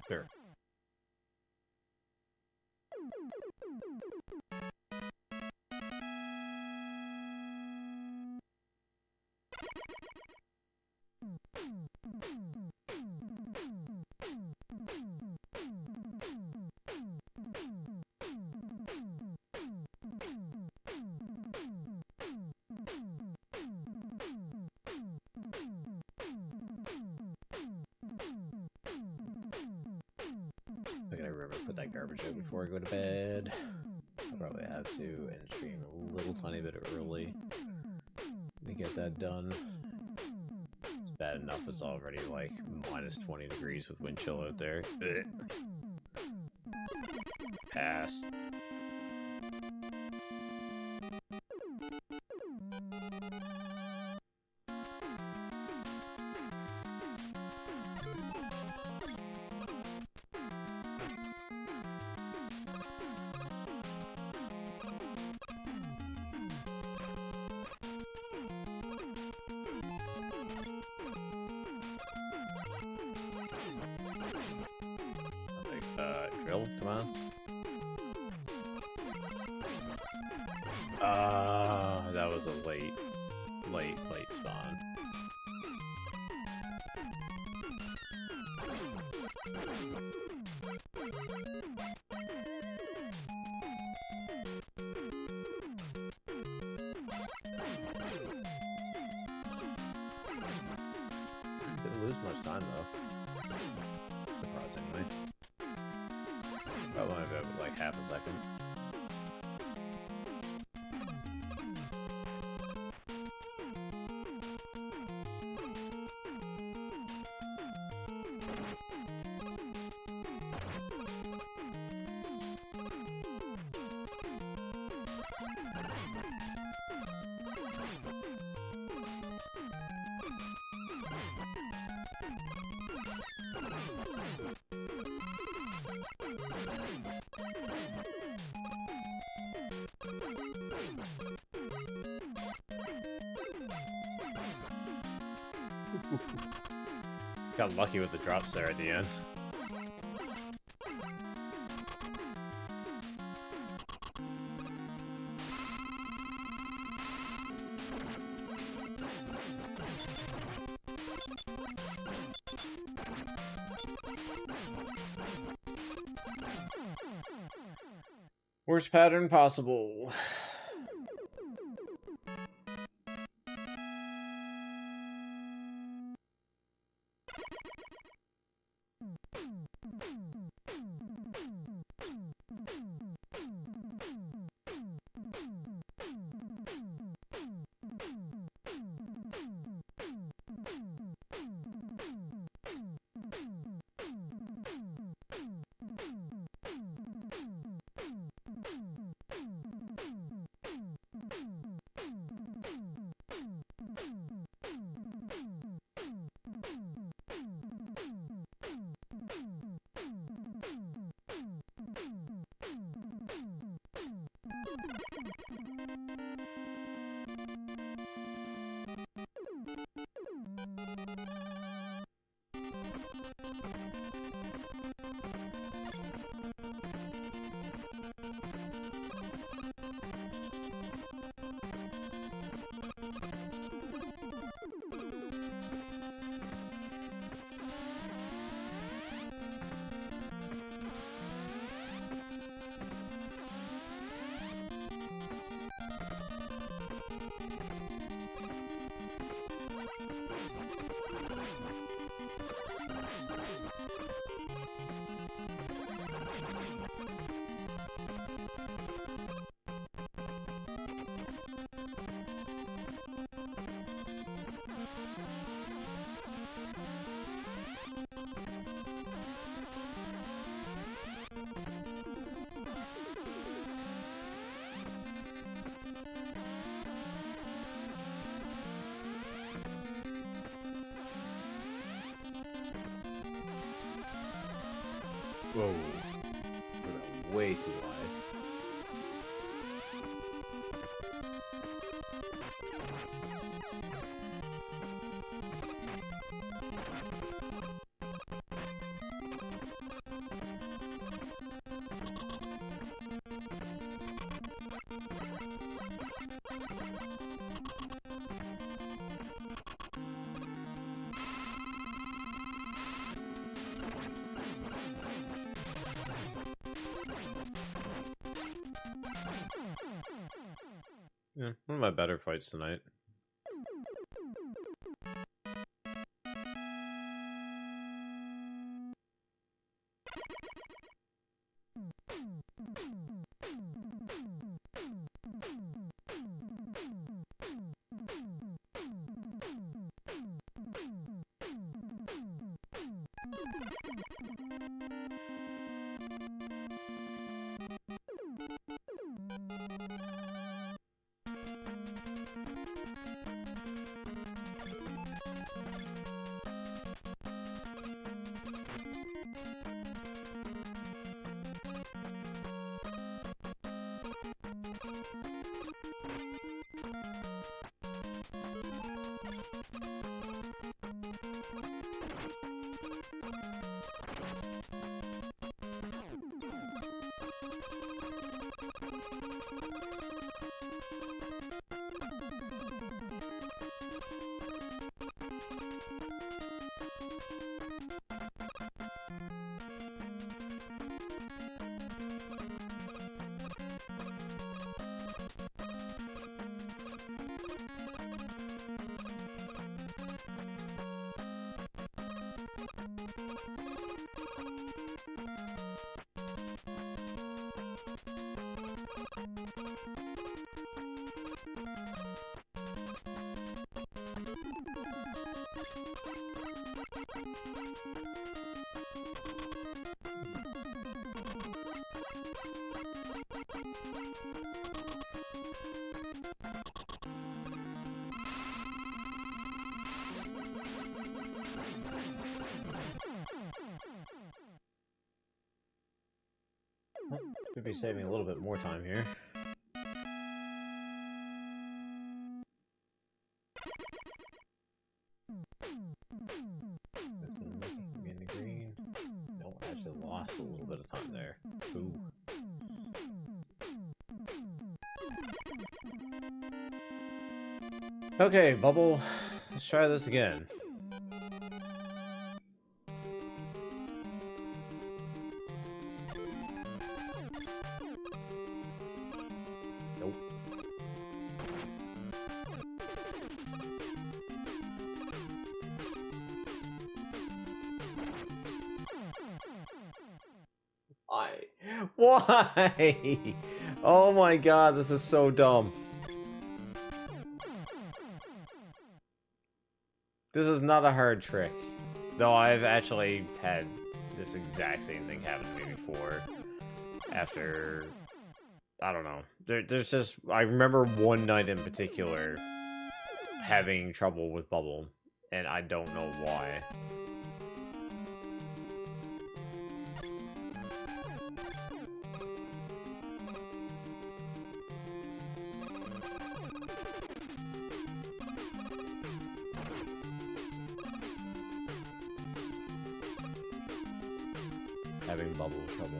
Sure. I gotta remember to put that garbage out before I go to bed. I'll probably have to and stream a little tiny bit early to get that done. It's bad enough it's already like minus 20 degrees with wind chill out there. Ugh. Pass. Drill, come on. That was a late spawn. Didn't lose much time though. Surprisingly. Probably about like half a second. Got lucky with the drops there at the end. Worst pattern possible. Whoa. Way too wide. Yeah, one of my better fights tonight. Could be saving a little bit more time here. That's in the green. No, actually lost a little bit of time there. Ooh. Okay, Bubble. Let's try this again. Nope. Why? Oh my god, this is so dumb. This is not a hard trick. Though I've actually had this exact same thing happen to me before. After... I don't know. There's just... I remember one night in particular having trouble with Bubble. And I don't know why. Having Bubble trouble.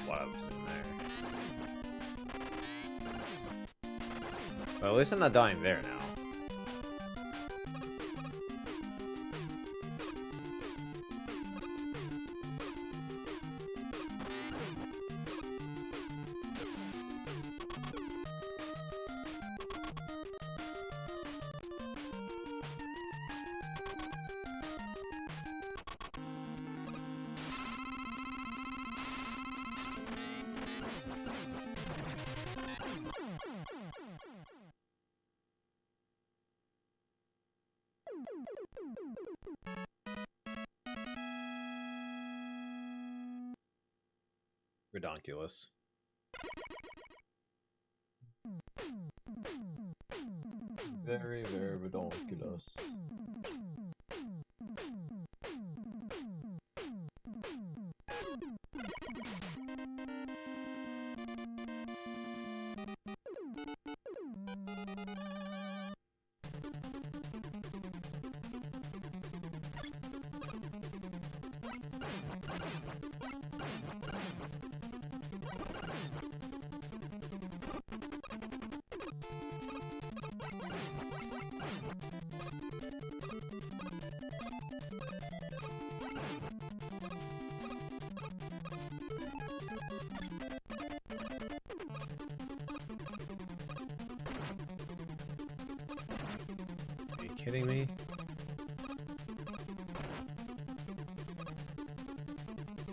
What I was in there. Well, at least I'm not dying there now. Redonkulous. very, very ridiculous. Are you kidding me?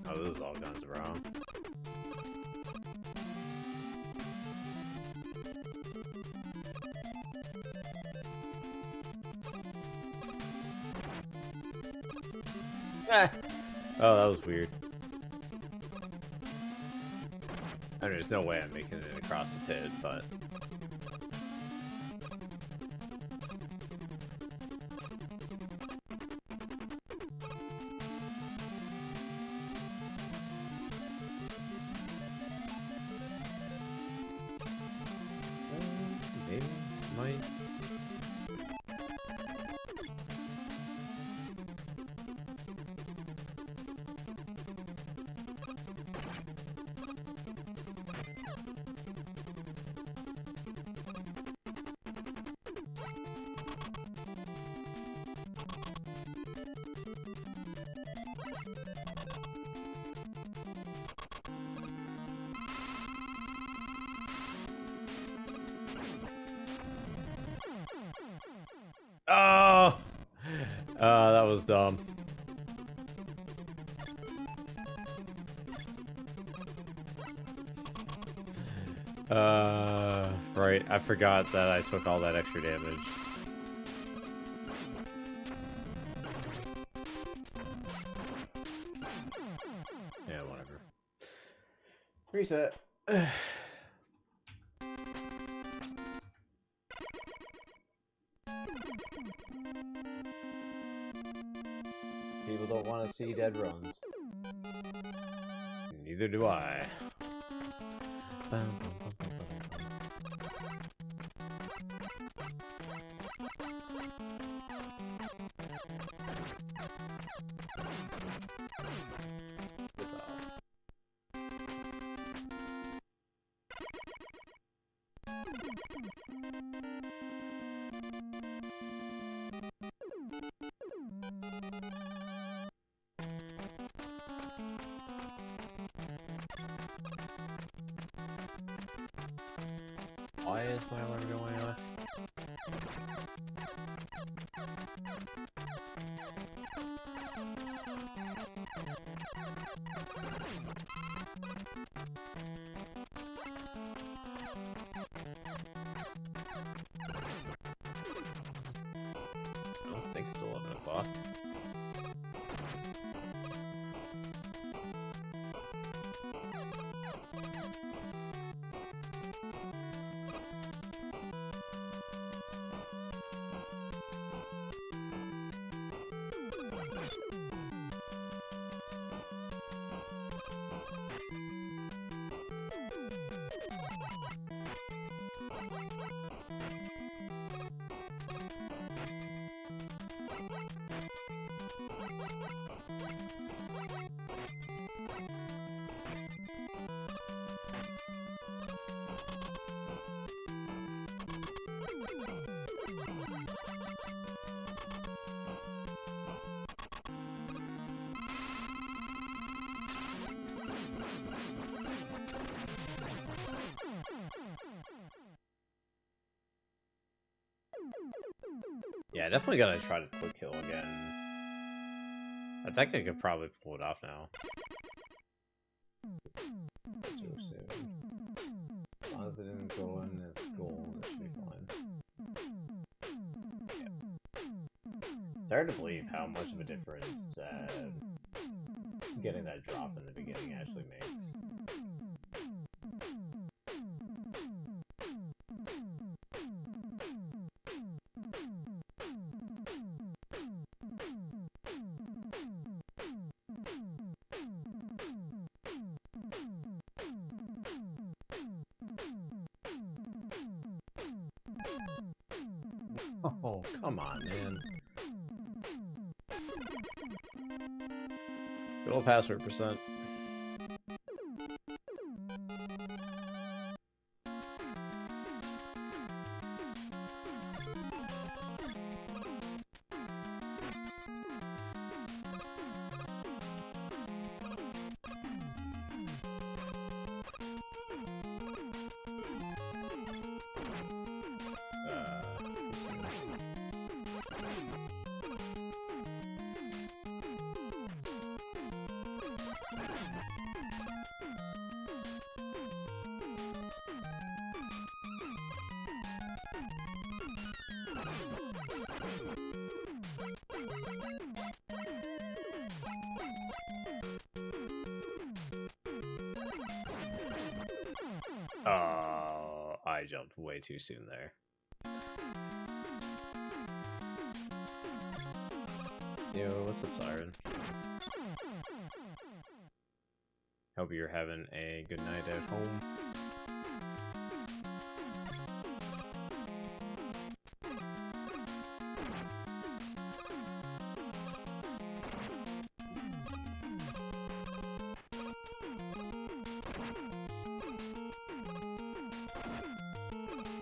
Oh, this is all guns wrong. Ah. Oh, that was weird. I mean, there's no way I'm making it across the pit, but... maybe, might... Oh! That was dumb. Right. I forgot that I took all that extra damage. Yeah, whatever. Reset. People don't want to see dead runs. Neither do I. Why is my alarm going off? I don't think it's 11 o'clock. Yeah, definitely gotta try to quick kill again. I think I could probably pull it off now. As long as it didn't go in its goal, it should be fine. It's hard to believe how much of a difference getting that drop in the beginning actually makes. Oh, come on, man. Good old password percent. Oh, I jumped way too soon there. Yo, what's up, Siren? Hope you're having a good night at home.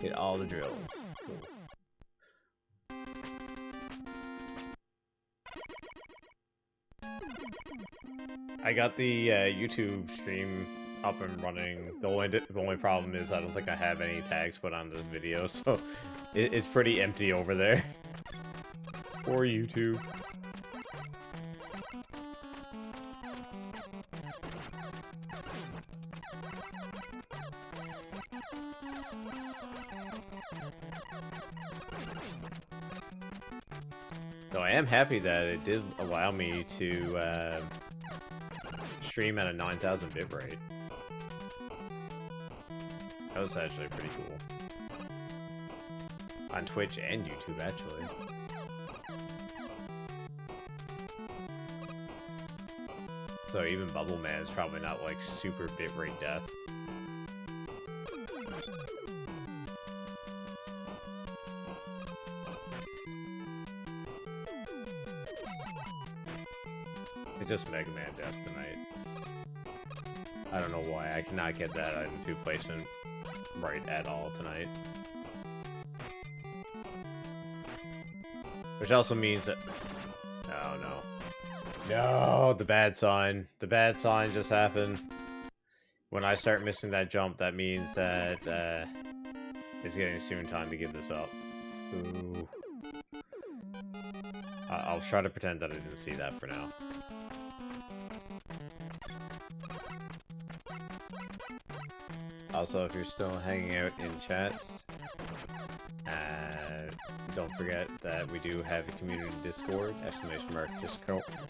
Get all the drills. Cool. I got the YouTube stream up and running. The only problem is I don't think I have any tags put on this video, so it's pretty empty over there. For YouTube. So I am happy that it did allow me to stream at a 9,000 bitrate. That was actually pretty cool. On Twitch and YouTube, actually. So even Bubble Man is probably not like super bitrate death. It's just Mega Man death tonight. I don't know why I cannot get that item 2 placement right at all tonight. Which also means that... Oh no. No, the bad sign. The bad sign just happened. When I start missing that jump, that means that it's getting soon time to give this up. Ooh. I'll try to pretend that I didn't see that for now. Also, if you're still hanging out in chats, don't forget that we do have a community Discord,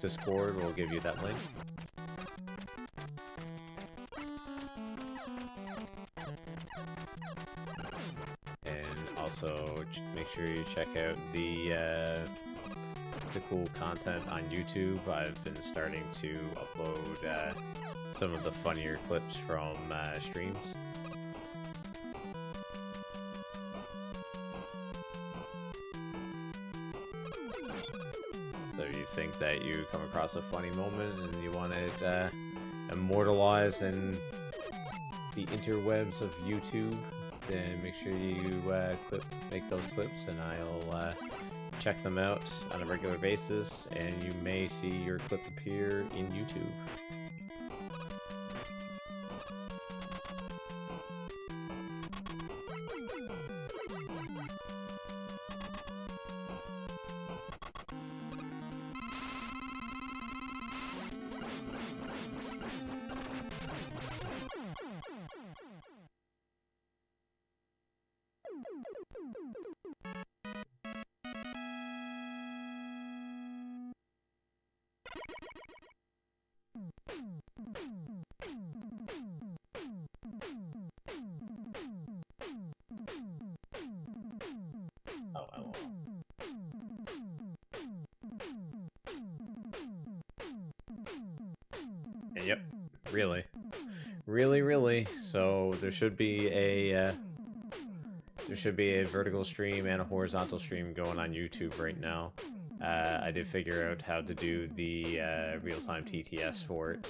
Discord will give you that link. And also, make sure you check out the cool content on YouTube. I've been starting to upload some of the funnier clips from streams. So if you think that you come across a funny moment and you want it immortalized in the interwebs of YouTube, then make sure you make those clips, and I'll check them out on a regular basis, and you may see your clip appear in YouTube. Yep, really. So there should be a There should be a vertical stream and a horizontal stream going on YouTube right now. I did figure out how to do the real-time TTS for it.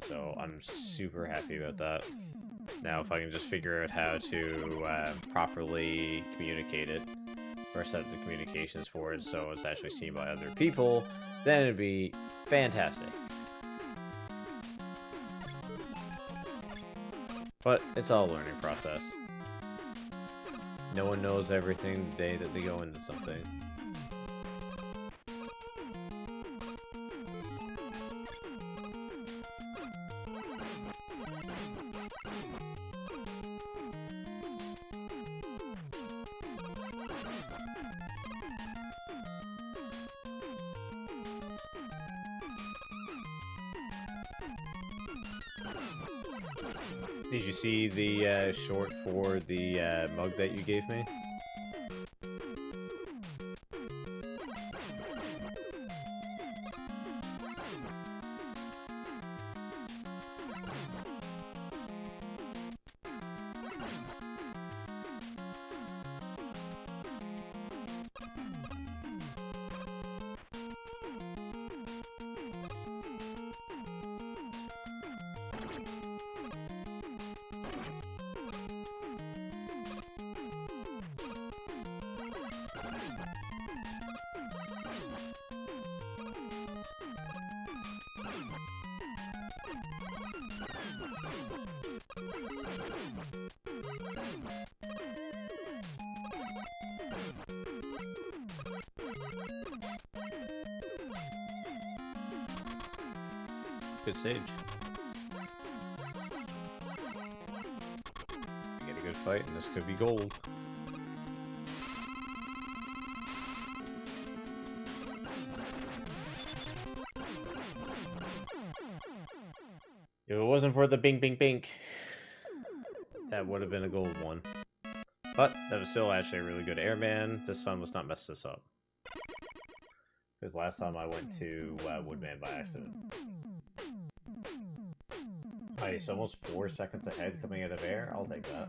So I'm super happy about that. Now if I can just figure out how to properly communicate it, or set the communications for it so it's actually seen by other people, then it'd be fantastic. But it's all a learning process. No one knows everything the day that they go into something. Did you see the short for the mug that you gave me? Good stage. We get a good fight, and this could be gold. If it wasn't for the bing bing bing, that would have been a gold one. But that was still actually a really good airman. This time let's not mess this up. Because last time I went to Woodman by accident. Nice, almost 4 seconds ahead coming out of air. I'll take that.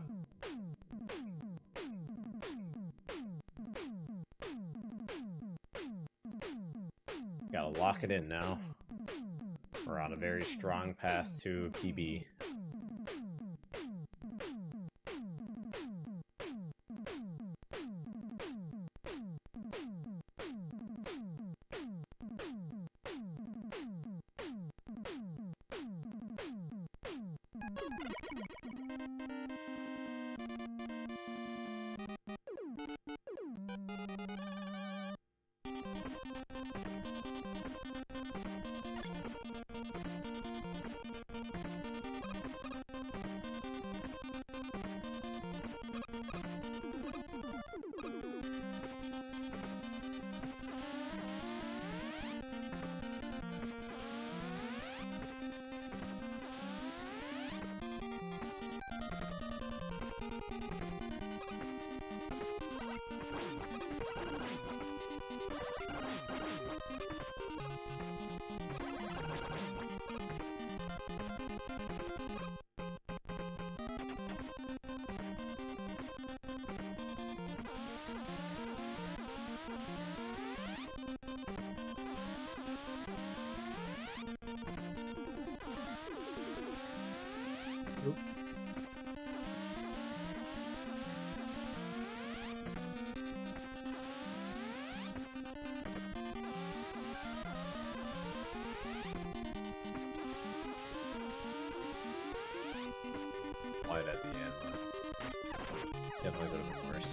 Gotta lock it in now. We're on a very strong path to a PB. Nope. Wide at the end, but definitely would have been worse.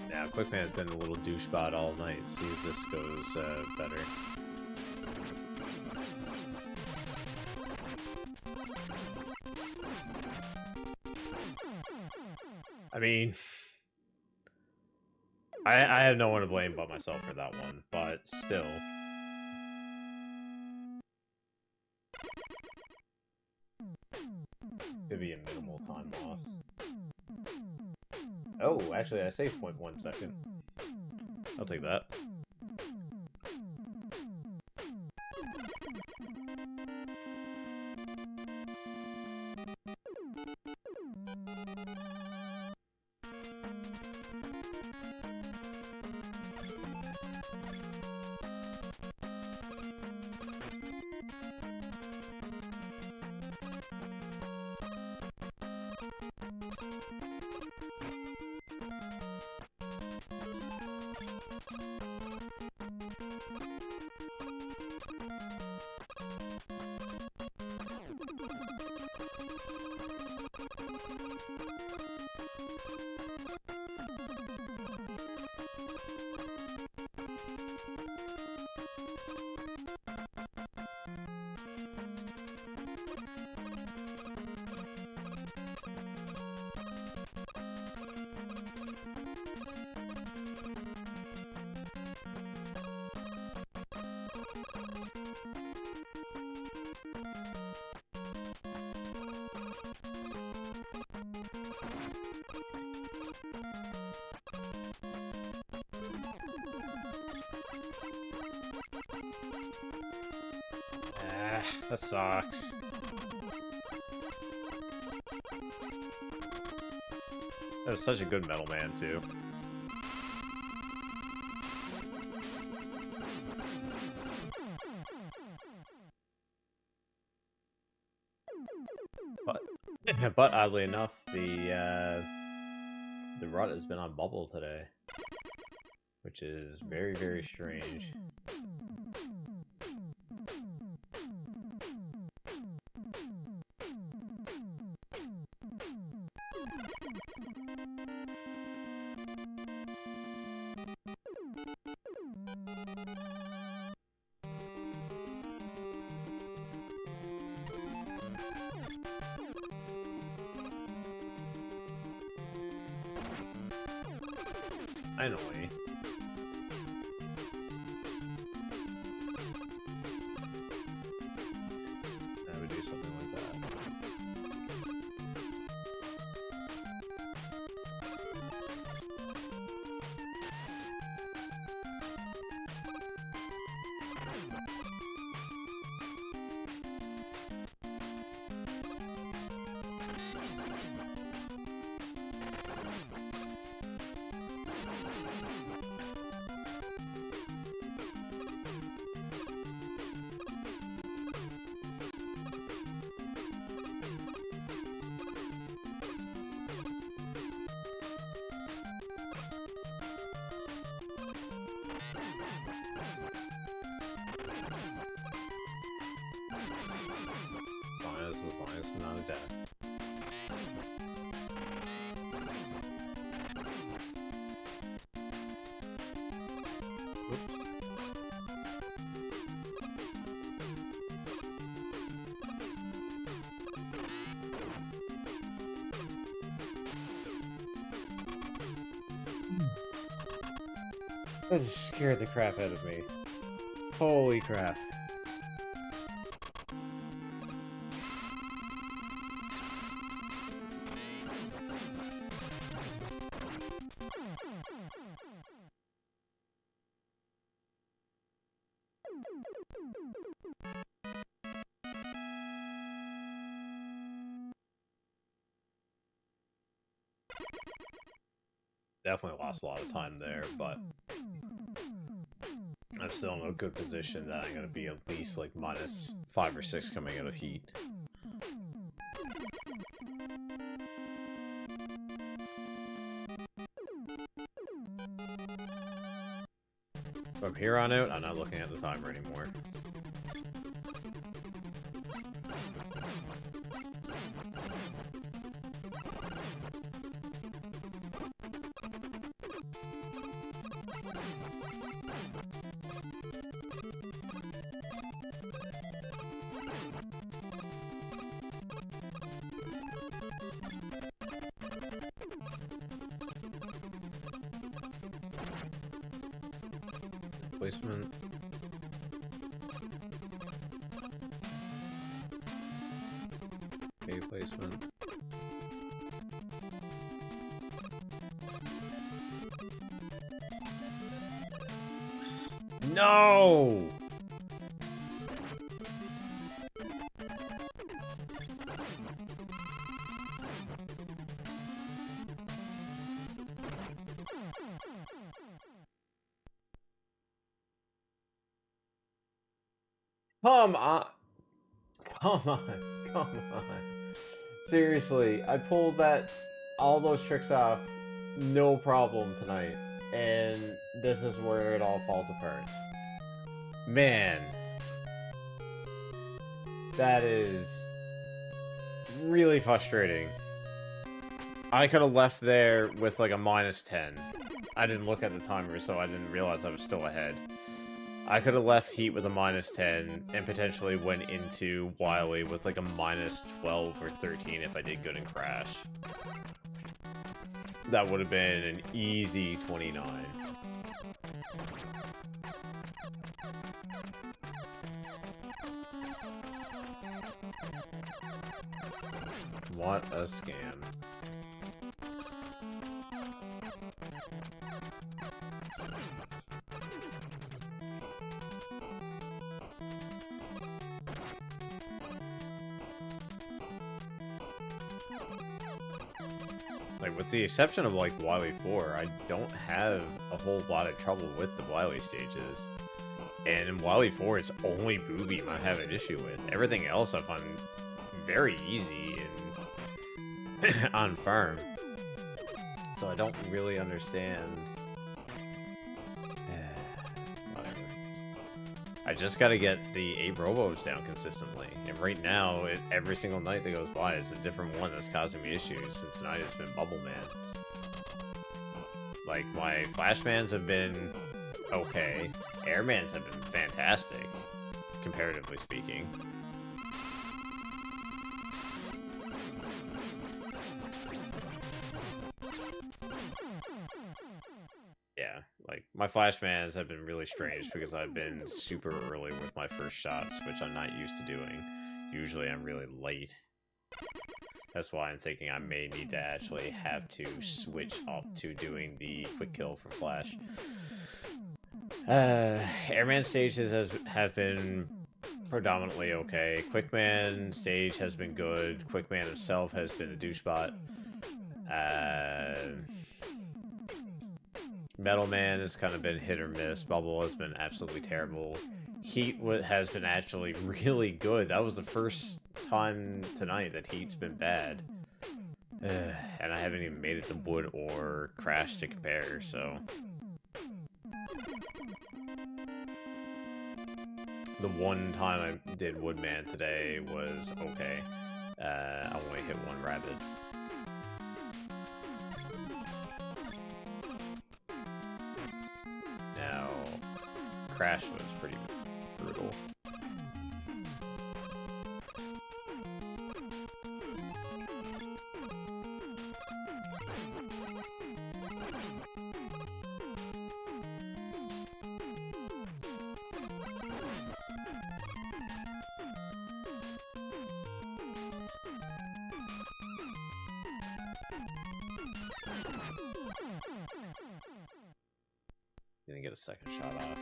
Yeah, Quickman's been a little douchebot all night. See if this goes better. I mean, I have no one to blame but myself for that one, but still. Could be a minimal time loss. Oh, actually, I saved 0.1 second. I'll take that. Ah, that sucks. That was such a good Metal Man, too. But oddly enough, the rut has been on bubble today, which is very, very strange. Finally. I would do something like that. As long as it's not a death. That just scared the crap out of me. Holy crap. Definitely lost a lot of time there, but I'm still in a good position that I'm going to be at least like -5 or 6 coming out of heat. From here on out, I'm not looking at the timer anymore. Placement. A placement. No! Come on. Come on. Come on. Seriously, I pulled all those tricks off, no problem tonight. And this is where it all falls apart. Man. That is really frustrating. I could have left there with like a -10. I didn't look at the timer, so I didn't realize I was still ahead. I could have left Heat with a -10 and potentially went into Wily with like a -12 or 13 if I did good in Crash. That would have been an easy 29. What a scam. Like, with the exception of, like, Wily 4, I don't have a whole lot of trouble with the Wily stages. And in Wily 4, it's only Boo Beam I have an issue with. Everything else I find very easy and on farm. So I don't really understand. Whatever. I just gotta get the 8 Robos down consistently. And right now, every single night that goes by, it's a different one that's causing me issues. Since tonight it's been Bubble Man. Like, my Flashmans have been okay. Airmans have been fantastic, comparatively speaking. Yeah, like, my Flashmans have been really strange because I've been super early with my first shots, which I'm not used to doing. Usually I'm really late. That's why I'm thinking I may need to actually have to switch up to doing the quick kill for Flash. Airman stages have been predominantly okay. Quickman stage has been good. Quickman himself has been a douchebot. Metal Man has kind of been hit or miss. Bubble has been absolutely terrible. Heat has been actually really good. That was the first time tonight that Heat's been bad. And I haven't even made it to Wood or Crash to compare, so... The one time I did Woodman today was okay. I only hit one rabbit. Now, Crash was pretty brutal. Didn't get a second shot off.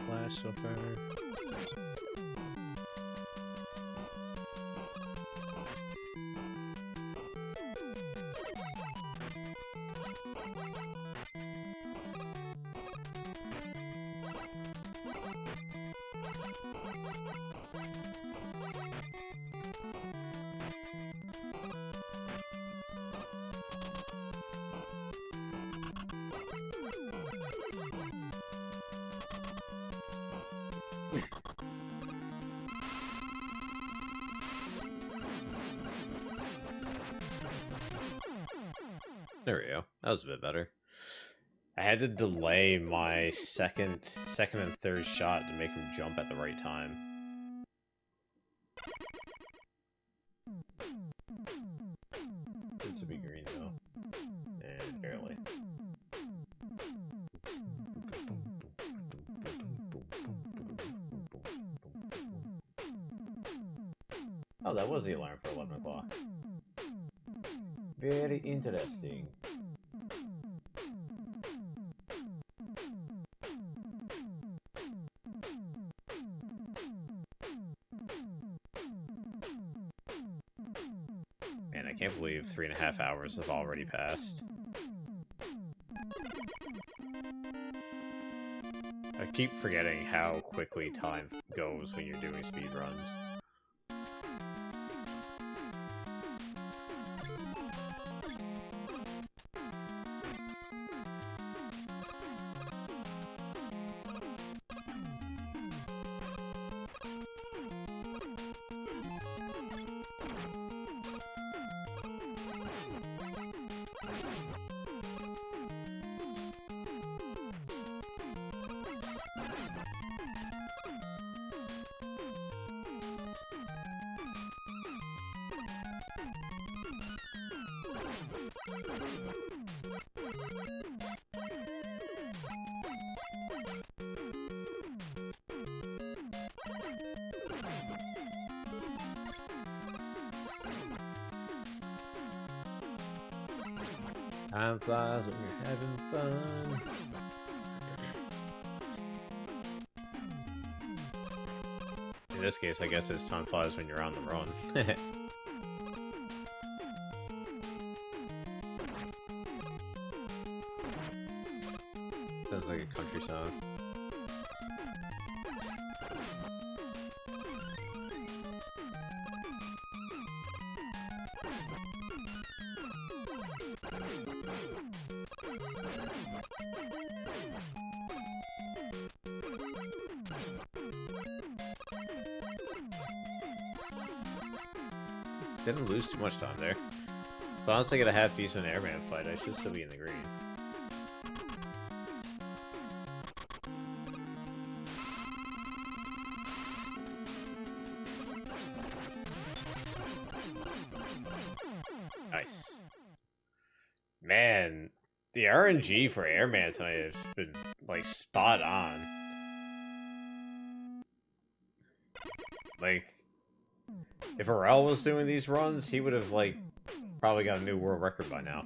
Flash so far. There we go. That was a bit better. I had to delay my second and third shot to make him jump at the right time. This would be green though. And barely. Oh, that was the alarm for 11 o'clock. Very interesting. Man, I can't believe 3.5 hours have already passed. I keep forgetting how quickly time goes when you're doing speedruns. Time flies when you're having fun. In this case, I guess it's time flies when you're on the run. Sounds like a country song. Didn't lose too much time there. As long as I get a half-decent airman fight, I should still be in the green. Nice. Man, the RNG for airman tonight has been, like, spot on. Like, if Arel was doing these runs, he would have, like, probably got a new world record by now.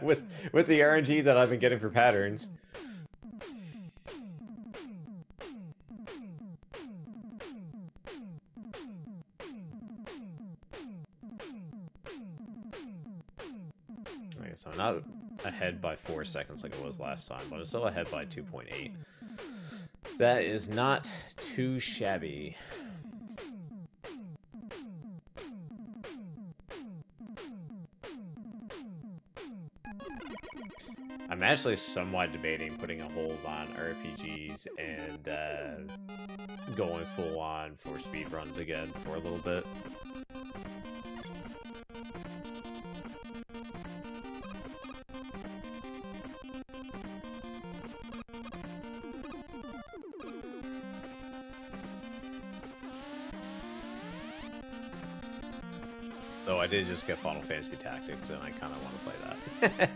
with the RNG that I've been getting for patterns. Okay, so I'm not ahead by 4 seconds like it was last time, but I'm still ahead by 2.8. That is not too shabby. I'm actually somewhat debating putting a hold on RPGs and going full on for speedruns again for a little bit. Though I did just get Final Fantasy Tactics and I kind of want to play that.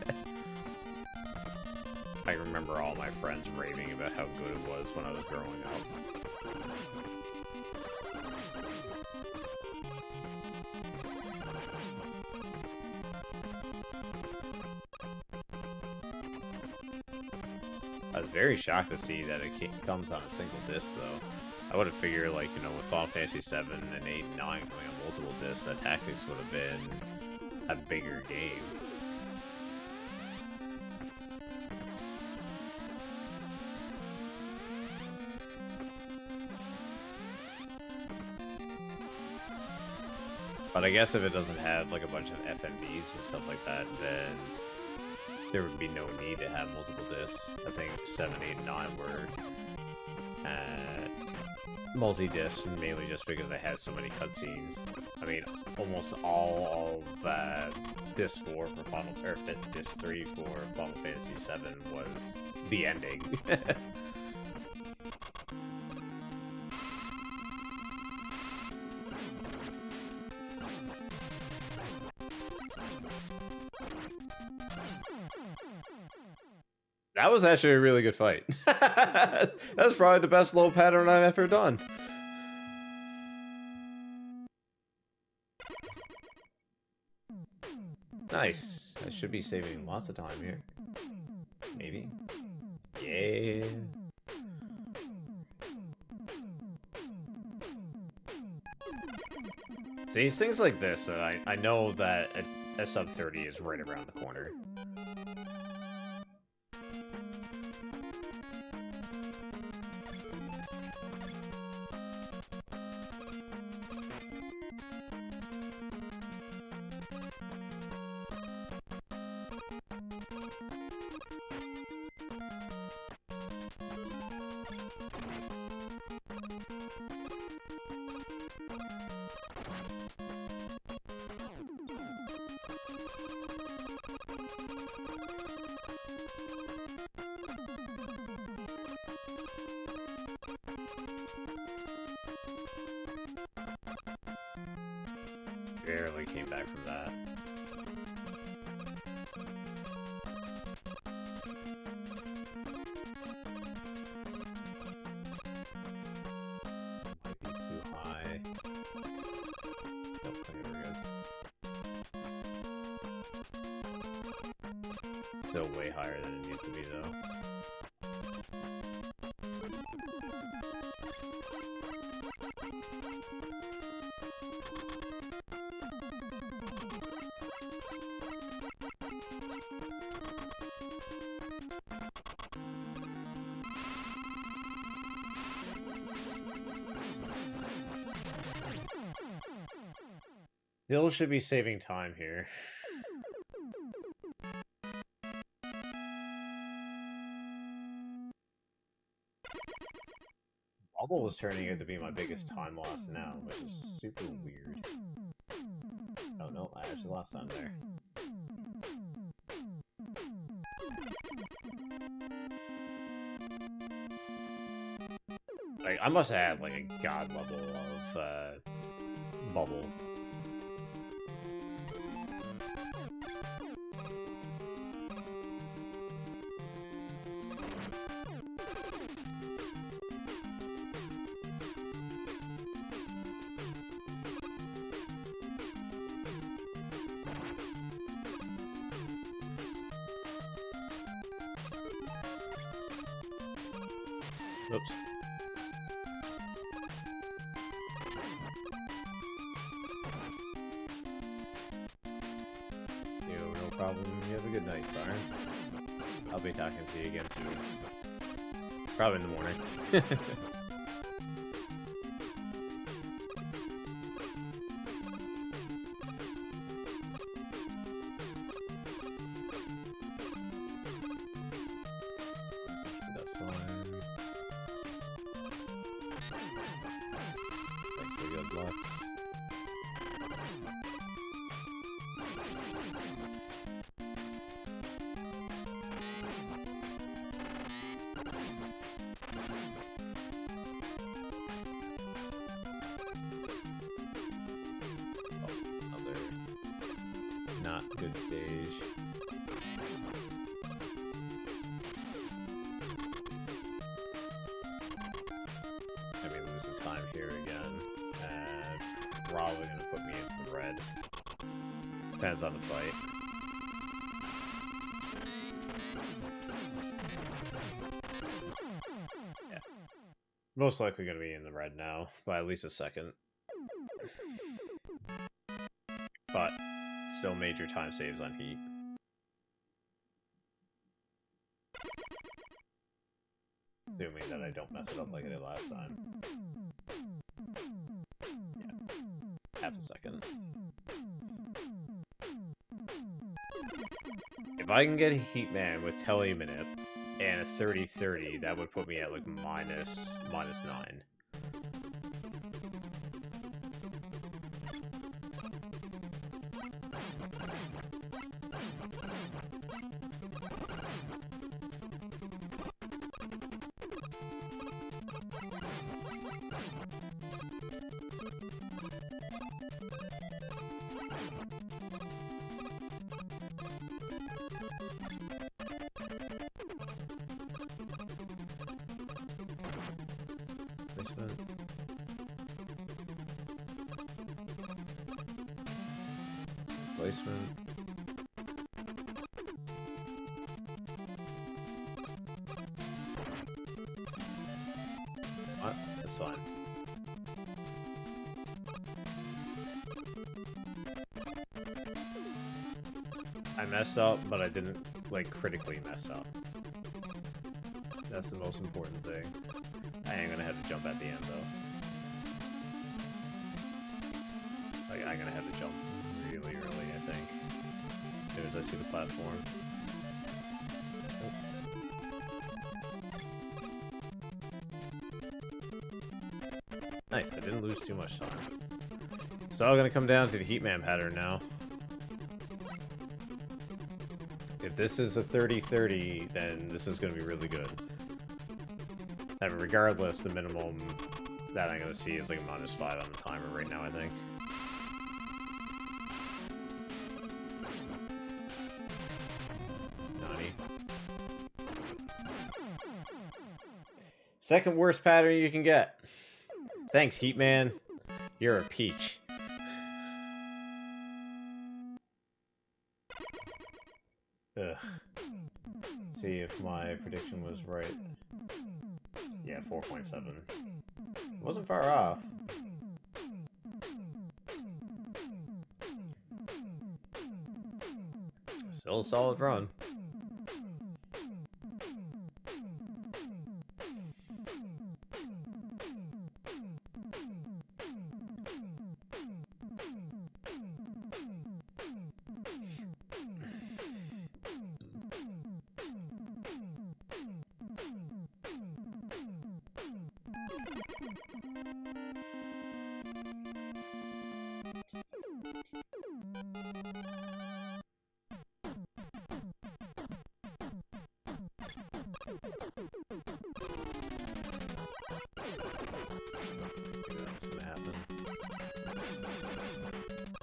I remember all my friends raving about how good it was when I was growing up. I was very shocked to see that it comes on a single disc, though. I would have figured, like, you know, with Final Fantasy 7 and 8 and 9 coming on multiple discs, that Tactics would have been a bigger game. But I guess if it doesn't have, like, a bunch of FMVs and stuff like that, then there would be no need to have multiple discs. I think 7, 8, and 9 were multi-disc, mainly just because they had so many cutscenes. I mean, almost all of disc 4 for Final, or disc 3 for Final Fantasy 7 was the ending. That was actually a really good fight. That was probably the best low pattern I've ever done. Nice. I should be saving lots of time here. Maybe. Yeah. See, it's things like this that I know that a sub 30 is right around the corner. Barely came back from that. Might be too high. Nope, I think we're good. Still way higher than it needs to be, though. Bill should be saving time here. Bubble was turning out to be my biggest time loss now, which is super weird. Oh no, I actually lost time there. Like, I must have had like a god level of bubble. Oops. No problem. You have a good night, Siren. I'll be talking to you again soon. Probably in the morning. That's fine. Thanks for good luck. Not good stage. I mean, losing time here again. Probably gonna put me into the red. Depends on the fight. Yeah. Most likely gonna be in the red now, by at least a second. But still major time saves on heat. Assuming that I don't mess it up like I did last time. Yeah. Half a second. If I can get a Heat Man with Telemanip and a 30-30, that would put me at like minus 9. Placement. Placement. What? That's fine. I messed up, but I didn't, like, critically mess up. That's the most important thing. I ain't gonna have to jump at the end, though. Like, I'm gonna have to jump really early, I think. As soon as I see the platform. Nice, I didn't lose too much time. It's all gonna come down to the Heatman pattern now. If this is a 30-30, then this is gonna be really good. And regardless, the minimum that I'm gonna see is like a -5 on the timer right now, I think. Nani. Second worst pattern you can get. Thanks, Heatman. You're a peach. Ugh. See if my prediction was right. Yeah, 4.7. Wasn't far off. Still a solid run.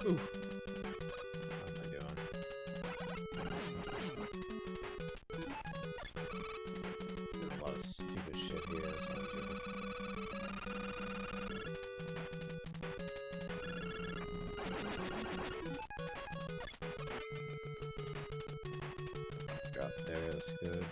Ooh. What am I doing? There's a lot of stupid shit here. That's not good. Drop there, that's good.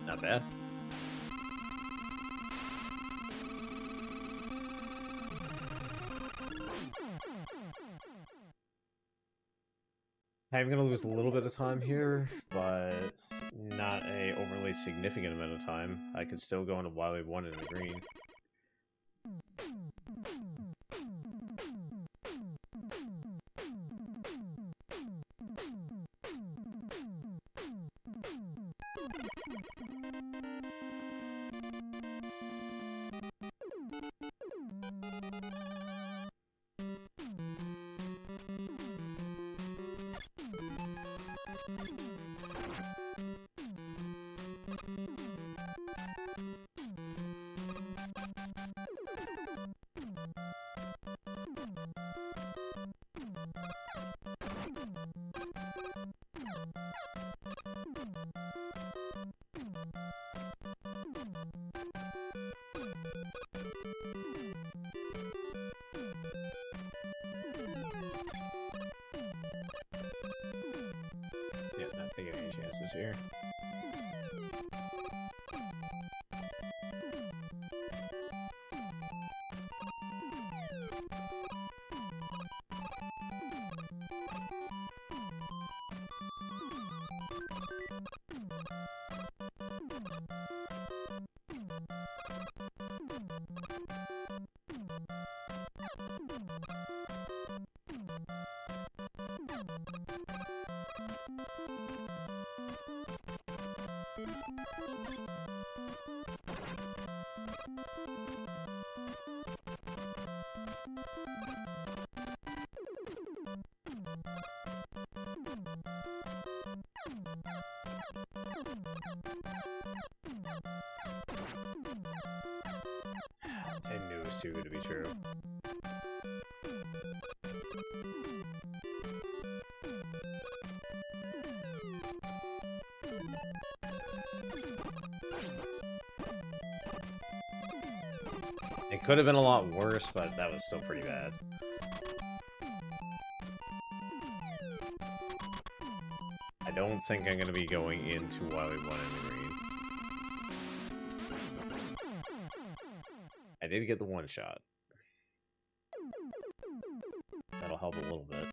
Not bad. I'm gonna lose a little bit of time here, but not a overly significant amount of time. I could still go into Wily 1 in the green. items here. I knew it was too good to be true. It could have been a lot worse, but that was still pretty bad. I don't think I'm going to be going into Wily 1 in the green. I did get the one shot. That'll help a little bit.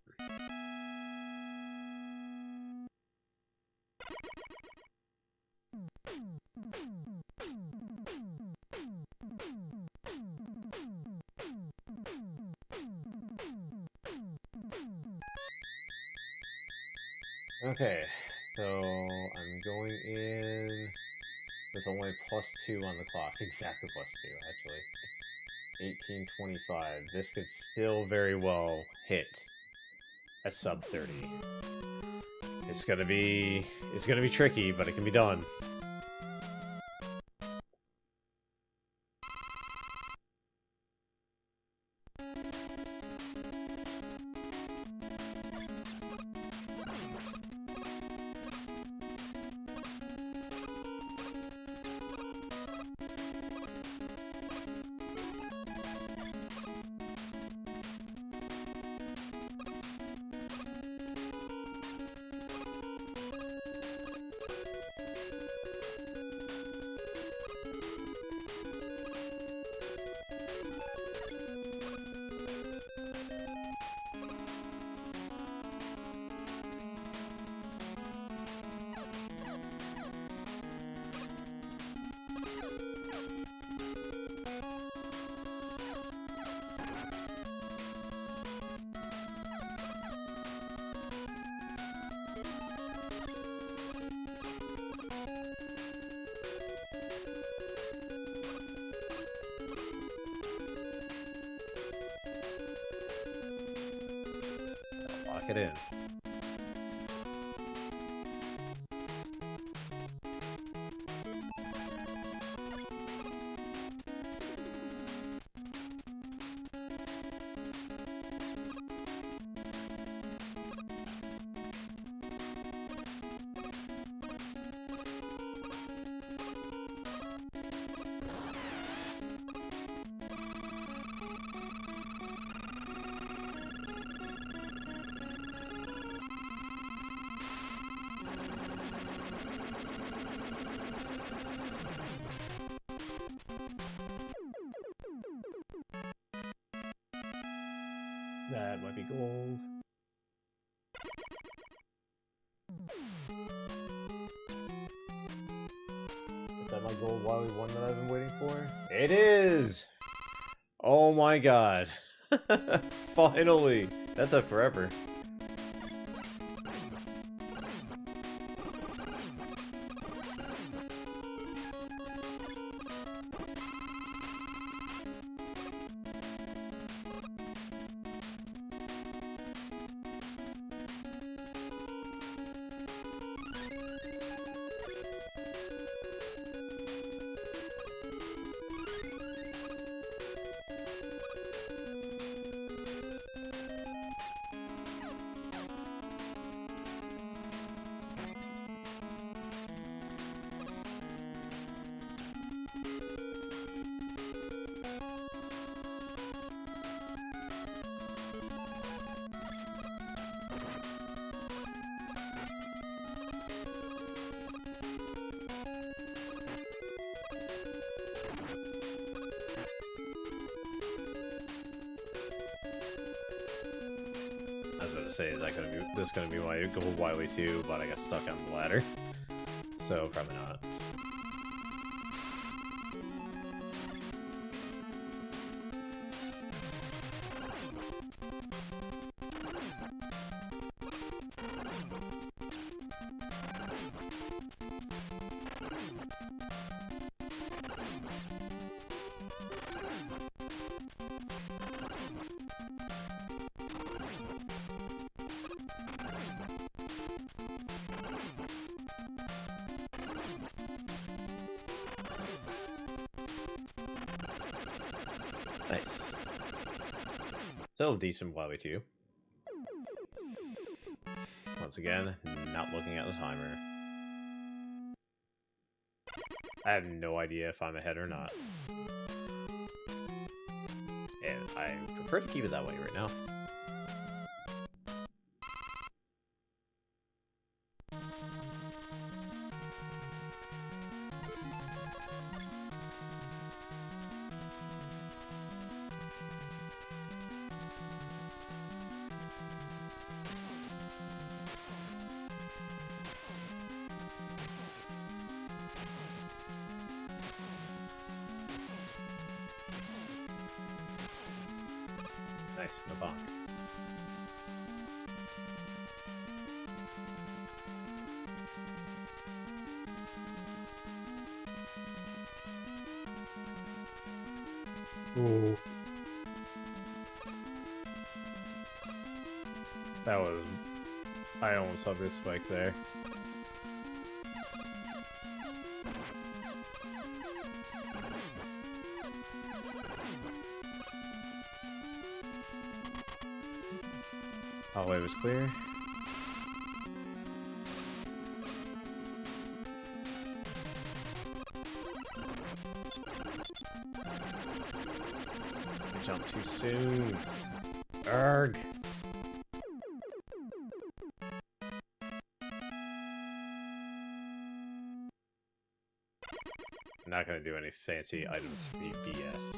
Okay, so I'm going in with only +2 on the clock. Exactly +2, actually. 1825. This could still very well hit a sub 30. It's gonna be tricky, but it can be done. Lock it in. That might be gold. Is that my gold Wily 1 that I've been waiting for? It is! Oh my god. Finally! That took forever. say, is that gonna be this gonna be my goal Wily 2, but I got stuck on the ladder. So probably not. Nice. Still decent Wily 2. Once again, not looking at the timer. I have no idea if I'm ahead or not. And I prefer to keep it that way right now. Nice, no bonk. Ooh. That was... I almost hovered spike there. Hallway was clear. I jumped too soon. Urgh. I'm not gonna do any fancy item 3 BS.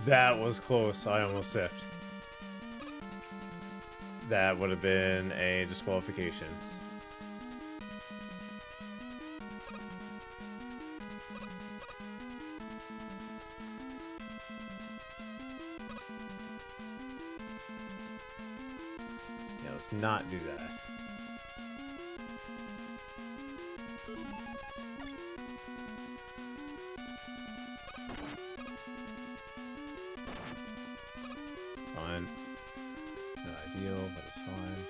That was close. I almost sipped. That would have been a disqualification. Yeah, let's not do that. Fine. Not ideal, but it's fine.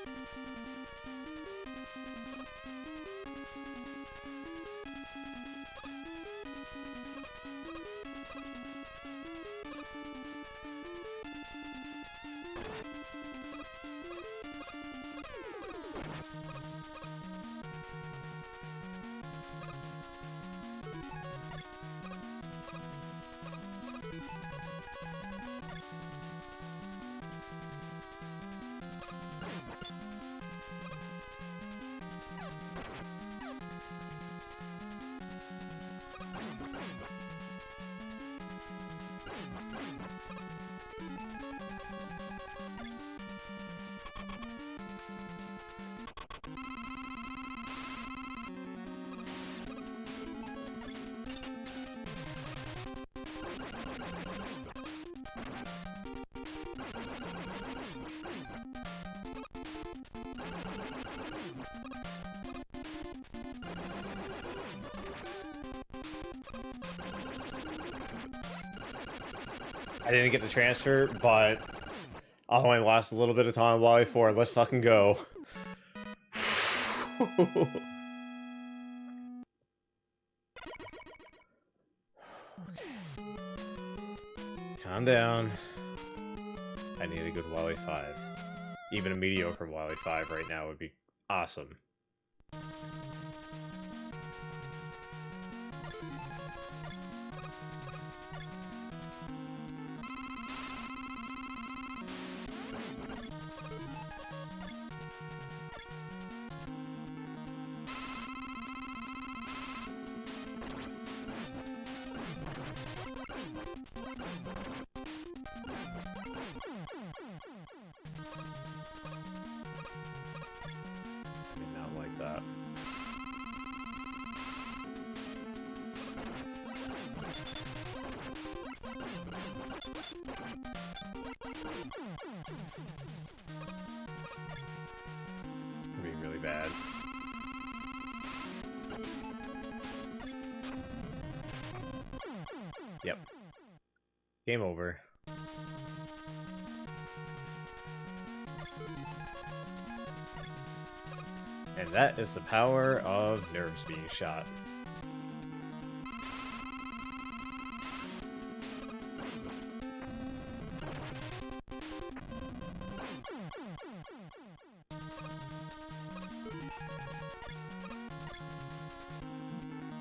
I didn't get the transfer, but I only lost a little bit of time while before. Let's fucking go. Calm down. I need a good Wily 5. Even a mediocre Wily 5 right now would be awesome. Not like that. It'd be really bad. Yep. Game over. And that is the power of nerves being shot.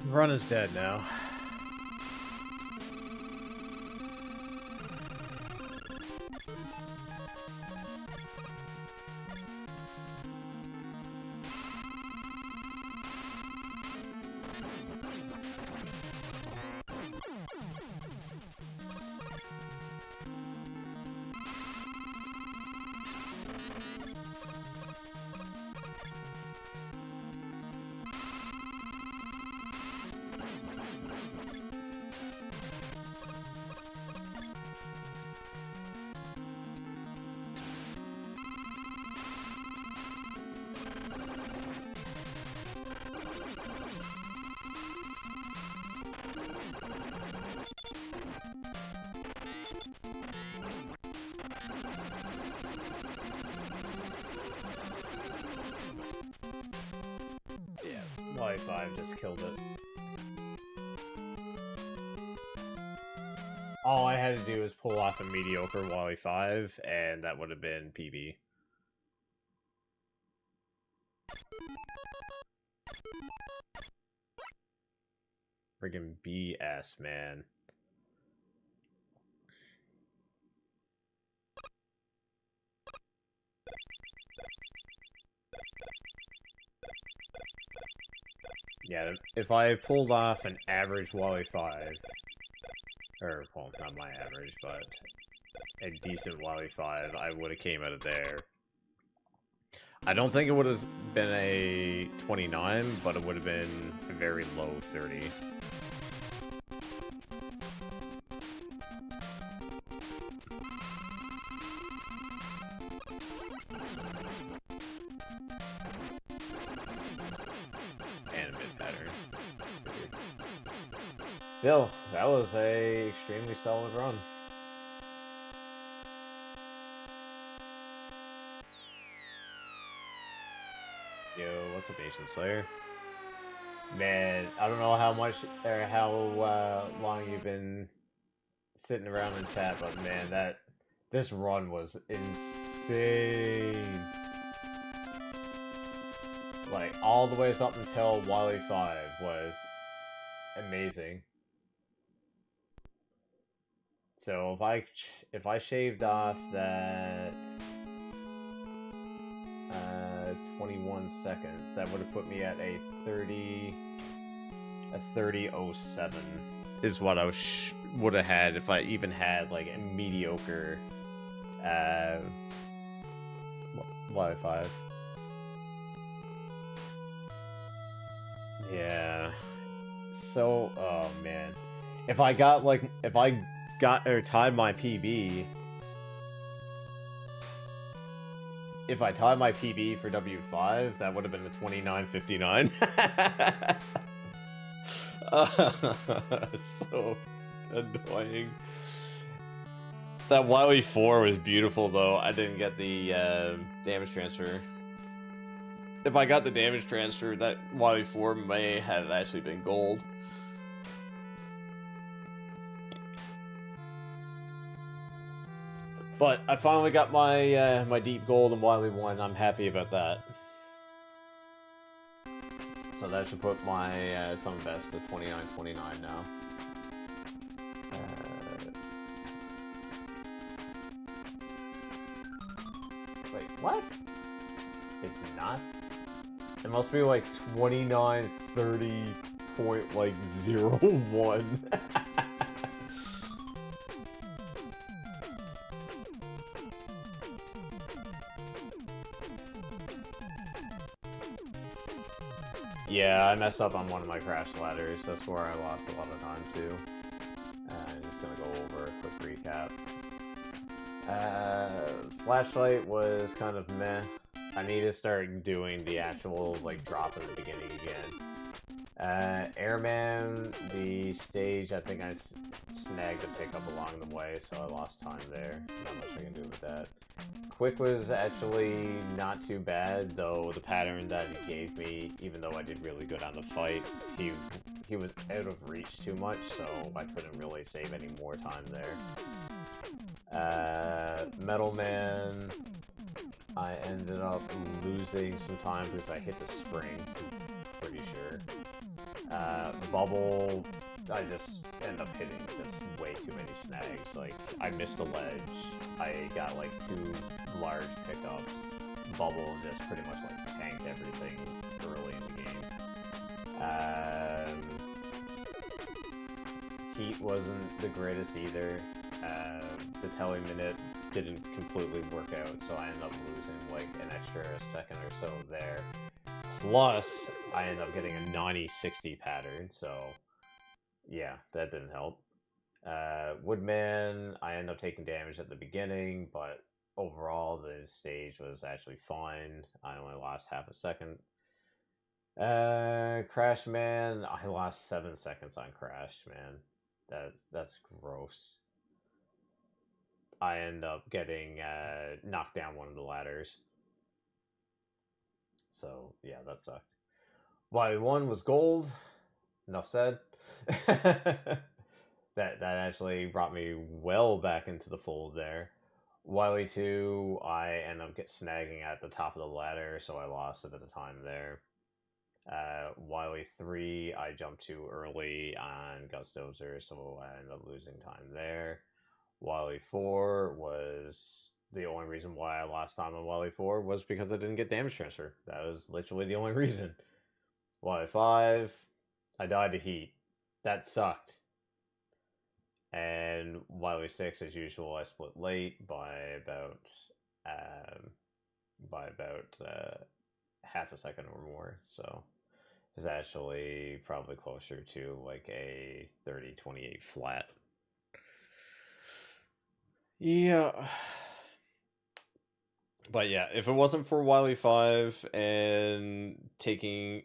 Run is dead now. Wally 5 just killed it. All I had to do was pull off a mediocre Wally 5, and that would have been PB. Friggin' BS, man. Yeah, if I pulled off an average Wally 5, or, well, not my average, but a decent Wally 5, I would have came out of there. I don't think it would have been a 29, but it would have been a very low 30. Still, that was a extremely solid run. Yo, what's up, Nation Slayer? Man, I don't know how much or how long you've been sitting around in chat, but man, this run was insane. Like all the way up until Wily 5 was amazing. So if I shaved off that 21 seconds, that would have put me at a 30:07 is what I would have had if I even had like a mediocre Wily 5. Yeah. So, oh man, if I got or tied my PB, if I tied my PB for W5, that would have been a 29:59. So annoying. That Wily 4 was beautiful though. I didn't get the damage transfer. If I got the damage transfer, that Wily 4 may have actually been gold. But I finally got my my deep gold and Wily 1. I'm happy about that. So that should put my Summon Best to 29.29 now. Wait, what? It's not? It must be like 29.30.01. Yeah, I messed up on one of my crash ladders. That's where I lost a lot of time too. I'm just gonna go over a quick recap. Flashlight was kind of meh. I need to start doing the actual like drop in the beginning again. Airman, the stage, I think I snagged a pickup along the way, so I lost time there. Not much I can do with that. Quick was actually not too bad, though the pattern that he gave me, even though I did really good on the fight, he was out of reach too much, so I couldn't really save any more time there. Metal Man, I ended up losing some time because I hit the spring, pretty sure. Bubble, I just end up hitting just way too many snags. Like, I missed a ledge, I got like 2 large pickups. Bubble just pretty much like tanked everything early in the game. Heat wasn't the greatest either. The telly minute didn't completely work out, so I ended up losing like an extra second or so there. Plus, I ended up getting a 90-60 pattern, so yeah, that didn't help. Woodman, I ended up taking damage at the beginning, but overall the stage was actually fine. I only lost half a second. Crash Man, I lost 7 seconds on Crash, man. That's gross. I end up getting knocked down one of the ladders. So, yeah, that sucked. Y1 was gold. Enough said. that actually brought me well back into the fold there. Wily 2, I end up snagging at the top of the ladder, so I lost a bit of time there. Wily 3, I jumped too early on Gust Dozer, so I ended up losing time there. Wily 4 was the only reason why I lost time on Wily 4 was because I didn't get damage transfer. That was literally the only reason. Wily 5, I died to heat. That sucked. And Wily 6, as usual, I split late by about half a second or more. So it's actually probably closer to like a 30-28 flat. Yeah. But yeah, if it wasn't for Wily 5 and taking...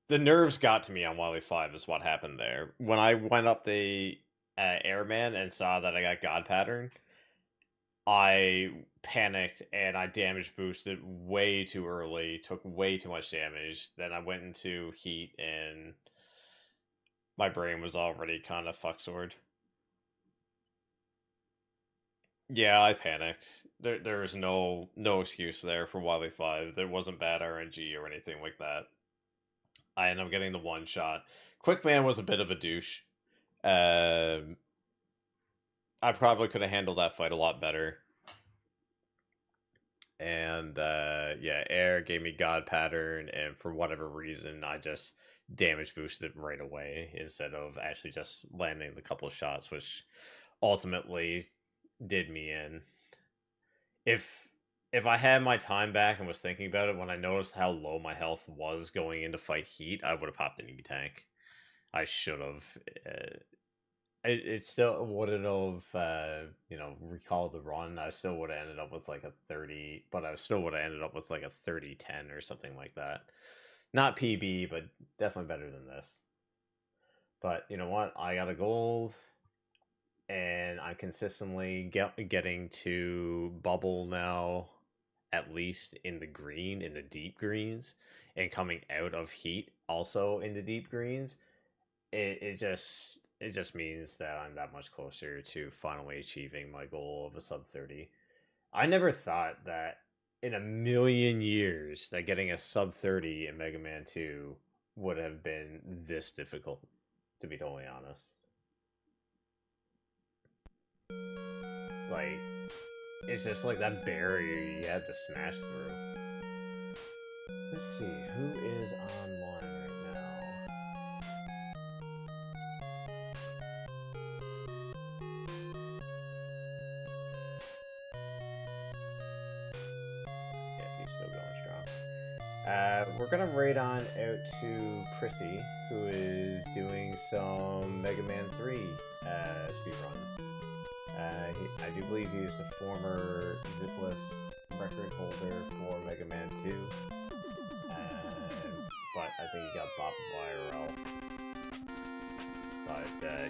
The nerves got to me on Wily 5 is what happened there. When I went up the Airman and saw that I got God Pattern, I panicked and I damage boosted way too early, took way too much damage. Then I went into Heat and my brain was already kind of fucksored. Yeah, I panicked. There was no excuse there for Wily 5. There wasn't bad RNG or anything like that. I ended up getting the one shot. Quickman was a bit of a douche. I probably could have handled that fight a lot better. And yeah, Air gave me God Pattern, and for whatever reason, I just damage boosted it right away instead of actually just landing the couple of shots, which ultimately did me in. If I had my time back and was thinking about it, when I noticed how low my health was going into fight Heat, I would have popped an E-Tank. I should have. It still wouldn't have, recalled the run. I still would have ended up with like a 30, but I still would have ended up with like a 30-10 or something like that. Not PB, but definitely better than this. But you know what? I got a gold, and I'm consistently getting to bubble now, at least in the green, in the deep greens, and coming out of Heat also in the deep greens. It just means that I'm that much closer to finally achieving my goal of a sub 30. I never thought that in a million years that getting a sub 30 in Mega Man 2 would have been this difficult, to be totally honest. Like, it's just like that barrier you had to smash through. Let's see, who is online right now? Yeah, he's still going strong. We're gonna raid on out to Prissy, who is doing some Mega Man 3 speedruns. I do believe he is the former Zippless record holder for Mega Man 2. But I think he got bought by IRL. But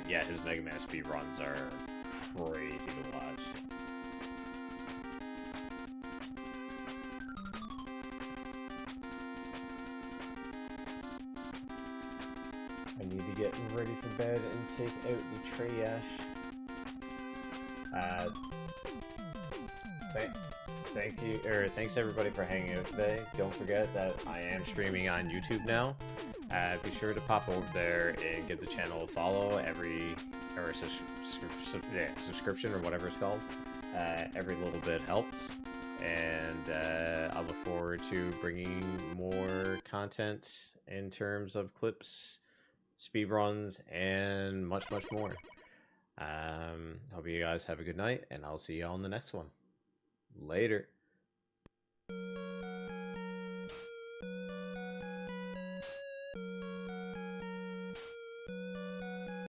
yeah, his Mega Man speedruns are crazy to watch. I need to get ready for bed and take out the trash. Thanks everybody for hanging out today. Don't forget that I am streaming on YouTube now. Be sure to pop over there and give the channel a follow. Subscription or whatever it's called. Every little bit helps. And I look forward to bringing more content in terms of clips, speedruns, and much more. Hope you guys have a good night, and I'll see you all in the next one. Later.